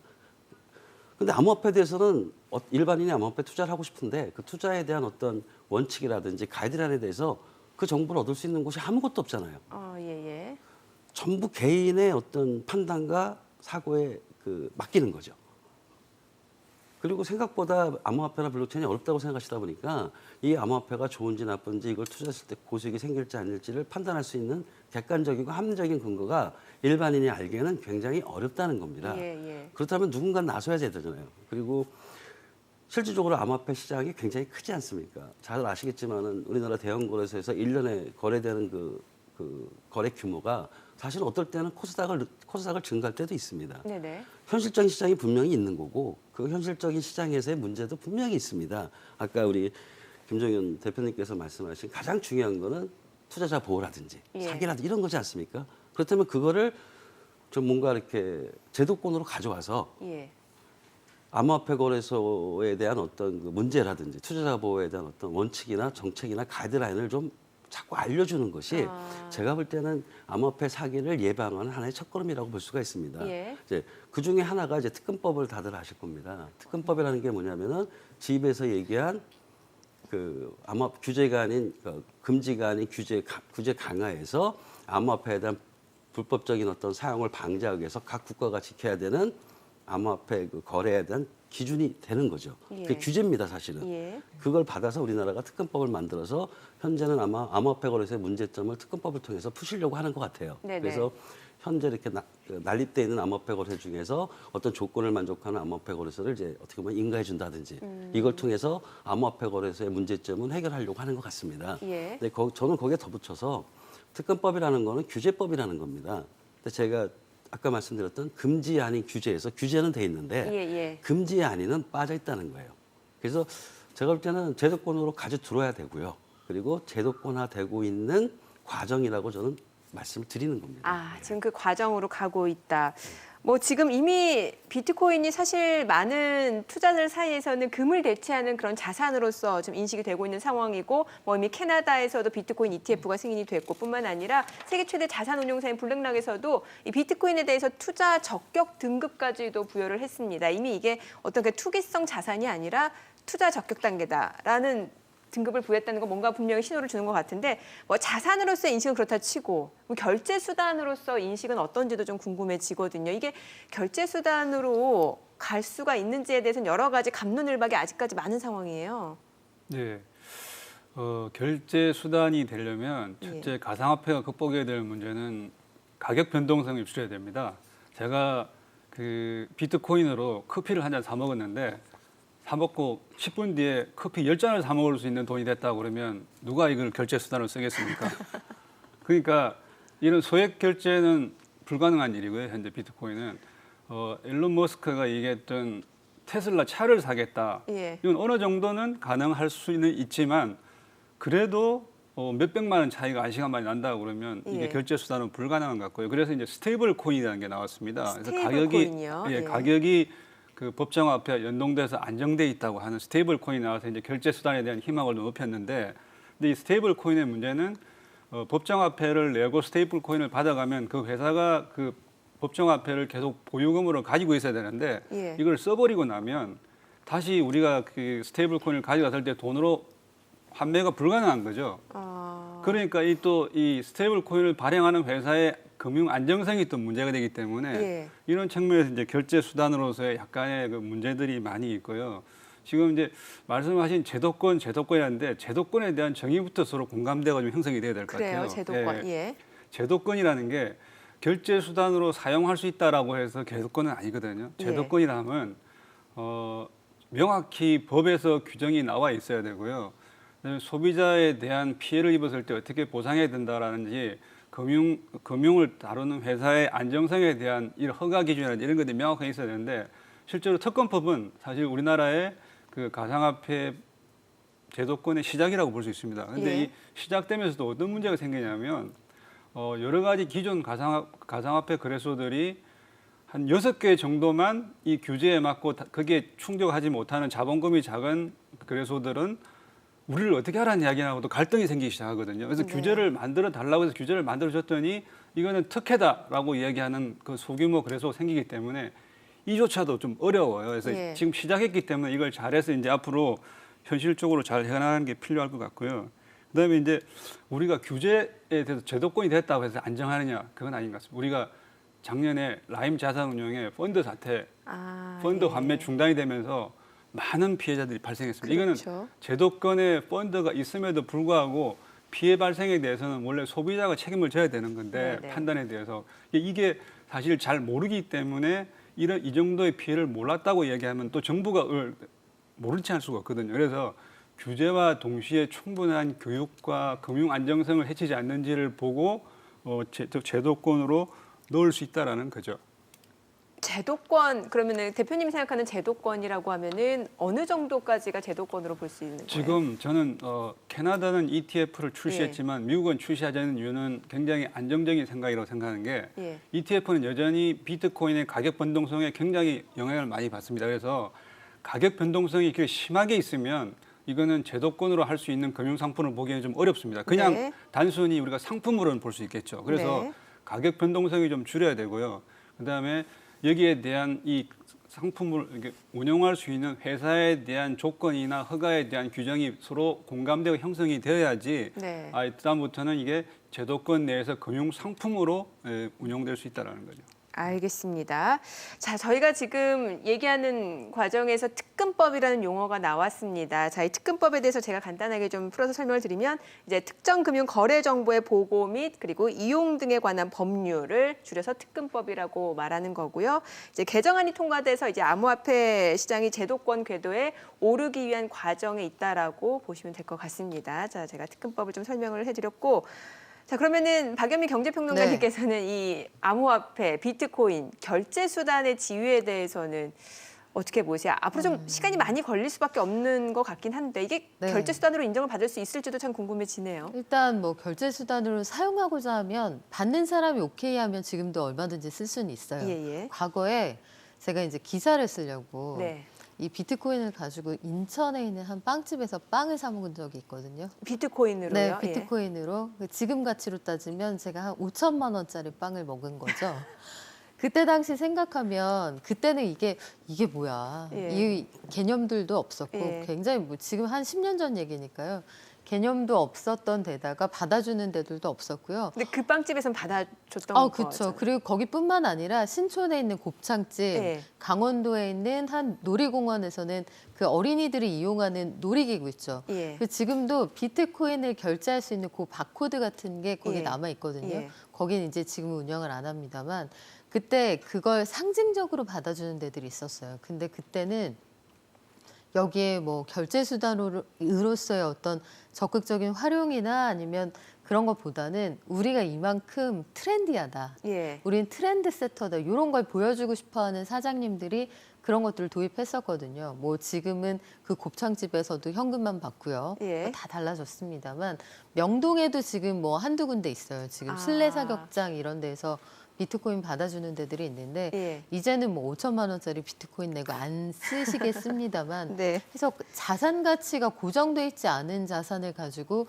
[SPEAKER 6] 근데 암호화폐에 대해서는 일반인이 암호화폐 투자를 하고 싶은데 그 투자에 대한 어떤 원칙이라든지 가이드라인에 대해서 그 정보를 얻을 수 있는 곳이 아무것도 없잖아요.
[SPEAKER 1] 예.
[SPEAKER 6] 전부 개인의 어떤 판단과 사고에 맡기는 거죠. 그리고 생각보다 암호화폐나 블록체인이 어렵다고 생각하시다 보니까 이 암호화폐가 좋은지 나쁜지 이걸 투자했을 때 고수익이 생길지 아닐지를 판단할 수 있는 객관적이고 합리적인 근거가 일반인이 알기에는 굉장히 어렵다는 겁니다.
[SPEAKER 1] 예.
[SPEAKER 6] 그렇다면 누군가 나서야 되잖아요. 그리고 실질적으로 암호화폐 시장이 굉장히 크지 않습니까? 잘 아시겠지만은 우리나라 대형 거래소에서 1년에 거래되는 그 거래 규모가 사실 어떨 때는 코스닥을 증가할 때도 있습니다.
[SPEAKER 1] 네네.
[SPEAKER 6] 현실적인 시장이 분명히 있는 거고 그 현실적인 시장에서의 문제도 분명히 있습니다. 아까 우리 김종현 대표님께서 말씀하신 가장 중요한 거는 투자자 보호라든지
[SPEAKER 1] 예.
[SPEAKER 6] 사기라든지 이런 거지 않습니까? 그렇다면 그거를 좀 뭔가 이렇게 제도권으로 가져와서
[SPEAKER 1] 예.
[SPEAKER 6] 암호화폐 거래소에 대한 어떤 그 문제라든지 투자자 보호에 대한 어떤 원칙이나 정책이나 가이드라인을 좀 자꾸 알려주는 것이 제가 볼 때는 암호화폐 사기를 예방하는 하나의 첫걸음이라고 볼 수가 있습니다.
[SPEAKER 1] 예.
[SPEAKER 6] 이제 그 중에 하나가 이제 특검법을 다들 아실 겁니다. 특검법이라는 게 뭐냐면은 집에서 얘기한 그 규제가 아닌 금지가 아닌 규제 강화해서 암호화폐에 대한 불법적인 어떤 사용을 방지하기 위해서 각 국가가 지켜야 되는 암호화폐 그 거래에 대한 기준이 되는 거죠.
[SPEAKER 1] 예.
[SPEAKER 6] 그게 규제입니다, 사실은.
[SPEAKER 1] 예.
[SPEAKER 6] 그걸 받아서 우리나라가 특검법을 만들어서 현재는 아마 암호화폐 거래소의 문제점을 특검법을 통해서 푸시려고 하는 것 같아요.
[SPEAKER 1] 네네.
[SPEAKER 6] 그래서 현재 이렇게 난립돼 있는 암호화폐 거래 중에서 어떤 조건을 만족하는 암호화폐 거래소를 이제 어떻게 보면 인가해 준다든지 이걸 통해서 암호화폐 거래소의 문제점은 해결하려고 하는 것 같습니다.
[SPEAKER 1] 예.
[SPEAKER 6] 근데 저는 거기에 덧붙여서 특검법이라는 거는 규제법이라는 겁니다. 근데 제가 아까 말씀드렸던 금지 아닌 규제에서 규제는 돼 있는데
[SPEAKER 1] 예.
[SPEAKER 6] 금지 아닌은 빠져 있다는 거예요. 그래서 제가 볼 때는 제도권으로 가져 들어야 되고요. 그리고 제도권화되고 있는 과정이라고 저는 말씀을 드리는 겁니다.
[SPEAKER 1] 지금 그 과정으로 가고 있다. 뭐 지금 이미 비트코인이 사실 많은 투자자들 사이에서는 금을 대체하는 그런 자산으로서 좀 인식이 되고 있는 상황이고 뭐 이미 캐나다에서도 비트코인 ETF가 승인이 됐고 뿐만 아니라 세계 최대 자산 운용사인 블랙락에서도 이 비트코인에 대해서 투자 적격 등급까지도 부여를 했습니다. 이미 이게 어떤 그 투기성 자산이 아니라 투자 적격 단계다라는 등급을 부여했다는 건 뭔가 분명히 신호를 주는 것 같은데 뭐 자산으로서의 인식은 그렇다 치고 뭐 결제 수단으로서 인식은 어떤지도 좀 궁금해지거든요. 이게 결제 수단으로 갈 수가 있는지에 대해서는 여러 가지 갑론을박이 아직까지 많은 상황이에요.
[SPEAKER 5] 네. 결제 수단이 되려면 첫째 가상화폐가 극복해야 될 문제는 가격 변동성이 있어야 됩니다. 제가 그 비트코인으로 커피를 한 잔 사 먹었는데 사 먹고 10분 뒤에 커피 10잔을 사 먹을 수 있는 돈이 됐다 그러면 누가 이걸 결제 수단으로 쓰겠습니까? 그러니까 이런 소액 결제는 불가능한 일이고요. 현재 비트코인은 일론 머스크가 얘기했던 테슬라 차를 사겠다.
[SPEAKER 1] 예.
[SPEAKER 5] 이건 어느 정도는 가능할 수는 있지만 그래도 몇백만 원 차이가 안시간만에 난다 그러면 이게 결제 수단은 불가능한 것 같고요. 그래서 이제 스테이블 코인이라는 게 나왔습니다. 그래서
[SPEAKER 1] 스테이블코인이요?
[SPEAKER 5] 가격이 그 법정화폐와 연동돼서 안정돼 있다고 하는 스테이블 코인이 나와서 이제 결제 수단에 대한 희망을 높였는데, 근데 이 스테이블 코인의 문제는 법정화폐를 내고 스테이블 코인을 받아가면 그 회사가 그 법정화폐를 계속 보유금으로 가지고 있어야 되는데 이걸 써버리고 나면 다시 우리가 그 스테이블 코인을 가져갔을 때 돈으로 환매가 불가능한 거죠. 그러니까 이 스테이블 코인을 발행하는 회사의 금융 안정성이 또 문제가 되기 때문에 이런 측면에서 이제 결제 수단으로서의 약간의 그 문제들이 많이 있고요. 지금 이제 말씀하신 제도권이라는데 제도권에 대한 정의부터 서로 공감대가 좀 형성이 돼야 될 것 같아요.
[SPEAKER 1] 그래요, 제도권.
[SPEAKER 5] 제도권이라는 게 결제 수단으로 사용할 수 있다라고 해서 제도권은 아니거든요. 제도권이라면 명확히 법에서 규정이 나와 있어야 되고요. 소비자에 대한 피해를 입었을 때 어떻게 보상해야 된다라는지 금융을 다루는 회사의 안정성에 대한 허가 기준이라든지 이런 것들이 명확하게 있어야 되는데 실제로 특검법은 사실 우리나라의 그 가상화폐 제도권의 시작이라고 볼 수 있습니다. 그런데
[SPEAKER 1] 예.
[SPEAKER 5] 이 시작되면서도 어떤 문제가 생기냐면 여러 가지 기존 가상화폐 거래소들이 한 6개 정도만 이 규제에 맞고 그게 충족하지 못하는 자본금이 작은 거래소들은 우리를 어떻게 하라는 이야기하고도 갈등이 생기기 시작하거든요. 그래서
[SPEAKER 1] 네.
[SPEAKER 5] 규제를 만들어 달라고 해서 규제를 만들어 줬더니 이거는 특혜다라고 이야기하는 그 소규모 거래소가 생기기 때문에 이조차도 좀 어려워요. 그래서
[SPEAKER 1] 예.
[SPEAKER 5] 지금 시작했기 때문에 이걸 잘해서 이제 앞으로 현실적으로 잘 해나가는 게 필요할 것 같고요. 그다음에 이제 우리가 규제에 대해서 제도권이 됐다고 해서 안정하느냐 그건 아닌 것 같습니다. 우리가 작년에 라임 자산운용의 펀드 사태, 펀드
[SPEAKER 1] 예.
[SPEAKER 5] 환매 중단이 되면서 많은 피해자들이 발생했습니다.
[SPEAKER 1] 그렇죠.
[SPEAKER 5] 이거는 제도권에 펀드가 있음에도 불구하고 피해 발생에 대해서는 원래 소비자가 책임을 져야 되는 건데
[SPEAKER 1] 네네.
[SPEAKER 5] 판단에 대해서 이게 사실 잘 모르기 때문에 이 정도의 피해를 몰랐다고 얘기하면 또 정부가 모른 체 할 수가 없거든요. 그래서 규제와 동시에 충분한 교육과 금융 안정성을 해치지 않는지를 보고 제도권으로 넣을 수 있다라는 거죠.
[SPEAKER 1] 제도권 그러면은 대표님이 생각하는 제도권이라고 하면은 어느 정도까지가 제도권으로 볼 수 있는 거예요?
[SPEAKER 5] 지금 저는 캐나다는 ETF를 출시했지만 미국은 출시하지 않는 이유는 굉장히 안정적인 생각이라고 생각하는 게
[SPEAKER 1] 예.
[SPEAKER 5] ETF는 여전히 비트코인의 가격 변동성에 굉장히 영향을 많이 받습니다. 그래서 가격 변동성이 그렇게 심하게 있으면 이거는 제도권으로 할 수 있는 금융 상품을 보기에는 좀 어렵습니다. 그냥
[SPEAKER 1] 네.
[SPEAKER 5] 단순히 우리가 상품으로는 볼 수 있겠죠. 그래서
[SPEAKER 1] 네.
[SPEAKER 5] 가격 변동성이 좀 줄여야 되고요. 그다음에 여기에 대한 이 상품을 이렇게 운영할 수 있는 회사에 대한 조건이나 허가에 대한 규정이 서로 공감되고 형성이 되어야지
[SPEAKER 1] 네.
[SPEAKER 5] 다음부터는 이게 제도권 내에서 금융 상품으로 운영될 수 있다는 거죠.
[SPEAKER 1] 알겠습니다. 자, 저희가 지금 얘기하는 과정에서 특근법이라는 용어가 나왔습니다. 자, 이 특근법에 대해서 제가 간단하게 좀 풀어서 설명을 드리면 이제 특정 금융 거래 정보의 보고 및 그리고 이용 등에 관한 법률을 줄여서 특근법이라고 말하는 거고요. 이제 개정안이 통과돼서 이제 암호화폐 시장이 제도권 궤도에 오르기 위한 과정에 있다라고 보시면 될 것 같습니다. 자, 제가 특근법을 좀 설명을 해드렸고. 자, 그러면은 박연미 경제평론가님께서는 이 암호화폐, 비트코인, 결제 수단의 지위에 대해서는 어떻게 보세요? 앞으로 좀 시간이 많이 걸릴 수밖에 없는 것 같긴 한데 이게
[SPEAKER 7] 네.
[SPEAKER 1] 결제 수단으로 인정을 받을 수 있을지도 참 궁금해지네요.
[SPEAKER 7] 일단 뭐 결제 수단으로 사용하고자 하면 받는 사람이 오케이 하면 지금도 얼마든지 쓸 수는 있어요.
[SPEAKER 1] 예.
[SPEAKER 7] 과거에 제가 이제 기사를 쓰려고
[SPEAKER 1] 네.
[SPEAKER 7] 이 비트코인을 가지고 인천에 있는 한 빵집에서 빵을 사 먹은 적이 있거든요.
[SPEAKER 1] 비트코인으로요?
[SPEAKER 7] 네,
[SPEAKER 1] 예.
[SPEAKER 7] 비트코인으로. 지금 가치로 따지면 제가 한 5천만 원짜리 빵을 먹은 거죠. 그때 당시 생각하면 그때는 이게 뭐야.
[SPEAKER 1] 예.
[SPEAKER 7] 이 개념들도 없었고
[SPEAKER 1] 예.
[SPEAKER 7] 굉장히 뭐 지금 한 10년 전 얘기니까요. 개념도 없었던 데다가 받아주는 데들도 없었고요.
[SPEAKER 1] 근데 그 빵집에서는 받아줬던
[SPEAKER 7] 아,
[SPEAKER 1] 거죠.
[SPEAKER 7] 그렇죠. 그리고 거기뿐만 아니라 신촌에 있는 곱창집,
[SPEAKER 1] 예.
[SPEAKER 7] 강원도에 있는 한 놀이공원에서는 그 어린이들이 이용하는 놀이기구 있죠.
[SPEAKER 1] 예.
[SPEAKER 7] 그 지금도 비트코인을 결제할 수 있는 그 바코드 같은 게 거기
[SPEAKER 1] 예.
[SPEAKER 7] 남아 있거든요.
[SPEAKER 1] 예.
[SPEAKER 7] 거기는 이제 지금 운영을 안 합니다만 그때 그걸 상징적으로 받아주는 데들이 있었어요. 근데 그때는 여기에 뭐 결제 수단으로서의 어떤 적극적인 활용이나 아니면 그런 것보다는 우리가 이만큼 트렌디하다.
[SPEAKER 1] 예.
[SPEAKER 7] 우린 트렌드 세터다. 이런 걸 보여주고 싶어하는 사장님들이 그런 것들을 도입했었거든요. 뭐 지금은 그 곱창집에서도 현금만 받고요.
[SPEAKER 1] 예.
[SPEAKER 7] 뭐다 달라졌습니다만 명동에도 지금 뭐 한두 군데 있어요. 지금
[SPEAKER 1] 아.
[SPEAKER 7] 실내 사격장 이런 데서 비트코인 받아주는 데들이 있는데
[SPEAKER 1] 예.
[SPEAKER 7] 이제는 뭐 5천만 원짜리 비트코인 내고 안 쓰시겠습니다만
[SPEAKER 1] 네.
[SPEAKER 7] 그래서 자산 가치가 고정돼 있지 않은 자산을 가지고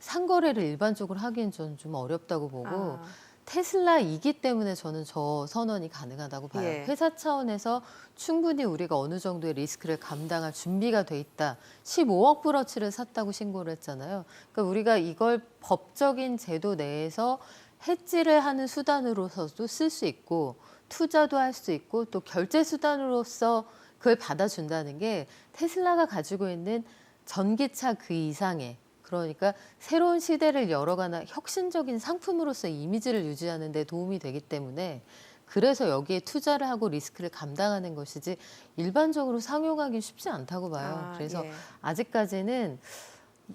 [SPEAKER 7] 상거래를 일반적으로 하기엔 저는 좀 어렵다고 보고
[SPEAKER 1] 아.
[SPEAKER 7] 테슬라이기 때문에 저는 저 선언이 가능하다고 봐요.
[SPEAKER 1] 예.
[SPEAKER 7] 회사 차원에서 충분히 우리가 어느 정도의 리스크를 감당할 준비가 돼 있다. 15억 불어치를 샀다고 신고를 했잖아요. 그러니까 우리가 이걸 법적인 제도 내에서 해지를 하는 수단으로서도 쓸 수 있고 투자도 할 수 있고 또 결제 수단으로서 그걸 받아준다는 게 테슬라가 가지고 있는 전기차 그 이상의 그러니까 새로운 시대를 열어가는 혁신적인 상품으로서 이미지를 유지하는 데 도움이 되기 때문에 그래서 여기에 투자를 하고 리스크를 감당하는 것이지 일반적으로 상용하기 쉽지 않다고 봐요. 그래서
[SPEAKER 1] 예.
[SPEAKER 7] 아직까지는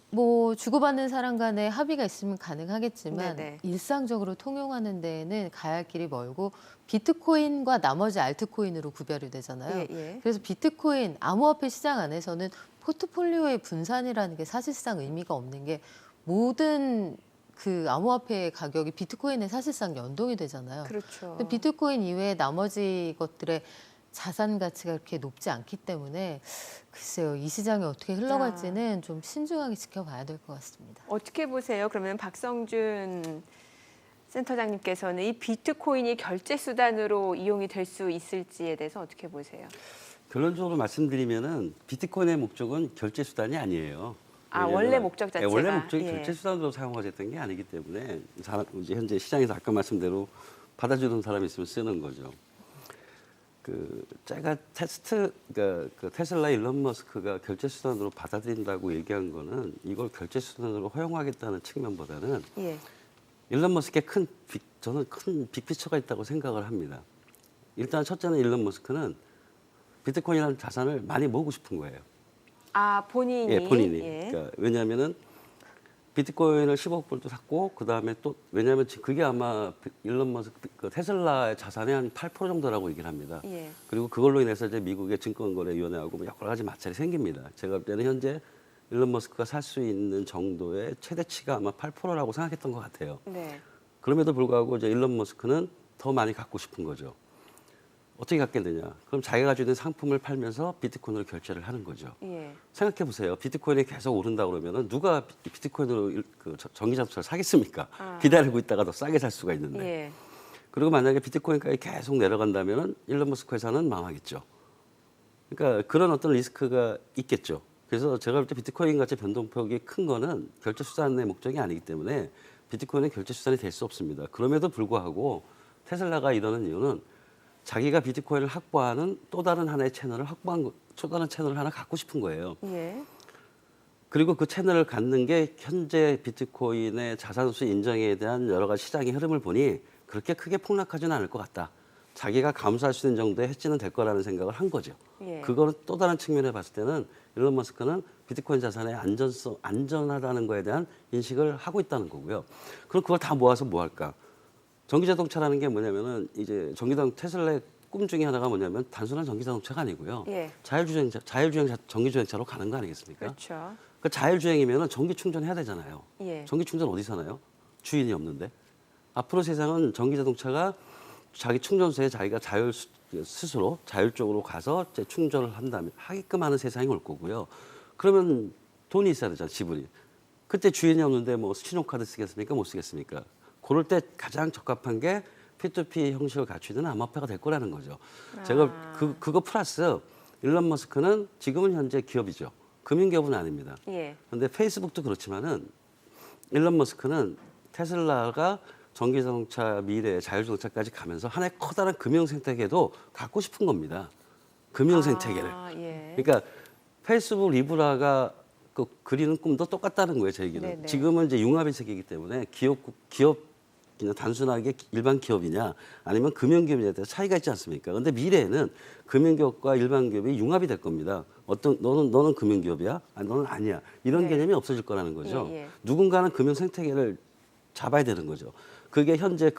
[SPEAKER 7] 뭐 주고받는 사람 간에 합의가 있으면 가능하겠지만
[SPEAKER 1] 네네.
[SPEAKER 7] 일상적으로 통용하는 데에는 가야 할 길이 멀고 비트코인과 나머지 알트코인으로 구별이 되잖아요.
[SPEAKER 1] 예.
[SPEAKER 7] 그래서 비트코인 암호화폐 시장 안에서는 포트폴리오의 분산이라는 게 사실상 의미가 없는 게 모든 그 암호화폐 가격이 비트코인에 사실상 연동이 되잖아요.
[SPEAKER 1] 그렇죠.
[SPEAKER 7] 근데 비트코인 이외에 나머지 것들의 자산 가치가 그렇게 높지 않기 때문에 글쎄요, 이 시장이 어떻게 흘러갈지는 좀 신중하게 지켜봐야 될 것 같습니다.
[SPEAKER 1] 어떻게 보세요? 그러면 박성준 센터장님께서는 이 비트코인이 결제 수단으로 이용이 될 수 있을지에 대해서 어떻게 보세요?
[SPEAKER 6] 결론적으로 말씀드리면은 비트코인의 목적은 결제 수단이 아니에요.
[SPEAKER 1] 아,
[SPEAKER 6] 왜냐면,
[SPEAKER 1] 원래 목적 자체가.
[SPEAKER 6] 원래 목적이
[SPEAKER 1] 예.
[SPEAKER 6] 결제 수단으로 사용하겠다는 게 아니기 때문에 이제 현재 시장에서 아까 말씀대로 받아주는 사람이 있으면 쓰는 거죠. 제가 그 테슬라 일론 머스크가 결제 수단으로 받아들인다고 얘기한 거는 이걸 결제 수단으로 허용하겠다는 측면보다는
[SPEAKER 1] 예.
[SPEAKER 6] 일론 머스크의 저는 큰 빅피처가 있다고 생각을 합니다. 일단 첫째는 일론 머스크는 비트코인이라는 자산을 많이 모으고 싶은 거예요.
[SPEAKER 1] 아, 본인이.
[SPEAKER 6] 예, 본인이.
[SPEAKER 1] 예.
[SPEAKER 6] 그러니까 왜냐하면은 비트코인을 10억 불도 샀고 그 다음에 또 왜냐하면 그게 아마 일론 머스크 그 테슬라의 자산의 한 8% 정도라고 얘기를 합니다.
[SPEAKER 1] 예.
[SPEAKER 6] 그리고 그걸로 인해서 이제 미국의 증권거래위원회하고 뭐 여러 가지 마찰이 생깁니다. 제가 볼 때는 현재 일론 머스크가 살 수 있는 정도의 최대치가 아마 8%라고 생각했던 것 같아요.
[SPEAKER 1] 네.
[SPEAKER 6] 그럼에도 불구하고 이제 일론 머스크는 더 많이 갖고 싶은 거죠. 어떻게 갖겠느냐? 그럼 자기가 가지고 있는 상품을 팔면서 비트코인으로 결제를 하는 거죠.
[SPEAKER 1] 예.
[SPEAKER 6] 생각해 보세요. 비트코인이 계속 오른다 그러면은 누가 비트코인으로 그 전기자동차를 사겠습니까? 기다리고 있다가 더 싸게 살 수가 있는데.
[SPEAKER 1] 예.
[SPEAKER 6] 그리고 만약에 비트코인까지 계속 내려간다면은 일론 머스크 회사는 망하겠죠. 그러니까 그런 어떤 리스크가 있겠죠. 그래서 제가 볼 때 비트코인 같이 변동폭이 큰 거는 결제 수단의 목적이 아니기 때문에 비트코인은 결제 수단이 될 수 없습니다. 그럼에도 불구하고 테슬라가 이러는 이유는 자기가 비트코인을 확보하는 또 다른 하나의 채널을 또 다른 채널을 하나 갖고 싶은 거예요.
[SPEAKER 1] 예.
[SPEAKER 6] 그리고 그 채널을 갖는 게 현재 비트코인의 자산수 인정에 대한 여러 가지 시장의 흐름을 보니 그렇게 크게 폭락하지는 않을 것 같다. 자기가 감수할 수 있는 정도의 해지는 될 거라는 생각을 한 거죠.
[SPEAKER 1] 예.
[SPEAKER 6] 그거는 또 다른 측면에 봤을 때는 일론 머스크는 비트코인 자산의 안전하다는 거에 대한 인식을 하고 있다는 거고요. 그럼 그걸 다 모아서 뭐 할까? 전기자동차라는 게 뭐냐면은 이제 테슬라의 꿈 중에 하나가 뭐냐면 단순한 전기자동차가 아니고요.
[SPEAKER 1] 예.
[SPEAKER 6] 자율주행 전기주행차로 가는 거 아니겠습니까?
[SPEAKER 1] 그렇죠.
[SPEAKER 6] 그 자율주행이면은 전기 충전해야 되잖아요.
[SPEAKER 1] 예.
[SPEAKER 6] 전기 충전 어디서 하나요? 주인이 없는데. 앞으로 세상은 전기자동차가 자기 충전소에 자기가 스스로 자율적으로 가서 이제 충전을 한다면 하게끔 하는 세상이 올 거고요. 그러면 돈이 있어야 되잖아요, 지불이. 그때 주인이 없는데 뭐 신용카드 쓰겠습니까? 못 쓰겠습니까? 그럴 때 가장 적합한 게 P2P 형식을 갖추는 암호화폐가 될 거라는 거죠. 제가 그거 플러스 일론 머스크는 지금은 현재 기업이죠. 금융기업은 아닙니다.
[SPEAKER 1] 예.
[SPEAKER 6] 그런데 페이스북도 그렇지만은 일론 머스크는 테슬라가 전기자동차 미래 자율주행차까지 가면서 하나의 커다란 금융 생태계도 갖고 싶은 겁니다. 금융 생태계를.
[SPEAKER 1] 예.
[SPEAKER 6] 그러니까 페이스북 리브라가 그 그리는 꿈도 똑같다는 거예요, 제 얘기는.
[SPEAKER 1] 네네.
[SPEAKER 6] 지금은 이제 융합의 세계이기 때문에 기업 그냥 단순하게 일반 기업이냐 아니면 금융기업이냐에 대해서 차이가 있지 않습니까? 그런데 미래에는 금융기업과 일반 기업이 융합이 될 겁니다. 너는 금융기업이야? 아니, 너는 아니야. 이런
[SPEAKER 1] 네.
[SPEAKER 6] 개념이 없어질 거라는 거죠.
[SPEAKER 1] 예, 예.
[SPEAKER 6] 누군가는 금융 생태계를 잡아야 되는 거죠. 그게 현재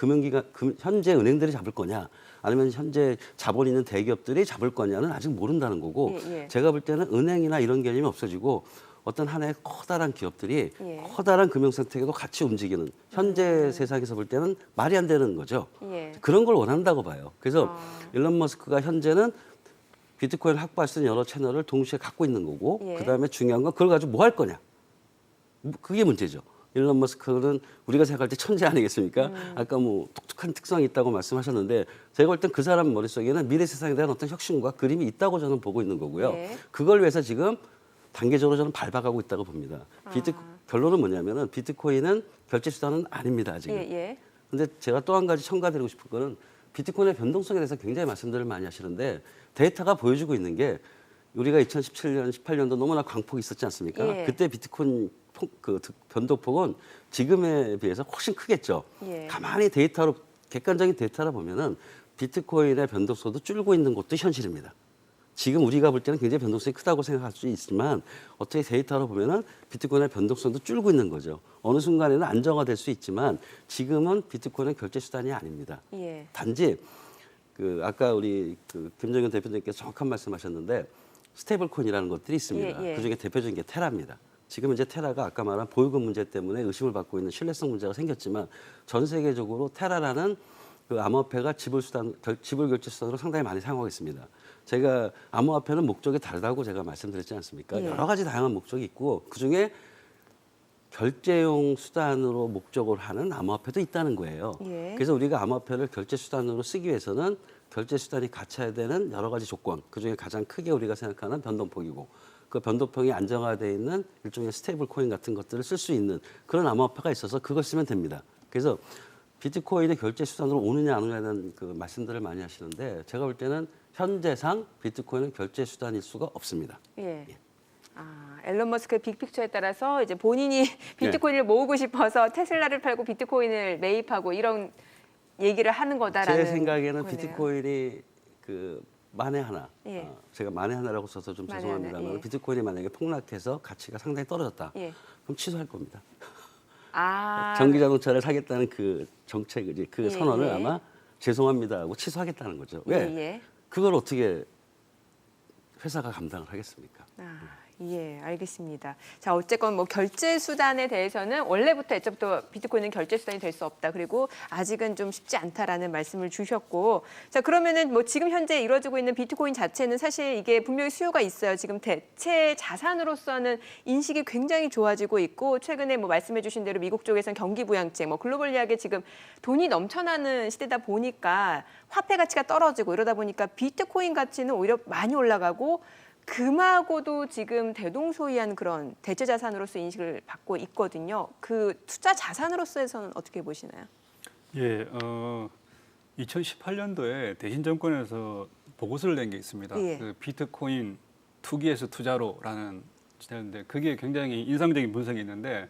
[SPEAKER 6] 현재 은행들이 잡을 거냐, 아니면 현재 자본 있는 대기업들이 잡을 거냐는 아직 모른다는 거고,
[SPEAKER 1] 예, 예.
[SPEAKER 6] 제가 볼 때는 은행이나 이런 개념이 없어지고 어떤 하나의 커다란 기업들이
[SPEAKER 1] 예.
[SPEAKER 6] 커다란 금융 생태계도 같이 움직이는 현재 세상에서 볼 때는 말이 안 되는 거죠.
[SPEAKER 1] 예.
[SPEAKER 6] 그런 걸 원한다고 봐요. 그래서 일론 머스크가 현재는 비트코인을 확보할 수 있는 여러 채널을 동시에 갖고 있는 거고,
[SPEAKER 1] 예.
[SPEAKER 6] 그다음에 중요한 건 그걸 가지고 뭐 할 거냐. 그게 문제죠. 일론 머스크는 우리가 생각할 때 천재 아니겠습니까? 아까 뭐 독특한 특성이 있다고 말씀하셨는데 제가 볼 땐 그 사람 머릿속에는 미래 세상에 대한 어떤 혁신과 그림이 있다고 저는 보고 있는 거고요.
[SPEAKER 1] 예.
[SPEAKER 6] 그걸 위해서 지금 단계적으로 저는 밟아가고 있다고 봅니다. 결론은 뭐냐면은 비트코인은 결제 수단은 아닙니다, 아직은.
[SPEAKER 1] 예.
[SPEAKER 6] 근데 제가 또 한 가지 첨가드리고 싶은 거는 비트코인의 변동성에 대해서 굉장히 말씀들을 많이 하시는데 데이터가 보여주고 있는 게 우리가 2017년, 18년도 너무나 광폭이 있었지 않습니까?
[SPEAKER 1] 예.
[SPEAKER 6] 그때 비트코인 변동폭은 지금에 비해서 훨씬 크겠죠.
[SPEAKER 1] 예.
[SPEAKER 6] 가만히 객관적인 데이터로 보면은 비트코인의 변동성도 줄고 있는 것도 현실입니다. 지금 우리가 볼 때는 굉장히 변동성이 크다고 생각할 수 있지만 어떻게 데이터로 보면은 비트코인의 변동성도 줄고 있는 거죠. 어느 순간에는 안정화될 수 있지만 지금은 비트코인은 결제 수단이 아닙니다.
[SPEAKER 1] 예.
[SPEAKER 6] 단지 아까 우리 김정현 대표님께서 정확한 말씀하셨는데 스테이블 코인이라는 것들이 있습니다.
[SPEAKER 1] 예, 예.
[SPEAKER 6] 그중에 대표적인 게 테라입니다. 지금 이제 테라가 아까 말한 보유금 문제 때문에 의심을 받고 있는 신뢰성 문제가 생겼지만 전 세계적으로 테라라는 그 암호화폐가 지불 결제 수단으로 상당히 많이 사용하고 있습니다. 제가 암호화폐는 목적이 다르다고 제가 말씀드렸지 않습니까?
[SPEAKER 1] 예.
[SPEAKER 6] 여러 가지 다양한 목적이 있고 그중에 결제용 수단으로 목적을 하는 암호화폐도 있다는 거예요.
[SPEAKER 1] 예.
[SPEAKER 6] 그래서 우리가 암호화폐를 결제 수단으로 쓰기 위해서는 결제 수단이 갖춰야 되는 여러 가지 조건, 그중에 가장 크게 우리가 생각하는 변동폭이고 그 변동폭이 안정화되어 있는 일종의 스테이블 코인 같은 것들을 쓸 수 있는 그런 암호화폐가 있어서 그걸 쓰면 됩니다. 그래서 비트코인의 결제 수단으로 오느냐 안 오느냐는 그 말씀들을 많이 하시는데 제가 볼 때는 현재상 비트코인은 결제 수단일 수가 없습니다.
[SPEAKER 1] 예. 앨런 머스크의 빅픽처에 따라서 이제 본인이 비트코인을 모으고 싶어서 테슬라를 팔고 비트코인을 매입하고 이런 얘기를 하는 거다라는
[SPEAKER 6] 제 생각에는
[SPEAKER 1] 거네요.
[SPEAKER 6] 비트코인이 그 만에 하나,
[SPEAKER 1] 예.
[SPEAKER 6] 제가 만에 하나라고 써서 좀
[SPEAKER 1] 만에
[SPEAKER 6] 죄송합니다만
[SPEAKER 1] 하나, 예.
[SPEAKER 6] 비트코인이 만약에 폭락해서 가치가 상당히 떨어졌다.
[SPEAKER 1] 예.
[SPEAKER 6] 그럼 취소할 겁니다.
[SPEAKER 1] 아,
[SPEAKER 6] 전기 자동차를 사겠다는 그 정책, 그
[SPEAKER 1] 예,
[SPEAKER 6] 선언을
[SPEAKER 1] 예.
[SPEAKER 6] 아마 죄송합니다 하고 취소하겠다는 거죠. 왜?
[SPEAKER 1] 예.
[SPEAKER 6] 그걸 어떻게 회사가 감당을 하겠습니까?
[SPEAKER 1] 예, 알겠습니다. 자, 어쨌건 뭐 결제 수단에 대해서는 원래부터 애초부터 비트코인은 결제 수단이 될 수 없다. 그리고 아직은 좀 쉽지 않다라는 말씀을 주셨고, 자, 그러면은 뭐 지금 현재 이루어지고 있는 비트코인 자체는 사실 이게 분명히 수요가 있어요. 지금 대체 자산으로서는 인식이 굉장히 좋아지고 있고, 최근에 뭐 말씀해주신 대로 미국 쪽에서는 경기 부양책, 뭐 글로벌리하게 지금 돈이 넘쳐나는 시대다 보니까 화폐 가치가 떨어지고 이러다 보니까 비트코인 가치는 오히려 많이 올라가고. 금하고도 지금 대동소이한 그런 대체 자산으로서 인식을 받고 있거든요. 그 투자 자산으로서에서는 어떻게 보시나요?
[SPEAKER 5] 예, 2018년도에 대신정권에서 보고서를 낸 게 있습니다.
[SPEAKER 1] 예.
[SPEAKER 5] 그 비트코인 투기에서 투자로라는 시대인데 그게 굉장히 인상적인 분석이 있는데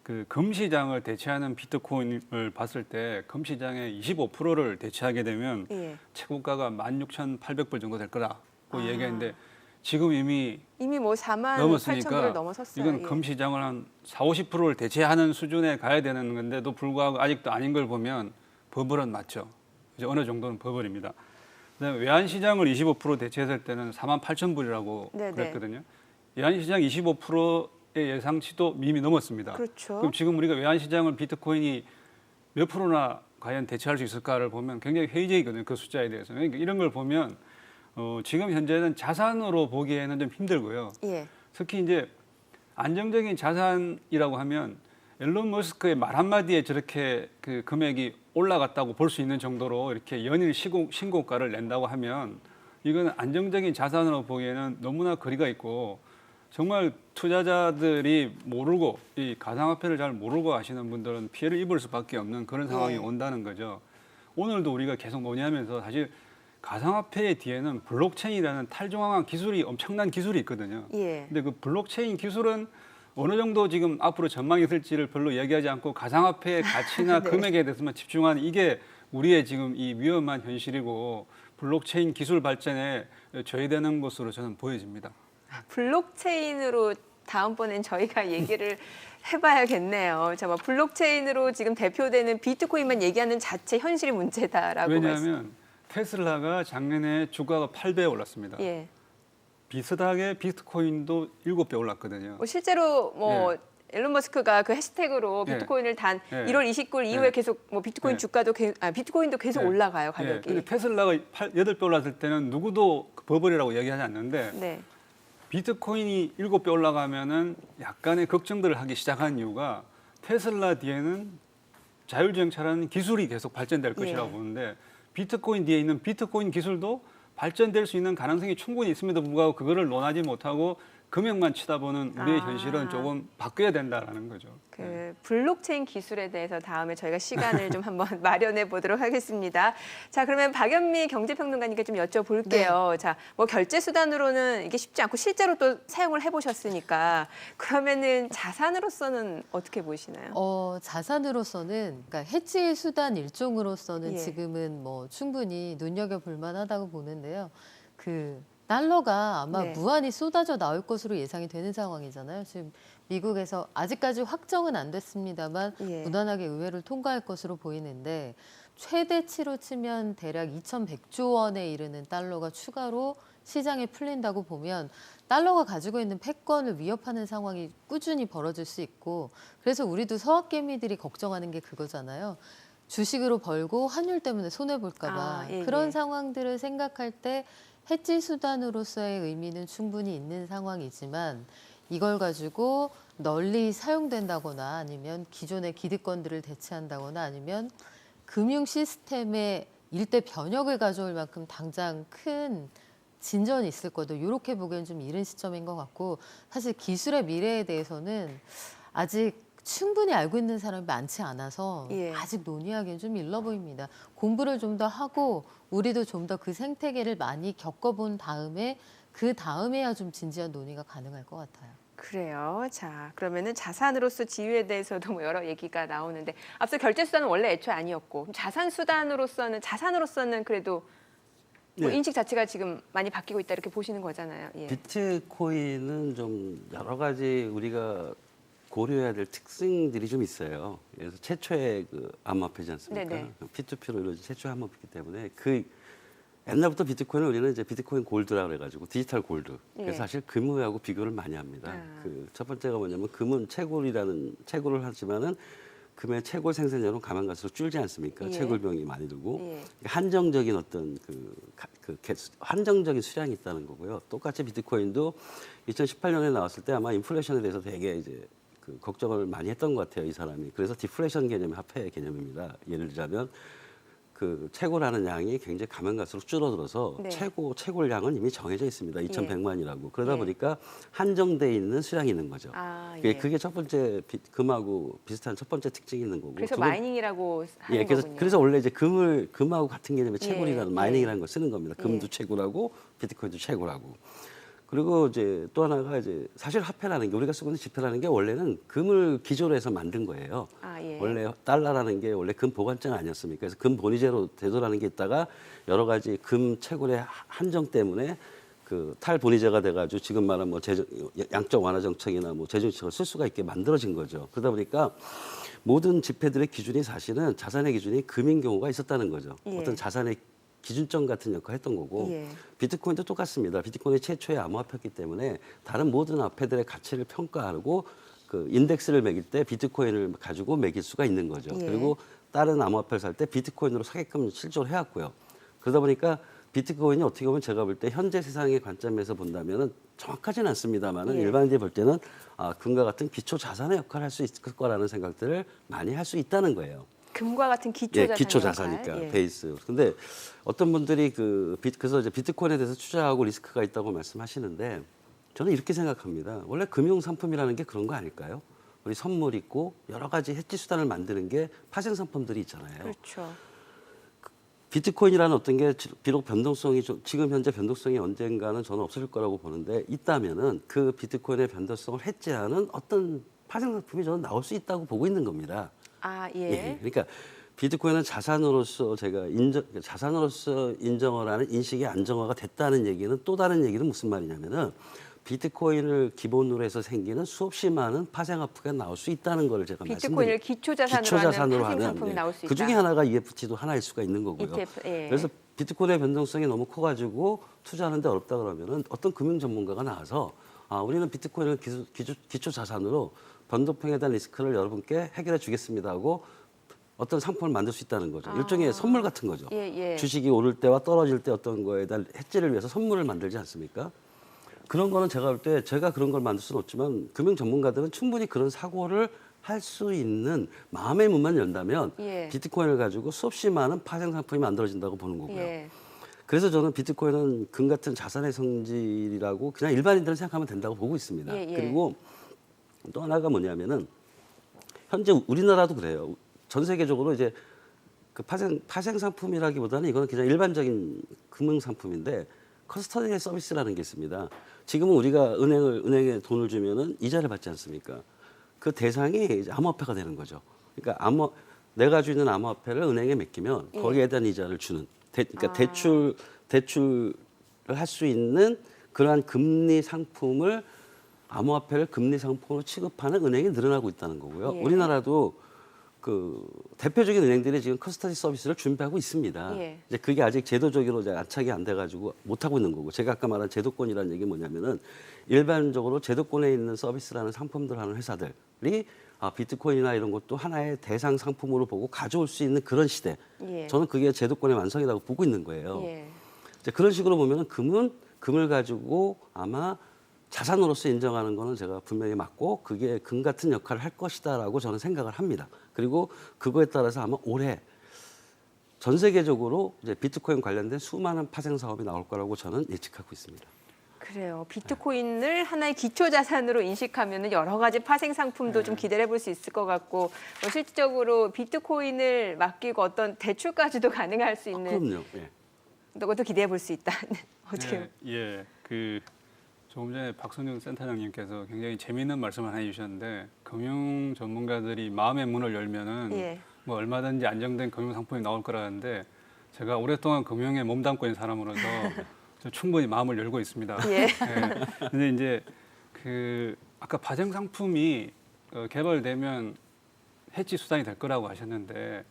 [SPEAKER 5] 그 금시장을 대체하는 비트코인을 봤을 때 금시장의 25%를 대체하게 되면
[SPEAKER 1] 예.
[SPEAKER 5] 최고가가 16,800불 정도 될 거라고 얘기했는데 지금 이미
[SPEAKER 1] 뭐 4만 8천 불을
[SPEAKER 5] 넘었으니까
[SPEAKER 1] 넘어섰어요.
[SPEAKER 5] 이건
[SPEAKER 1] 예.
[SPEAKER 5] 금시장을 한 40~50%를 대체하는 수준에 가야 되는 건데도 불구하고 아직도 아닌 걸 보면 버블은 맞죠. 이제 어느 정도는 버블입니다. 그다음에 외환시장을 25% 대체했을 때는 48,000불이라고
[SPEAKER 1] 네네.
[SPEAKER 5] 그랬거든요. 외환시장 25%의 예상치도 이미 넘었습니다.
[SPEAKER 1] 그렇죠.
[SPEAKER 5] 그럼 지금 우리가 외환시장을 비트코인이 몇 프로나 과연 대체할 수 있을까를 보면 굉장히 회의적이거든요. 그 숫자에 대해서. 그러니까 이런 걸 보면 지금 현재는 자산으로 보기에는 좀 힘들고요.
[SPEAKER 1] 예.
[SPEAKER 5] 특히 이제 안정적인 자산이라고 하면 앨런 머스크의 말 한마디에 저렇게 그 금액이 올라갔다고 볼 수 있는 정도로 이렇게 연일 신고가를 낸다고 하면 이건 안정적인 자산으로 보기에는 너무나 거리가 있고 정말 투자자들이 모르고 이 가상화폐를 잘 모르고 하시는 분들은 피해를 입을 수밖에 없는 그런 상황이
[SPEAKER 1] 예.
[SPEAKER 5] 온다는 거죠. 오늘도 우리가 계속 논의하면서 사실 가상화폐의 뒤에는 블록체인이라는 탈중앙화 기술이 엄청난 기술이 있거든요.
[SPEAKER 1] 예.
[SPEAKER 5] 근데 그 블록체인 기술은 어느 정도 지금 앞으로 전망이 있을지를 별로 얘기하지 않고 가상화폐의 가치나
[SPEAKER 1] 네.
[SPEAKER 5] 금액에 대해서만 집중하는 이게 우리의 지금 이 위험한 현실이고 블록체인 기술 발전에 저해되는 것으로 저는 보여집니다.
[SPEAKER 1] 블록체인으로 다음번엔 저희가 얘기를 해봐야겠네요. 잠깐 블록체인으로 지금 대표되는 비트코인만 얘기하는 자체 현실이 문제다라고
[SPEAKER 5] 왜냐하면 테슬라가 작년에 주가가 8배 올랐습니다.
[SPEAKER 1] 예.
[SPEAKER 5] 비슷하게 비트코인도 7배 올랐거든요.
[SPEAKER 1] 뭐 실제로 뭐
[SPEAKER 5] 예.
[SPEAKER 1] 앨런 머스크가 그 해시태그로
[SPEAKER 5] 예.
[SPEAKER 1] 비트코인을 단
[SPEAKER 5] 예.
[SPEAKER 1] 1월 29일 이후에
[SPEAKER 5] 예.
[SPEAKER 1] 계속 뭐 비트코인
[SPEAKER 5] 예.
[SPEAKER 1] 주가도 비트코인도 계속
[SPEAKER 5] 예.
[SPEAKER 1] 올라가요,
[SPEAKER 5] 예.
[SPEAKER 1] 가격이.
[SPEAKER 5] 근데 테슬라가 8배 올랐을 때는 누구도 버블이라고 얘기하지 않는데
[SPEAKER 1] 네.
[SPEAKER 5] 비트코인이 7배 올라가면은 약간의 걱정들을 하기 시작한 이유가 테슬라 뒤에는 자율주행차라는 기술이 계속 발전될 것이라고
[SPEAKER 1] 예.
[SPEAKER 5] 보는데 비트코인 뒤에 있는 비트코인 기술도 발전될 수 있는 가능성이 충분히 있음에도 불구하고 그거를 논하지 못하고 금액만 치다보는 우리의 현실은 조금 바뀌어야 된다라는 거죠.
[SPEAKER 1] 그 블록체인 기술에 대해서 다음에 저희가 시간을 좀 한번 마련해 보도록 하겠습니다. 자, 그러면 박연미 경제평론가님께 좀 여쭤볼게요. 자, 뭐 결제 수단으로는 이게 쉽지 않고 실제로 또 사용을 해보셨으니까 그러면은 자산으로서는 어떻게 보시나요?
[SPEAKER 7] 자산으로서는 그러니까 해지의 수단 일종으로서는
[SPEAKER 1] 예.
[SPEAKER 7] 지금은 뭐 충분히 눈여겨볼 만하다고 보는데요. 그 달러가 아마
[SPEAKER 1] 네.
[SPEAKER 7] 무한히 쏟아져 나올 것으로 예상이 되는 상황이잖아요. 지금 미국에서 아직까지 확정은 안 됐습니다만
[SPEAKER 1] 예.
[SPEAKER 7] 무난하게 의회를 통과할 것으로 보이는데 최대치로 치면 대략 2,100조 원에 이르는 달러가 추가로 시장에 풀린다고 보면 달러가 가지고 있는 패권을 위협하는 상황이 꾸준히 벌어질 수 있고 그래서 우리도 서학개미들이 걱정하는 게 그거잖아요. 주식으로 벌고 환율 때문에 손해볼까 봐.
[SPEAKER 1] 예,
[SPEAKER 7] 그런
[SPEAKER 1] 예.
[SPEAKER 7] 상황들을 생각할 때 해지 수단으로서의 의미는 충분히 있는 상황이지만 이걸 가지고 널리 사용된다거나 아니면 기존의 기득권들을 대체한다거나 아니면 금융 시스템의 일대 변혁을 가져올 만큼 당장 큰 진전이 있을 거다. 이렇게 보기엔 좀 이른 시점인 것 같고 사실 기술의 미래에 대해서는 아직 충분히 알고 있는 사람이 많지 않아서
[SPEAKER 1] 예.
[SPEAKER 7] 아직 논의하기엔 좀 일러 보입니다. 공부를 좀 더 하고 우리도 좀 더 그 생태계를 많이 겪어본 다음에 그 다음에야 좀 진지한 논의가 가능할 것 같아요.
[SPEAKER 1] 그래요. 자, 그러면은 자산으로서 지위에 대해서도 뭐 여러 얘기가 나오는데 앞서 결제 수단은 원래 애초에 아니었고 자산 자산으로서는 그래도 뭐
[SPEAKER 6] 네.
[SPEAKER 1] 인식 자체가 지금 많이 바뀌고 있다 이렇게 보시는 거잖아요. 예.
[SPEAKER 6] 비트코인은 좀 여러 가지 우리가 고려해야 될 특징들이 좀 있어요. 그래서 최초의 그 암호화폐지 않습니까?
[SPEAKER 1] 네네.
[SPEAKER 6] P2P로 이루어진 최초의 암호화폐이기 때문에 그 옛날부터 비트코인을 우리는 이제 비트코인 골드라고 그래가지고 디지털 골드. 그래서
[SPEAKER 1] 예.
[SPEAKER 6] 사실 금하고 비교를 많이 합니다.
[SPEAKER 1] 아.
[SPEAKER 6] 그 첫 번째가 뭐냐면 금은 채굴을 하지만은 금의 채굴 생산량은 가만 갈수록 줄지 않습니까?
[SPEAKER 1] 예.
[SPEAKER 6] 채굴비용이 많이 들고
[SPEAKER 1] 예.
[SPEAKER 6] 한정적인 어떤 한정적인 수량이 있다는 거고요. 똑같이 비트코인도 2018년에 나왔을 때 아마 인플레이션에 대해서 되게 이제 그 걱정을 많이 했던 것 같아요, 이 사람이. 그래서 디플레이션 개념이 화폐 개념입니다. 예를 들자면 그 채굴하는 양이 굉장히 가면 갈수록 줄어들어서
[SPEAKER 1] 네.
[SPEAKER 6] 채굴량은 이미 정해져 있습니다. 2,100만이라고. 그러다
[SPEAKER 1] 예.
[SPEAKER 6] 보니까 한정돼 있는 수량이 있는 거죠.
[SPEAKER 1] 아,
[SPEAKER 6] 그게-
[SPEAKER 1] 예.
[SPEAKER 6] 그게 첫 번째 금하고 비슷한 첫 번째 특징이 있는 거고.
[SPEAKER 1] 그래서
[SPEAKER 6] 두 번-
[SPEAKER 1] 마이닝이라고 하는
[SPEAKER 6] 예,
[SPEAKER 1] 거군요.
[SPEAKER 6] 그래서 원래 이제 금하고 같은 개념의 채굴이라는
[SPEAKER 1] 예,
[SPEAKER 6] 마이닝이라는 걸 쓰는 겁니다. 금도
[SPEAKER 1] 예.
[SPEAKER 6] 채굴하고 비트코인도 채굴하고. 그리고 이제 또 하나가 이제 사실 화폐라는 게 우리가 쓰고 있는 지폐라는 게 원래는 금을 기조로 해서 만든 거예요.
[SPEAKER 1] 아, 예.
[SPEAKER 6] 원래 달러라는 게 원래 금 보관장 아니었습니까? 그래서 금 본위제로 대도라는 게 있다가 여러 가지 금 채굴의 한정 때문에 그 탈본위제가 돼가지고 지금 말하는 뭐 양적 완화 정책이나 뭐 재정책을 쓸 수가 있게 만들어진 거죠. 그러다 보니까 모든 지폐들의 기준이 사실은 자산의 기준이 금인 경우가 있었다는 거죠.
[SPEAKER 1] 예.
[SPEAKER 6] 어떤 자산의 기준점 같은 역할을 했던 거고
[SPEAKER 1] 예.
[SPEAKER 6] 비트코인도 똑같습니다. 비트코인이 최초의 암호화폐이기 때문에 다른 모든 화폐들의 가치를 평가하고 그 인덱스를 매길 때 비트코인을 가지고 매길 수가 있는 거죠.
[SPEAKER 1] 예.
[SPEAKER 6] 그리고 다른 암호화폐를 살 때 비트코인으로 사게끔 실조를 해왔고요. 그러다 보니까 비트코인이 어떻게 보면 제가 볼 때 현재 세상의 관점에서 본다면은 정확하지는 않습니다만은
[SPEAKER 1] 예.
[SPEAKER 6] 일반인들이 볼 때는 금과 같은 기초 자산의 역할을 할 수 있을 거라는 생각들을 많이 할 수 있다는 거예요.
[SPEAKER 1] 금과 같은 기초
[SPEAKER 6] 예,
[SPEAKER 1] 자산
[SPEAKER 6] 기초
[SPEAKER 1] 역할.
[SPEAKER 6] 자산이니까
[SPEAKER 1] 예.
[SPEAKER 6] 베이스. 근데 어떤 분들이 그래서 이제 비트코인에 대해서 투자하고 리스크가 있다고 말씀하시는데 저는 이렇게 생각합니다. 원래 금융 상품이라는 게 그런 거 아닐까요? 우리 선물 있고 여러 가지 해지 수단을 만드는 게 파생 상품들이 있잖아요.
[SPEAKER 1] 그렇죠.
[SPEAKER 6] 비트코인이라는 어떤 게 비록 변동성이 지금 현재 변동성이 언젠가는 저는 없어질 거라고 보는데 있다면은 그 비트코인의 변동성을 해지하는 어떤 파생 상품이 저는 나올 수 있다고 보고 있는 겁니다.
[SPEAKER 1] 아,
[SPEAKER 6] 예.
[SPEAKER 1] 예.
[SPEAKER 6] 그러니까 비트코인은 자산으로서 자산으로서 인정을 하는 인식이 안정화가 됐다는 얘기는 또 다른 얘기는 무슨 말이냐면은 비트코인을 기본으로 해서 생기는 수없이 많은 파생화폐가 나올 수 있다는 걸 제가
[SPEAKER 1] 비트코인을
[SPEAKER 6] 말씀드립니다.
[SPEAKER 1] 기초자산으로 하는 파생 상품이 나올 수 있다.
[SPEAKER 6] 그 중에 하나가 EFT도 하나일 수가 있는 거고요.
[SPEAKER 1] ETF, 예.
[SPEAKER 6] 그래서 비트코인의 변동성이 너무 커가지고 투자하는데 어렵다 그러면은 어떤 금융 전문가가 나와서 우리는 비트코인을 기초 자산으로 변동성에 대한 리스크를 여러분께 해결해 주겠습니다 하고 어떤 상품을 만들 수 있다는 거죠. 일종의 선물 같은 거죠.
[SPEAKER 1] 예, 예.
[SPEAKER 6] 주식이 오를 때와 떨어질 때 어떤 거에 대한 해지를 위해서 선물을 만들지 않습니까? 그런 거는 제가 볼 때 제가 그런 걸 만들 수는 없지만 금융 전문가들은 충분히 그런 사고를 할 수 있는 마음의 문만 연다면
[SPEAKER 1] 예.
[SPEAKER 6] 비트코인을 가지고 수없이 많은 파생 상품이 만들어진다고 보는 거고요.
[SPEAKER 1] 예.
[SPEAKER 6] 그래서 저는 비트코인은 금 같은 자산의 성질이라고 그냥 일반인들은 생각하면 된다고 보고 있습니다.
[SPEAKER 1] 예, 예.
[SPEAKER 6] 그리고 또 하나가 뭐냐면은 현재 우리나라도 그래요. 전 세계적으로 이제 그 파생 상품이라기보다는 이거는 그냥 일반적인 금융 상품인데 커스터디 서비스라는 게 있습니다. 지금은 우리가 은행에 돈을 주면은 이자를 받지 않습니까? 그 대상이 이제 암호화폐가 되는 거죠. 그러니까 내가 가지고 있는 암호화폐를 은행에 맡기면
[SPEAKER 1] 예.
[SPEAKER 6] 거기에 대한 이자를 주는 그러니까 대출을 할 수 있는 그러한 금리 상품을 암호화폐를 금리 상품으로 취급하는 은행이 늘어나고 있다는 거고요.
[SPEAKER 1] 예.
[SPEAKER 6] 우리나라도 그 대표적인 은행들이 지금 커스터디 서비스를 준비하고 있습니다.
[SPEAKER 1] 예.
[SPEAKER 6] 이제 그게 아직 제도적으로 이제 안착이 안 돼가지고 못 하고 있는 거고, 제가 아까 말한 제도권이라는 얘기 뭐냐면은 일반적으로 제도권에 있는 서비스라는 상품들 하는 회사들이 비트코인이나 이런 것도 하나의 대상 상품으로 보고 가져올 수 있는 그런 시대.
[SPEAKER 1] 예.
[SPEAKER 6] 저는 그게 제도권의 완성이라고 보고 있는 거예요.
[SPEAKER 1] 예.
[SPEAKER 6] 이제 그런 식으로 보면은 금을 가지고 아마 자산으로서 인정하는 거는 제가 분명히 맞고, 그게 금 같은 역할을 할 것이다라고 저는 생각을 합니다. 그리고 그거에 따라서 아마 올해 전 세계적으로 이제 비트코인 관련된 수많은 파생 사업이 나올 거라고 저는 예측하고 있습니다.
[SPEAKER 1] 그래요. 비트코인을 하나의 기초 자산으로 인식하면 여러 가지 파생 상품도 좀 기대해 볼 수 있을 것 같고, 뭐 실질적으로 비트코인을 맡기고 어떤 대출까지도 가능할 수 있는
[SPEAKER 6] 그럼요. 예.
[SPEAKER 1] 것도 기대해 볼 수 있다. 어떻게?
[SPEAKER 5] 예. 그 조금 전에 박선영 센터장님께서 굉장히 재미있는 말씀을 해주셨는데, 금융 전문가들이 마음의 문을 열면은
[SPEAKER 1] 예.
[SPEAKER 5] 뭐 얼마든지 안정된 금융 상품이 나올 거라는데, 제가 오랫동안 금융에 몸담고 있는 사람으로서 저 충분히 마음을 열고 있습니다.
[SPEAKER 1] 예.
[SPEAKER 5] 근데 이제 그 아까 파생 상품이 개발되면 해지 수단이 될 거라고 하셨는데,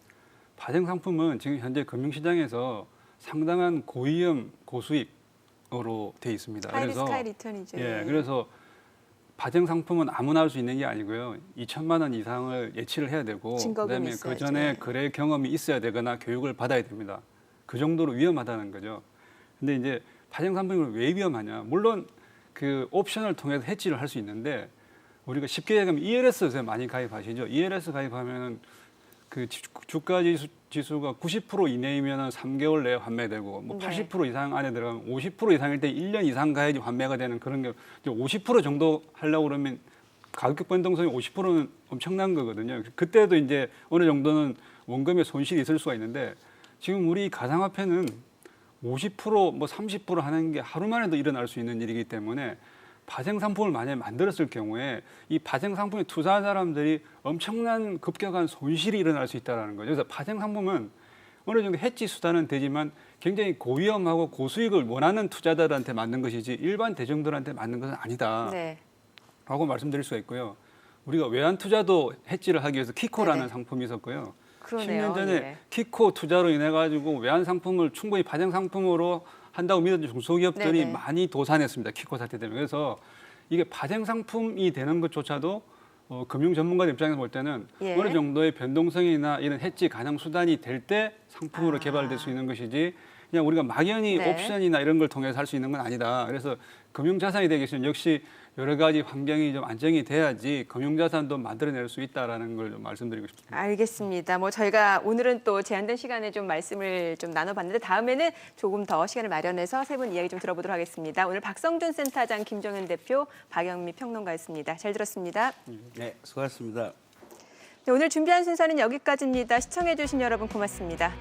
[SPEAKER 5] 파생 상품은 지금 현재 금융시장에서 상당한 고위험 고수익으로 돼 있습니다.
[SPEAKER 1] 하이 리스크 하이 리턴이죠.
[SPEAKER 5] 예, 그래서 파생 상품은 아무나 할 수 있는 게 아니고요. 2천만 원 이상을 예치를 해야 되고,
[SPEAKER 1] 증거금이
[SPEAKER 5] 그다음에
[SPEAKER 1] 있어야죠.
[SPEAKER 5] 그 전에 거래 경험이 있어야 되거나 교육을 받아야 됩니다. 그 정도로 위험하다는 거죠. 근데 이제 파생 상품이 왜 위험하냐? 물론 그 옵션을 통해서 해지를 할 수 있는데, 우리가 쉽게 얘기하면 ELS 요새 많이 가입하시죠. ELS 가입하면은 그 주가 지수가 90% 이내이면 3개월 내에 환매되고, 뭐
[SPEAKER 1] 네.
[SPEAKER 5] 80% 이상 안에 들어가면 50% 이상일 때 1년 이상 가야지 환매가 되는 그런 게, 50% 정도 하려고 그러면 가격 변동성이 50%는 엄청난 거거든요. 그때도 이제 어느 정도는 원금에 손실이 있을 수가 있는데, 지금 우리 가상화폐는 50% 뭐 30% 하는 게 하루 만에도 일어날 수 있는 일이기 때문에, 파생 상품을 만약에 만들었을 경우에 이 파생 상품에 투자한 사람들이 엄청난 급격한 손실이 일어날 수 있다는 거죠. 그래서 파생 상품은 어느 정도 해지 수단은 되지만 굉장히 고위험하고 고수익을 원하는 투자자들한테 맞는 것이지 일반 대중들한테 맞는 것은 아니다.
[SPEAKER 1] 네.
[SPEAKER 5] 라고 말씀드릴 수가 있고요. 우리가 외환 투자도 해지를 하기 위해서 키코라는
[SPEAKER 1] 네네.
[SPEAKER 5] 상품이 있었고요.
[SPEAKER 1] 그러네요.
[SPEAKER 5] 10년 전에
[SPEAKER 1] 예.
[SPEAKER 5] 키코 투자로 인해 가지고 외환 상품을 충분히 파생 상품으로 한다고 믿었던 중소기업들이
[SPEAKER 1] 네네.
[SPEAKER 5] 많이 도산했습니다. 키코 사태 때문에. 그래서 이게 파생 상품이 되는 것조차도 금융 전문가들 입장에서 볼 때는
[SPEAKER 1] 예.
[SPEAKER 5] 어느 정도의 변동성이나 이런 해지 가능 수단이 될 때 상품으로 개발될 수 있는 것이지, 그냥 우리가 막연히
[SPEAKER 1] 네.
[SPEAKER 5] 옵션이나 이런 걸 통해서 할 수 있는 건 아니다. 그래서 금융자산이 되기 위해서는 역시 여러 가지 환경이 좀 안정이 돼야지 금융자산도 만들어낼 수 있다라는 걸 좀 말씀드리고 싶습니다.
[SPEAKER 1] 알겠습니다. 뭐 저희가 오늘은 또 제한된 시간에 좀 말씀을 좀 나눠봤는데, 다음에는 조금 더 시간을 마련해서 세 분 이야기 좀 들어보도록 하겠습니다. 오늘 박성준 센터장, 김종현 대표, 박영미 평론가였습니다. 잘 들었습니다.
[SPEAKER 6] 네, 수고하셨습니다.
[SPEAKER 1] 네, 오늘 준비한 순서는 여기까지입니다. 시청해주신 여러분 고맙습니다.